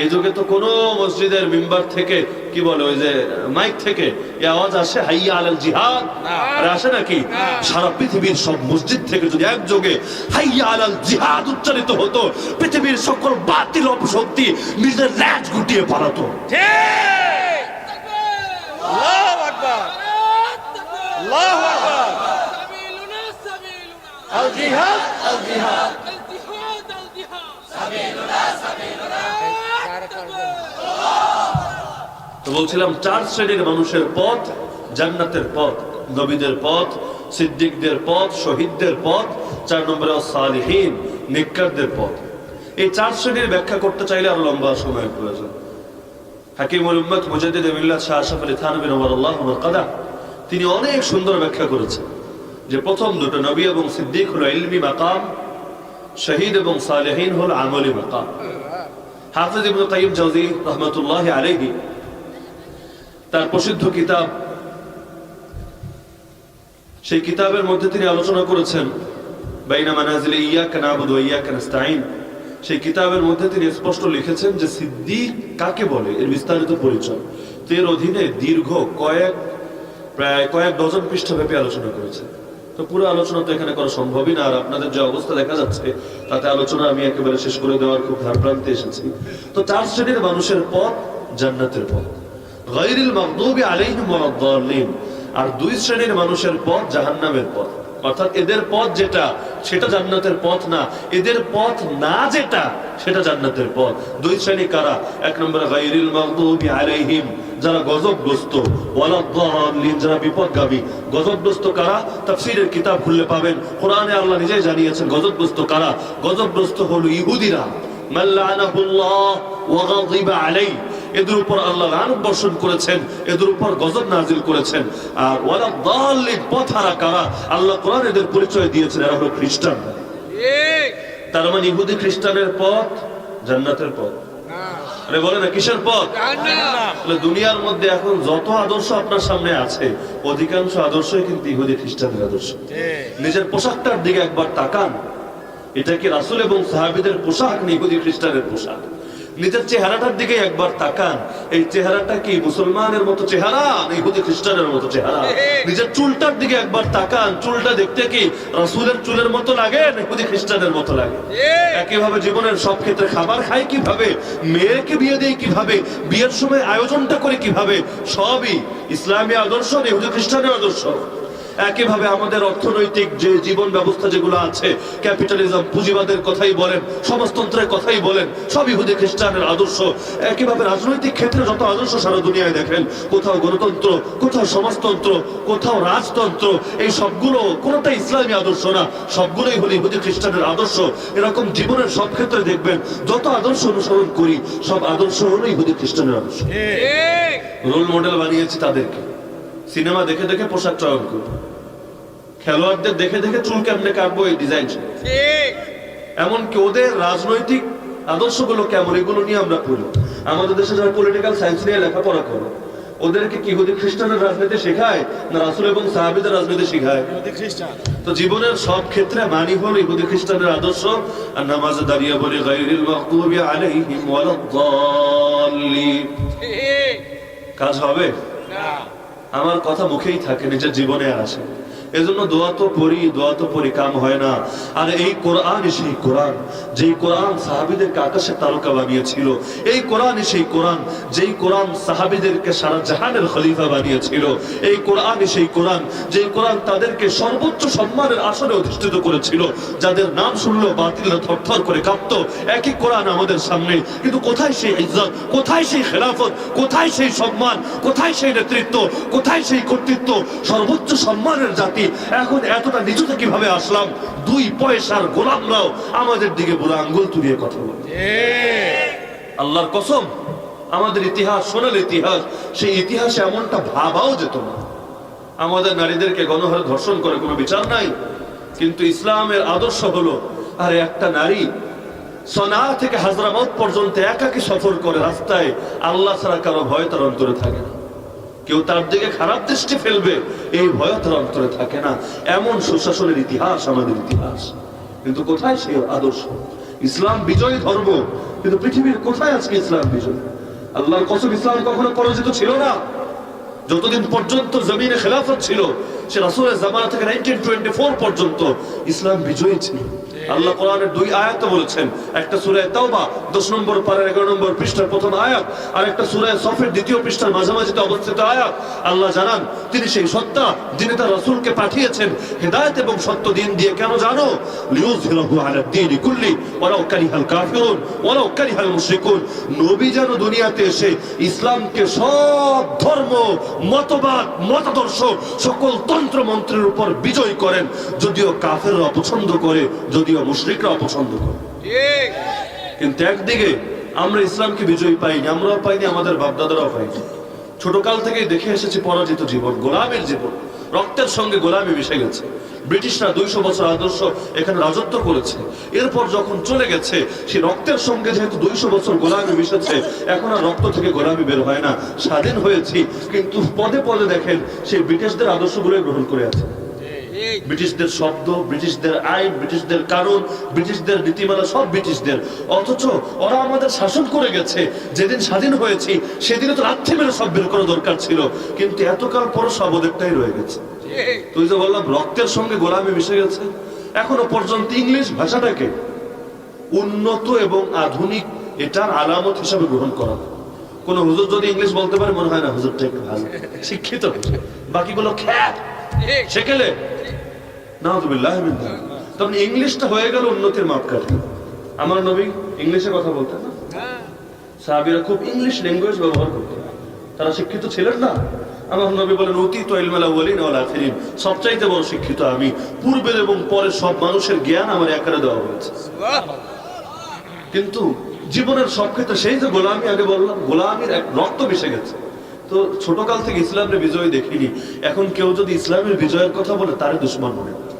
এই যুগে তো কোন মসজিদের মিম্বার থেকে কি বলে ওই যে মাইক থেকে এই আওয়াজ আসে হাইয়া আলাল জিহাদ? আর আসে নাকি? সারা পৃথিবীর সব মসজিদ থেকে যদি একযোগে হাইয়া আলাল জিহাদ উচ্চারিত হতো, পৃথিবীর সকল বাতিল অপশক্তি নিজের ল্যাজ গুটিয়ে পালাতো। আল্লাহু আকবার, আল্লাহু আকবার। আল জিহাদ, আল জিহাদ, তো বলছিলাম চার শ্রেণীর মানুষের পথ জান্নাতের পথ, নবীদের পথ, সিদ্দিকদের পথ, শহীদদের পথ, 4 নম্বরে সালিহিন নেককারদের পথ। এই চার শ্রেণীর ব্যাখ্যা করতে চাইলে আরো লম্বা সময়ের প্রয়োজন। হাকিমুল উম্মত মুজাদ্দিদ মিল্লাত শাহ আশরাফ আলী থানভী নওয়ারাল্লাহু মারকাদা তিনি অনেক সুন্দর ব্যাখ্যা করেছেন যে প্রথম দুটো নবী এবং সিদ্দিক হলো ইলমি মাকাম, শহীদ এবং সালেহিন হলো আমলি মাকাম। হাফিজ ইবনে কাইয়িম জাওজি রাহমাতুল্লাহি আলাইহি তার প্রসিদ্ধ কিতাব, সেই কিতাবের মধ্যে তিনি আলোচনা করেছেন বাইনা মানাজিল ইয়াকা নাবুদু ওয়া ইয়াকা নাস্তাঈন। সেই কিতাবের মধ্যে তিনি স্পষ্ট লিখেছেন যে সিদ্দিক কাকে বলে এর বিস্তারিত পরিচয়। তো এর অধীনে দীর্ঘ প্রায় কয়েক ডজন পৃষ্ঠা ব্যাপী আলোচনা করেছেন। তো পুরো আলোচনা তো এখানে করা সম্ভবই না, আর আপনাদের যে অবস্থা দেখা যাচ্ছে তাতে আলোচনা আমি একেবারে শেষ করে দেওয়ার খুব ধারপ্রান্তে এসেছি। তো চার শ্রেণীর মানুষের পথ জান্নাতের পথ, গায়রিল মাগদুবি আলাইহিম ওয়ালাদ-দাল্লিন। আর দুই শ্রেণীর মানুষের পথ জাহান্নামের পথ, অর্থাৎ এদের পথ যেটা সেটা জান্নাতের পথ না, এদের পথ না যেটা সেটা জান্নাতের পথ। দুই শ্রেণী কারা? 1 নম্বরে গায়রিল মাগদুবি আলাইহিম, যারা গজবগ্রস্ত, ওয়ালাদ-দাল্লিন, যারা বিপদগামী। গজবগ্রস্ত কারা? তাফসীরের কিতাব খুললে পাবেন, কোরআনে আল্লাহ নিজেই জানিয়েছেন গজবগ্রস্ত কারা। গজবগ্রস্ত হলো ইহুদিরা, মান লাআনাহুল্লাহ ওয়া গাযিবা আলাইহি, এদের উপর আল্লাহ লানত বর্ষণ করেছেন, এদের উপর গজব নাজিল করেছেন। আর ওয়ালাদ-দাল্লিন পথহারা কারা? আল্লাহ কোরআনে এদের পরিচয় দিয়েছেন, এরা হলো খ্রিস্টান। তার মানে ইহুদি খ্রিস্টানের পথ জান্নাতের পথ। আরে বলে না কিসের পথ? দুনিয়ার মধ্যে এখন যত আদর্শ আপনার সামনে আছে অধিকাংশ আদর্শই কিন্তু ইহুদি খ্রিস্টানের আদর্শ। নিজের পোশাকটার দিকে একবার তাকান, এটা কি রাসূল এবং সাহাবীদের পোশাক না ইহুদি খ্রিস্টানের পোশাক? নিজের চেহারাটার দিকে একবার তাকান, এই চেহারাটা কি মুসলমানের মতো চেহারা না ইহুদি খ্রিস্টানের মতো চেহারা? নিজের চুলটার দিকে একবার তাকান, চুলটা দেখতে কি রাসূলের চুলের মতো লাগে না ইহুদি খ্রিস্টানের মতো লাগে? একইভাবে জীবনের সব ক্ষেত্রে খাবার খাই কিভাবে, মেয়েকে বিয়ে দেয় কিভাবে, বিয়ের সময় আয়োজনটা করে কিভাবে, সবই ইসলামী আদর্শ না ইহুদি খ্রিস্টানের আদর্শ। একইভাবে আমাদের অর্থনৈতিক যে জীবন ব্যবস্থা যেগুলো আছে, ক্যাপিটালিজম, পুঁজিবাদের কথাই বলেন, সমাজতন্ত্রের কথাই বলেন, সব ইহুদি খ্রিস্টানের আদর্শ। একইভাবে রাজনৈতিক ক্ষেত্রে যত আদর্শ সারা দুনিয়ায় দেখেন, কোথাও গণতন্ত্র, কোথাও সমাজতন্ত্র, কোথাও রাজতন্ত্র, এই সবগুলো কোনোটাই ইসলামী আদর্শ না, সবগুলোই হলো ইহুদি খ্রিস্টানের আদর্শ। এরকম জীবনের সব ক্ষেত্রে দেখবেন যত আদর্শ অনুসরণ করি সব আদর্শ হলো ইহুদি খ্রিস্টানের আদর্শ। রোল মডেল বানিয়েছি তাদেরকে, সিনেমা দেখে দেখে পোশাক চয়ন করবো, খেলোয়াড়দের দেখে দেখে চুল কেমনে কাটবো এই ডিজাইন, এমনকি ওদের রাজনৈতিক আদর্শগুলো কেমন এগুলো নিয়ে আমরা পড়ি। আমাদের দেশে যারা পলিটিক্যাল সায়েন্স নিয়ে লেখাপড়া করো ওদেরকে কি ইহুদি খ্রিস্টানের রাজনীতি শেখায় না রাসূল এবং সাহাবীদের রাজনীতি শেখায়? খ্রিস্টান। তো জীবনের সব ক্ষেত্রে মানি হলো ইহুদি খ্রিস্টানের আদর্শ, আর নামাজে দাঁড়িয়ে বলি গায়রিল মাগদুবি আলাইহিম ওয়ালাদ-দাল্লিন। কাজ হবে না। আমার কথা মুখেই থাকে, নিজের জীবনে আর আসে। এজন্য দোয়া তো পড়ি কাম হয় না। আর এই কোরআন সেই কোরআন, যেই কোরআন সাহাবীদেরকে আকাশের তারকা বানিয়েছিল। এই কোরআন সেই কোরআন, যেই কোরআন সাহাবীদেরকে সারা জাহানের খলিফা বানিয়েছিল। এই কোরআন সেই কোরআন, যেই কোরআন তাদেরকে সর্বোচ্চ সম্মানের আসনে অধিষ্ঠিত করেছিল। যাদের নাম শুনলো বাতিলরা থরথর করে কাঁপতো। একই কোরআন আমাদের সামনে, কিন্তু কোথায় সেই ইজ্জত, কোথায় সেই খেলাফত, কোথায় সেই সম্মান, কোথায় সেই নেতৃত্ব, কোথায় সেই কর্তৃত্ব? সর্বোচ্চ সম্মানের জাতি এখন এতটা নিচুতে কিভাবে আসলাম? 2 পয়সার গোলামরাও আমাদের দিকে বুড়া আঙ্গুল তুলিয়ে কথা বলে। আল্লাহর কসম, আমাদের ইতিহাস সোনার ইতিহাস, সেই ইতিহাসে এমনটা ভাবাও যেত না। আমাদের নারীদেরকে গণহারে ধর্ষণ করে কোনো বিচার নাই, কিন্তু ইসলামের আদর্শ হলো আর একটা নারী সনা থেকে হাজরামত পর্যন্ত একাকী সফর করে রাস্তায়, আল্লাহ ছাড়া কারো ভয় তার অন্তরে থাকে না। কেউ তার দিকে খারাপ দৃষ্টি ফেলবে এই ভয় তার অন্তরে থাকে না। এমন সুশাসনের ইতিহাস আমাদের ইতিহাস। কিন্তু কোথায় সেই আদর্শ? ইসলাম বিজয়ী ধর্ম, কিন্তু পৃথিবীর কোথায় আজকে ইসলাম বিজয়? আল্লাহর কসম, ইসলাম কখনো পরাজিত ছিল না। যতদিন পর্যন্ত জমিনে খেলাফত ছিল, সে রাসূলের জামানা থেকে 1924 পর্যন্ত ইসলাম বিজয়ী ছিল। আল্লাহ কোরআনের 2 আয়াতে বলেছেন, একটা সূরা তাওবা 10 নম্বর পারার 11 নম্বর পৃষ্ঠার প্রথম আয়াত, আর একটা সূরা সফের 2য় পৃষ্ঠার মাঝামাঝিতে অবস্থিত আয়াত। আল্লাহ জানান তিনি সেই সত্তা, যিনি তার রাসূলকে পাঠিয়েছেন হেদায়েত এবং সত্য দিন দিয়ে। কেন জানো? লিইয়ুযহিরাহু আলা দ্বীনি কুল্লি ওয়ালাউ কারিহাল কাফিরুন ওয়ালাউ কারিহাল মুশরিকুন। নবী যেন দুনিয়াতে এসে ইসলামকে সব ধর্ম, মতবাদ, মতাদর্শ, সকল তন্ত্র মন্ত্রের উপর বিজয় করেন, যদিও কাফেররা অপছন্দ করে, যদিও মুশরিকরা অপছন্দ করে। কিন্তু একদিকে আমরা ইসলামকে বিজয়ী পাইনি, আমরাও পাইনি, আমাদের বাপদাদারাও পাইনি। ছোটকাল থেকেই দেখে এসেছি পরাজিত জীবন, গোলামের জীবন। রক্তের সঙ্গে গোলামি মিশে গেছে। ব্রিটিশরা 200 বছর আদর্শ এখানে রাজত্ব করেছে। এরপর যখন চলে গেছে, সেই রক্তের সঙ্গে যেহেতু 200 বছর গোলামি মিশেছে, এখন আর রক্ত থেকে গোলামি বের হয় না। স্বাধীন হয়েছি, কিন্তু পদে পদে দেখেন সেই ব্রিটিশদের আদর্শগুলো গ্রহণ করে আছে। ব্রিটিশদের শব্দ, ব্রিটিশদের আইন, ব্রিটিশদের কারণ, ব্রিটিশদের নীতিমালা, সব ব্রিটিশদের। অথচ ওরা আমাদের শাসন করে গেছে। যেদিন স্বাধীন হয়েছি সেদিনে তো রাত্রি মেরে সব বের করা দরকার ছিল, কিন্তু এতকাল পর সব ওদেরটাই রয়ে গেছে। তুই যে বললাম রক্তের সঙ্গে গোলামি মিশে গেছে। এখনো পর্যন্ত ইংলিশ ভাষাটাকে উন্নত এবং আধুনিক এটার আলামত হিসাবে গ্রহণ করা। কোন হুজুর যদি ইংলিশ বলতে পারে, মনে হয় না হুজুরটা একটু ভালো শিক্ষিত, বাকিগুলো খ্যাত সেকেলে। নাউযুবিল্লাহি মিন যালিক। তখন ইংলিশটা হয়ে গেল উন্নতির মাপকাঠি। আমার নবী ইংলিশে কথা বলতেন না, সাহাবীরা খুব ইংলিশ ল্যাঙ্গুয়েজ ব্যবহার করতেন। তারা শিক্ষিত ছিলেন না। আমার নবী বলেন, উতীতু ইলমাল আউয়ালিন ওয়াল আখিরিন, সবচাইতে বড় শিক্ষিত আমি। পূর্বের এবং পরের সব মানুষের জ্ঞান আমার একারে দেওয়া হয়েছে। কিন্তু জীবনের সব ক্ষেত্রে সেই যে গোলামি, আগে বললাম গোলামির এক রক্ত মিশে গেছে। তো ছোটকাল থেকে ইসলামের বিজয় দেখিনি। এখন কেউ যদি ইসলামের বিজয়ের কথা বলে, তারে দুশমন মনে হয়।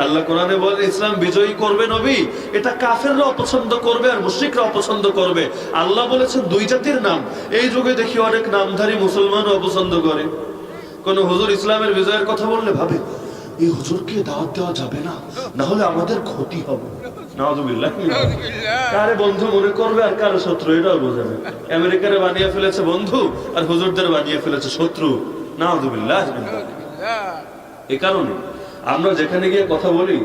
আল্লাহ কোরআনে বলে ইসলাম বিজয়ী করবে নবী, এটা কাফেররা অপছন্দ করবে আর মুশরিকরা অপছন্দ করবে। আল্লাহ বলেছেন 2 জাতির নাম। এই যুগে দেখি অনেক নামধারী মুসলমানও অপছন্দ করে। কোন হুজুর ইসলামের বিজয়ের কথা বললে ভাবে এই হুজুরকে দাওয়াত দেওয়া যাবে না, না হলে আমাদের ক্ষতি হবে। নাউযুবিল্লাহ। কারে বন্ধু মনে করবে আর কারে শত্রু, এটাও বোঝাবে। আমেরিকারে বানিয়ে ফেলেছে বন্ধু, আর হুজুরদের বানিয়ে ফেলেছে শত্রু। নাউযুবিল্লাহ। এই কারণে আমরা যেখানে গিয়ে কথা বলি,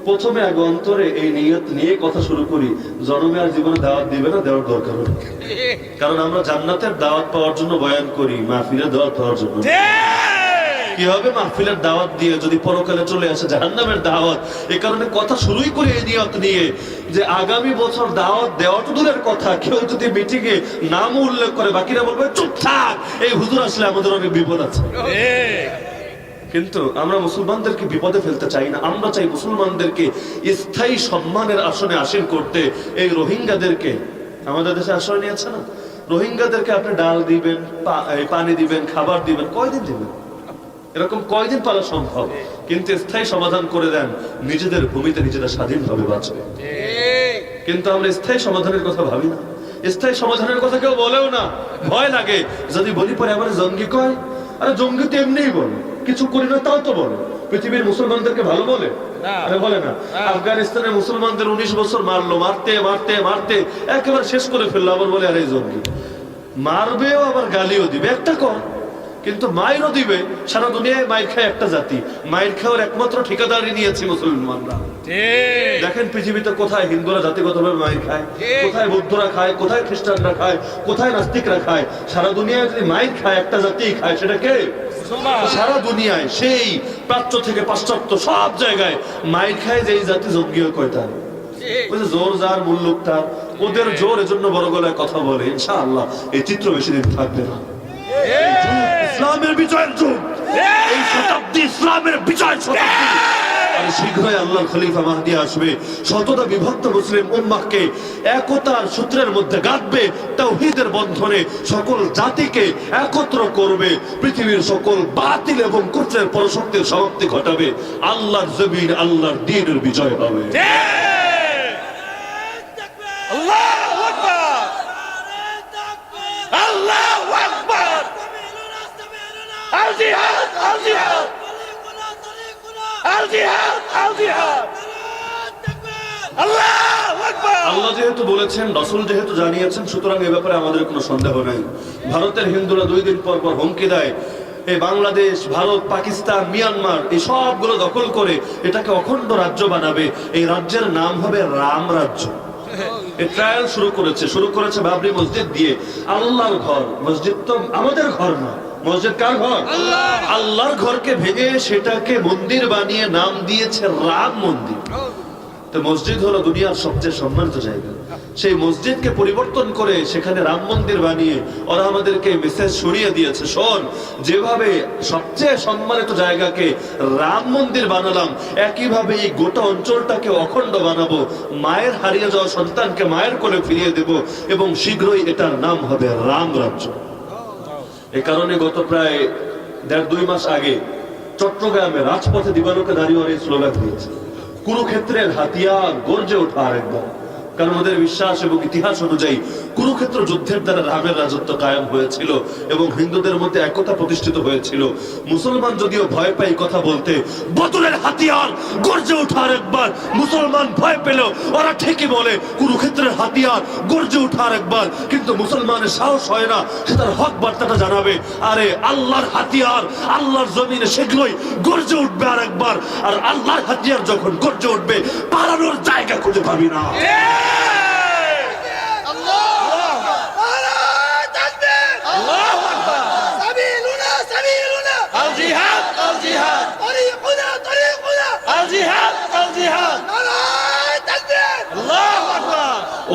প্রথমে আগে অন্তরে এই নিয়ত নিয়ে কথা শুরু করি, জন্মে আর জীবনে দাওয়াত দিবে না, দেওয়ার দরকার নেই। কারণ আমরা জান্নাতের দাওয়াত পাওয়ার জন্য বয়ান করি, মাহফিলের দাওয়াত পাওয়ার জন্য। কি হবে মাহফিলের দাওয়াত দিয়ে যদি পরকালে চলে আসে জাহান্নামের দাওয়াত? এই কারণে কথা শুরুই করে এই নিয়ত নিয়ে যে আগামী বছর দাওয়াত দেওয়া তো দূরের কথা, কেউ যদি মিটিংয়ে নাম উল্লেখ করে, বাকিরা বলবে চুপ থাক, এই হুজুর আসলে আমাদের অনেক বিপদ আছে। কিন্তু আমরা মুসলমানদেরকে বিপদে ফেলতে চাই না। আমরা চাই মুসলমানদেরকে স্থায়ী সম্মানের আসনে আসীন করতে। এই রোহিঙ্গাদেরকে আমাদের দেশে আশ্রয় নিয়েছে না, রোহিঙ্গাদেরকে আপনি ডাল দিবেন, পানি দিবেন, খাবার দিবেন, কয়দিন দিবেন? এরকম কয়দিন পারা সম্ভব? কিন্তু স্থায়ী সমাধান করে দেন, নিজেদের ভূমিতে নিজেরা স্বাধীনভাবে বাঁচবে। কিন্তু আমরা স্থায়ী সমাধানের কথা ভাবি না। স্থায়ী সমাধানের কথা কেউ বলেও না, ভয় লাগে যদি বলি পরে আবার জঙ্গি কয়। আরে জঙ্গি তো এমনিই বলে, কিছু করি না তাও তো বলে। পৃথিবীর মুসলমানদেরকে ভালো বলে? আরে বলে না। আফগানিস্তানের মুসলমানদের 19 বছর মারলো, মারতে মারতে মারতে একেবারে শেষ করে ফেললো, আবার বলে আরে জঙ্গি। মারবেও আবার গালিও দিবে, একটা কর, কিন্তু মায়েরও দিবে। সারা দুনিয়ায় মায়ের খায় একটা জাতি, মায়ের খাওয়ার একমাত্র ঠিকাদারি নিয়েছি মুসলমানরা। দেখেন পৃথিবীতে কোথায় হিন্দুরা জাতিগতভাবে মায়ের খায়, কোথায় বৌদ্ধরা খায়, কোথায় খ্রিস্টানরা খায়, কোথায় নাস্তিকরা খায়। সারা দুনিয়ায় যদি মায়ের খায় একটা জাতি খায়, সেটা কে? সারা দুনিয়ায় সেই প্রাচ্য থেকে পাশ্চাত্য সব জায়গায় মায়ের খায় যে এই জাতি জঙ্গি কয়টা। জোর যার মুল্লুক তার, ওদের জোর, এজন্য বড় গলায় কথা বলে। ইনশাআল্লাহ এই চিত্র বেশি দিন থাকবে না। ইসলামের বিজয়ের যুগ, এই শতাব্দী ইসলামের বিজয় শতাব্দী। আর শীঘ্রই আল্লাহর খলিফা মাহদী আসবে, শতটা বিভক্ত মুসলিম উম্মাহকে একতার সূত্রের মধ্যে গাঁথবে, তাওহীদের বন্ধনে সকল জাতিকে একত্র করবে, পৃথিবীর সকল বাতিল এবং কুফরের পরাশক্তির সমাপ্তি ঘটাবে। আল্লাহর জমিন, আল্লাহর দ্বীনের বিজয় হবে। আল্লাহু আকবার, আল্লাহু আকবার। আল জিহাদ, আল জিহাদ, আল জিহাদ, আল জিহাদ। আল্লাহু আকবার। আল্লাহ যেহেতু বলেছেন, রাসূল যেহেতু জানিয়েছেন, সুতরাং এই ব্যাপারে আমাদের কোনো সন্দেহ নাই। ভারতের হিন্দুরা 2 দিন পর পর হুমকি দেয়, এই বাংলাদেশ, ভারত, পাকিস্তান, মিয়ানমার এই সবগুলো দখল করে এটাকে অখণ্ড রাজ্য বানাবে। এই রাজ্যের নাম হবে রাম রাজ্য। এই ট্রায়াল শুরু করেছে বাবরি মসজিদ দিয়ে। আল্লাহর ঘর, মসজিদ তো আমাদের ঘর না, মসজিদ কার ঘর? আল্লাহর ঘরকে ভেঙে সেটাকে মন্দির বানিয়ে নাম দিয়েছে রাম মন্দির। তো মসজিদ হলো দুনিয়ার সবচেয়ে সম্মানিত জায়গা, সেই মসজিদকে পরিবর্তন করে সেখানে রাম মন্দির বানিয়ে ওরা আমাদেরকে মেসেজ ছড়িয়ে দিয়েছে, শোন, যেভাবে সবচেয়ে সম্মানিত জায়গাকে রাম মন্দির বানালাম, একইভাবে এই গোটা অঞ্চলটাকে অখণ্ড বানাবো, মায়ের হারিয়ে যাওয়া সন্তানকে মায়ের কোলে ফিরিয়ে দেব, এবং শীঘ্রই এটার নাম হবে রাম রাজ্য। এ কারণে গত প্রায় 1.5-2 মাস আগে চট্টগ্রামে রাজপথে দিবালোকে দাঁড়িয়ে ওরা এই স্লোগান দিয়েছে, কুরুক্ষেত্রের হাতিয়ার গর্জে ওঠা আরেকবার। কারণ ওদের বিশ্বাস এবং ইতিহাস অনুযায়ী কুরুক্ষেত্র যুদ্ধের দ্বারা রামের রাজত্ব কায়েম হয়েছিল এবং হিন্দুদের মধ্যে একতা প্রতিষ্ঠিত হয়েছিল। মুসলমান যদিও ভয় পায় কথা বলতে, বদরের হাতিয়ার গর্জে ওঠা আরেকবার। মুসলমান ভয় পেল, ওরা ঠিকই বলে কুরুক্ষেত্রের হাতিয়ার গর্জে ওঠা আরেকবার, কিন্তু মুসলমানের সাহস হয় না সে তার হক বার্তাটা জানাবে। আরে আল্লাহর হাতিয়ার আল্লাহর জমিনে শীঘ্রই গর্জে উঠবে আরেকবার। আর আল্লাহর হাতিয়ার যখন গর্জে উঠবে, পালানোর জায়গা খুঁজে পাবি না।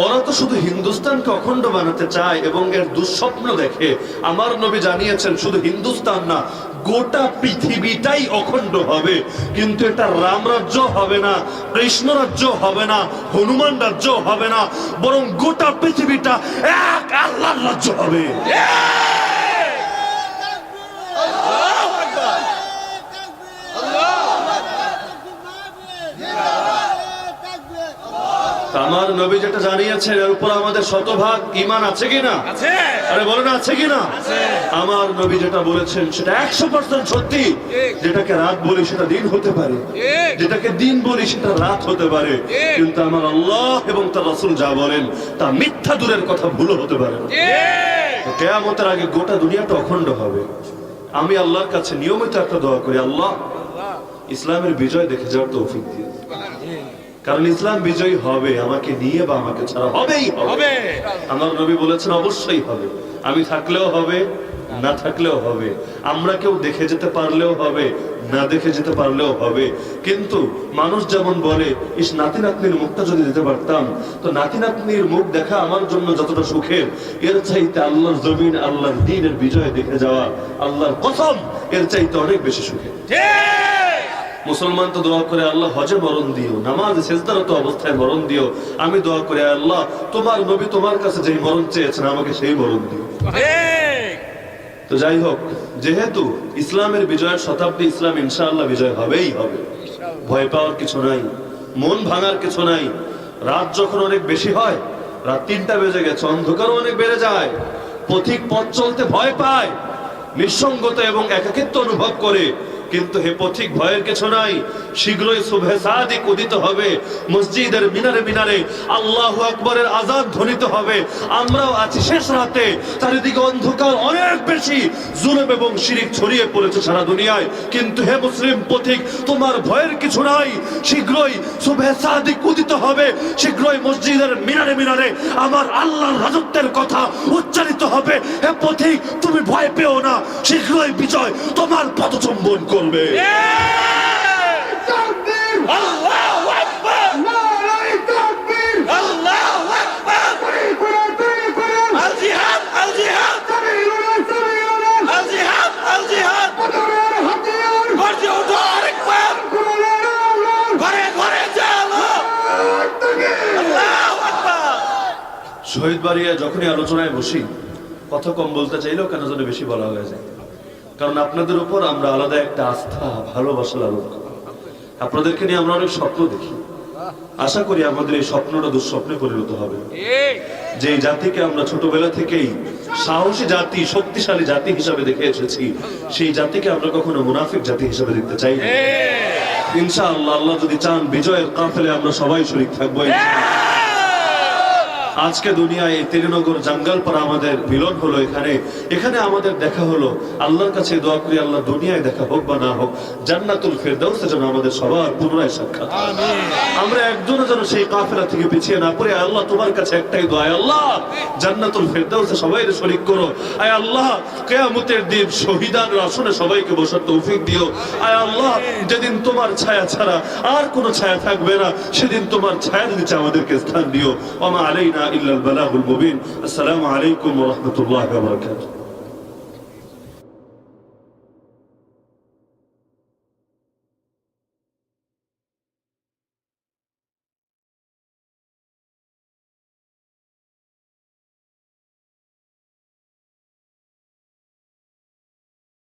ওরা তো শুধু হিন্দুস্তানকে অখণ্ড বানাতে চায় এবং এর দুঃস্বপ্ন দেখে। আমার নবী জানিয়েছেন শুধু হিন্দুস্তান না, গোটা পৃথিবীটাই অখণ্ড হবে, কিন্তু এটা রাম রাজ্য হবে না, কৃষ্ণ রাজ্য হবে না, হনুমান রাজ্য হবে না, বরং গোটা পৃথিবীটা এক আল্লাহর রাজ্য হবে। আমার নবী যেটা জানিয়েছেন এর উপর আমাদের শতভাগ ঈমান আছে কিনা? আছে। আরে বলেন আছে কিনা? আমার নবী যেটা বলেছেন সেটা 100% সত্যি। যেটাকে রাত বলি সেটা দিন হতে পারে, যেটাকে দিন বলি সেটা রাত হতে পারে, কিন্তু আমার আল্লাহ এবং তার রাসূল যা বলেন তা মিথ্যা দূরের কথা ভুলও হতে পারে। কিয়ামতের আগে গোটা দুনিয়াটা অখণ্ড হবে। আমি আল্লাহর কাছে নিয়মিত একটা দোয়া করি, আল্লাহ ইসলামের বিজয় দেখে যাওয়ার তৌফিক দিন। কারণ ইসলাম বিজয়ী হবে, আমাকে নিয়ে বা আমাকে ছাড়া হবেই হবে। আমার নবী বলেছেন অবশ্যই হবে, আমি থাকলেও হবে, না থাকলেও হবে, আমরা কেউ দেখে যেতে পারলেও হবে, না দেখে যেতে পারলেও হবে। কিন্তু মানুষ যেমন বলে, ইস নাতি নাতনির মুখটা যদি দিতে পারতাম, তো নাতি নাতনির মুখ দেখা আমার জন্য যতটা সুখের, এর চাইতে আল্লাহর জমিন, আল্লাহর দ্বীনের বিজয় দেখে যাওয়া, আল্লাহর কসম, এর চাইতে অনেক বেশি সুখের। মুসলমান তো দোয়া করে, আল্লাহ হজে মরণ দিও, নামাজ সেজদারত অবস্থায় মরণ দিও। আমি দোয়া করে, আল্লাহ তোমার নবী তোমার কাছে যেই মরণ চেয়েছেন আমাকে সেই মরণ দিও। তো যাই হোক, যেহেতু ইসলামের বিজয়ের শতাব্দী, ইসলাম ইনশাআল্লাহ বিজয় হবেই হবে, ভয় পাওয়ার কিছু নাই, মন ভাঙার কিছু নাই। রাত যখন অনেক বেশি হয় রাত 3টা বেজে গেছে, অন্ধকার অনেক বেড়ে যায়, পথিক পথ চলতে ভয় পায়, নিঃসঙ্গতা এবং একাকিত্ব অনুভব করে। কিন্তু হে পথিক, ভয়ের কিছু নাই, শীঘ্রই সুবহে সাদিক উদিত হবে, মসজিদের মিনারে মিনারে আল্লাহু আকবরের আযান ধ্বনিত হবে। আমরাও আছি শেষ রাতে, চারিদিকে অন্ধকার অনেক বেশি, জুলুম এবং শিরক ছড়িয়ে পড়েছে সারা দুনিয়ায়। কিন্তু হে মুসলিম পথিক, তোমার ভয়ের কিছু নাই, শীঘ্রই সুবহে সাদিক উদিত হবে, শীঘ্রই মসজিদের মিনারে মিনারে আমার আল্লাহর রাজত্বের কথা উচ্চারিত হবে। হে পথিক, তুমি ভয় পেও না, শীঘ্রই বিজয় তোমার পদচুম্বন করবে। তাকবীর! আল্লাহু আকবার! নারায়ে তাকবীর! আল্লাহু আকবার! আল জিহাদ! আল জিহাদ! আল জিহাদ! আল জিহাদ! গর্জে ওঠো আরেকবার! ঘরে ঘরে জালো! আল্লাহু আকবার! শহীদ বাড়িয়ে যখনই আলোচনায় বসি, কথা কম বলতে চাইলেও কেন যেন বেশি বলা হয়ে যায়। কারণ আপনাদের উপর আমরা আলাদা একটা আস্থা, ভালোবাসা লালন করি। আপনাদেরকে নিয়ে আমরা অনেক স্বপ্ন দেখি। আশা করি আমাদের এই স্বপ্নটা দুঃস্বপ্নে পরিণত হবে। যে জাতিকে আমরা ছোটবেলা থেকেই সাহসী জাতি, শক্তিশালী জাতি হিসাবে দেখে এসেছি, সেই জাতিকে আমরা কখনো মুনাফিক জাতি হিসাবে দেখতে চাই না। ইনশাআল্লাহ, আল্লাহ যদি চান, বিজয়ের কাফেলে আমরা সবাই শরীক থাকবো। আজকে দুনিয়ায় এই তেলিনগর জাঙ্গালপাড়া আমাদের মিলন হলো, এখানে আমাদের দেখা হলো। আল্লাহর কাছে দোয়া করি, আল্লাহ দুনিয়ায় দেখা হোক বা না হোক, জান্নাতুল ফেরদাউসে যেন আমাদের সবার পুনরায় সাক্ষাৎ। আমরা একজনও যেন সেই কাফেলা থেকে পিছিয়ে না পড়ে। আল্লাহ তোমার কাছে একটাই দোয়া, আল্লাহ জান্নাতুল ফেরদাউসে সবাইকে শরীক করো। আয় আল্লাহ, কিয়ামতের দিন শহীদানের আসনে সবাইকে বসার তৌফিক দিও। আয় আল্লাহ, যেদিন তোমার ছায়া ছাড়া আর কোনো ছায়া থাকবে না, সেদিন তোমার ছায়ার নিচে আমাদেরকে স্থান দিও। ওয়া মা আলাইনা ইল্লাল বালাগুল মুবিন। আসসালামু আলাইকুম ওয়া রাহমাতুল্লাহি ওয়া বারাকাতুহু।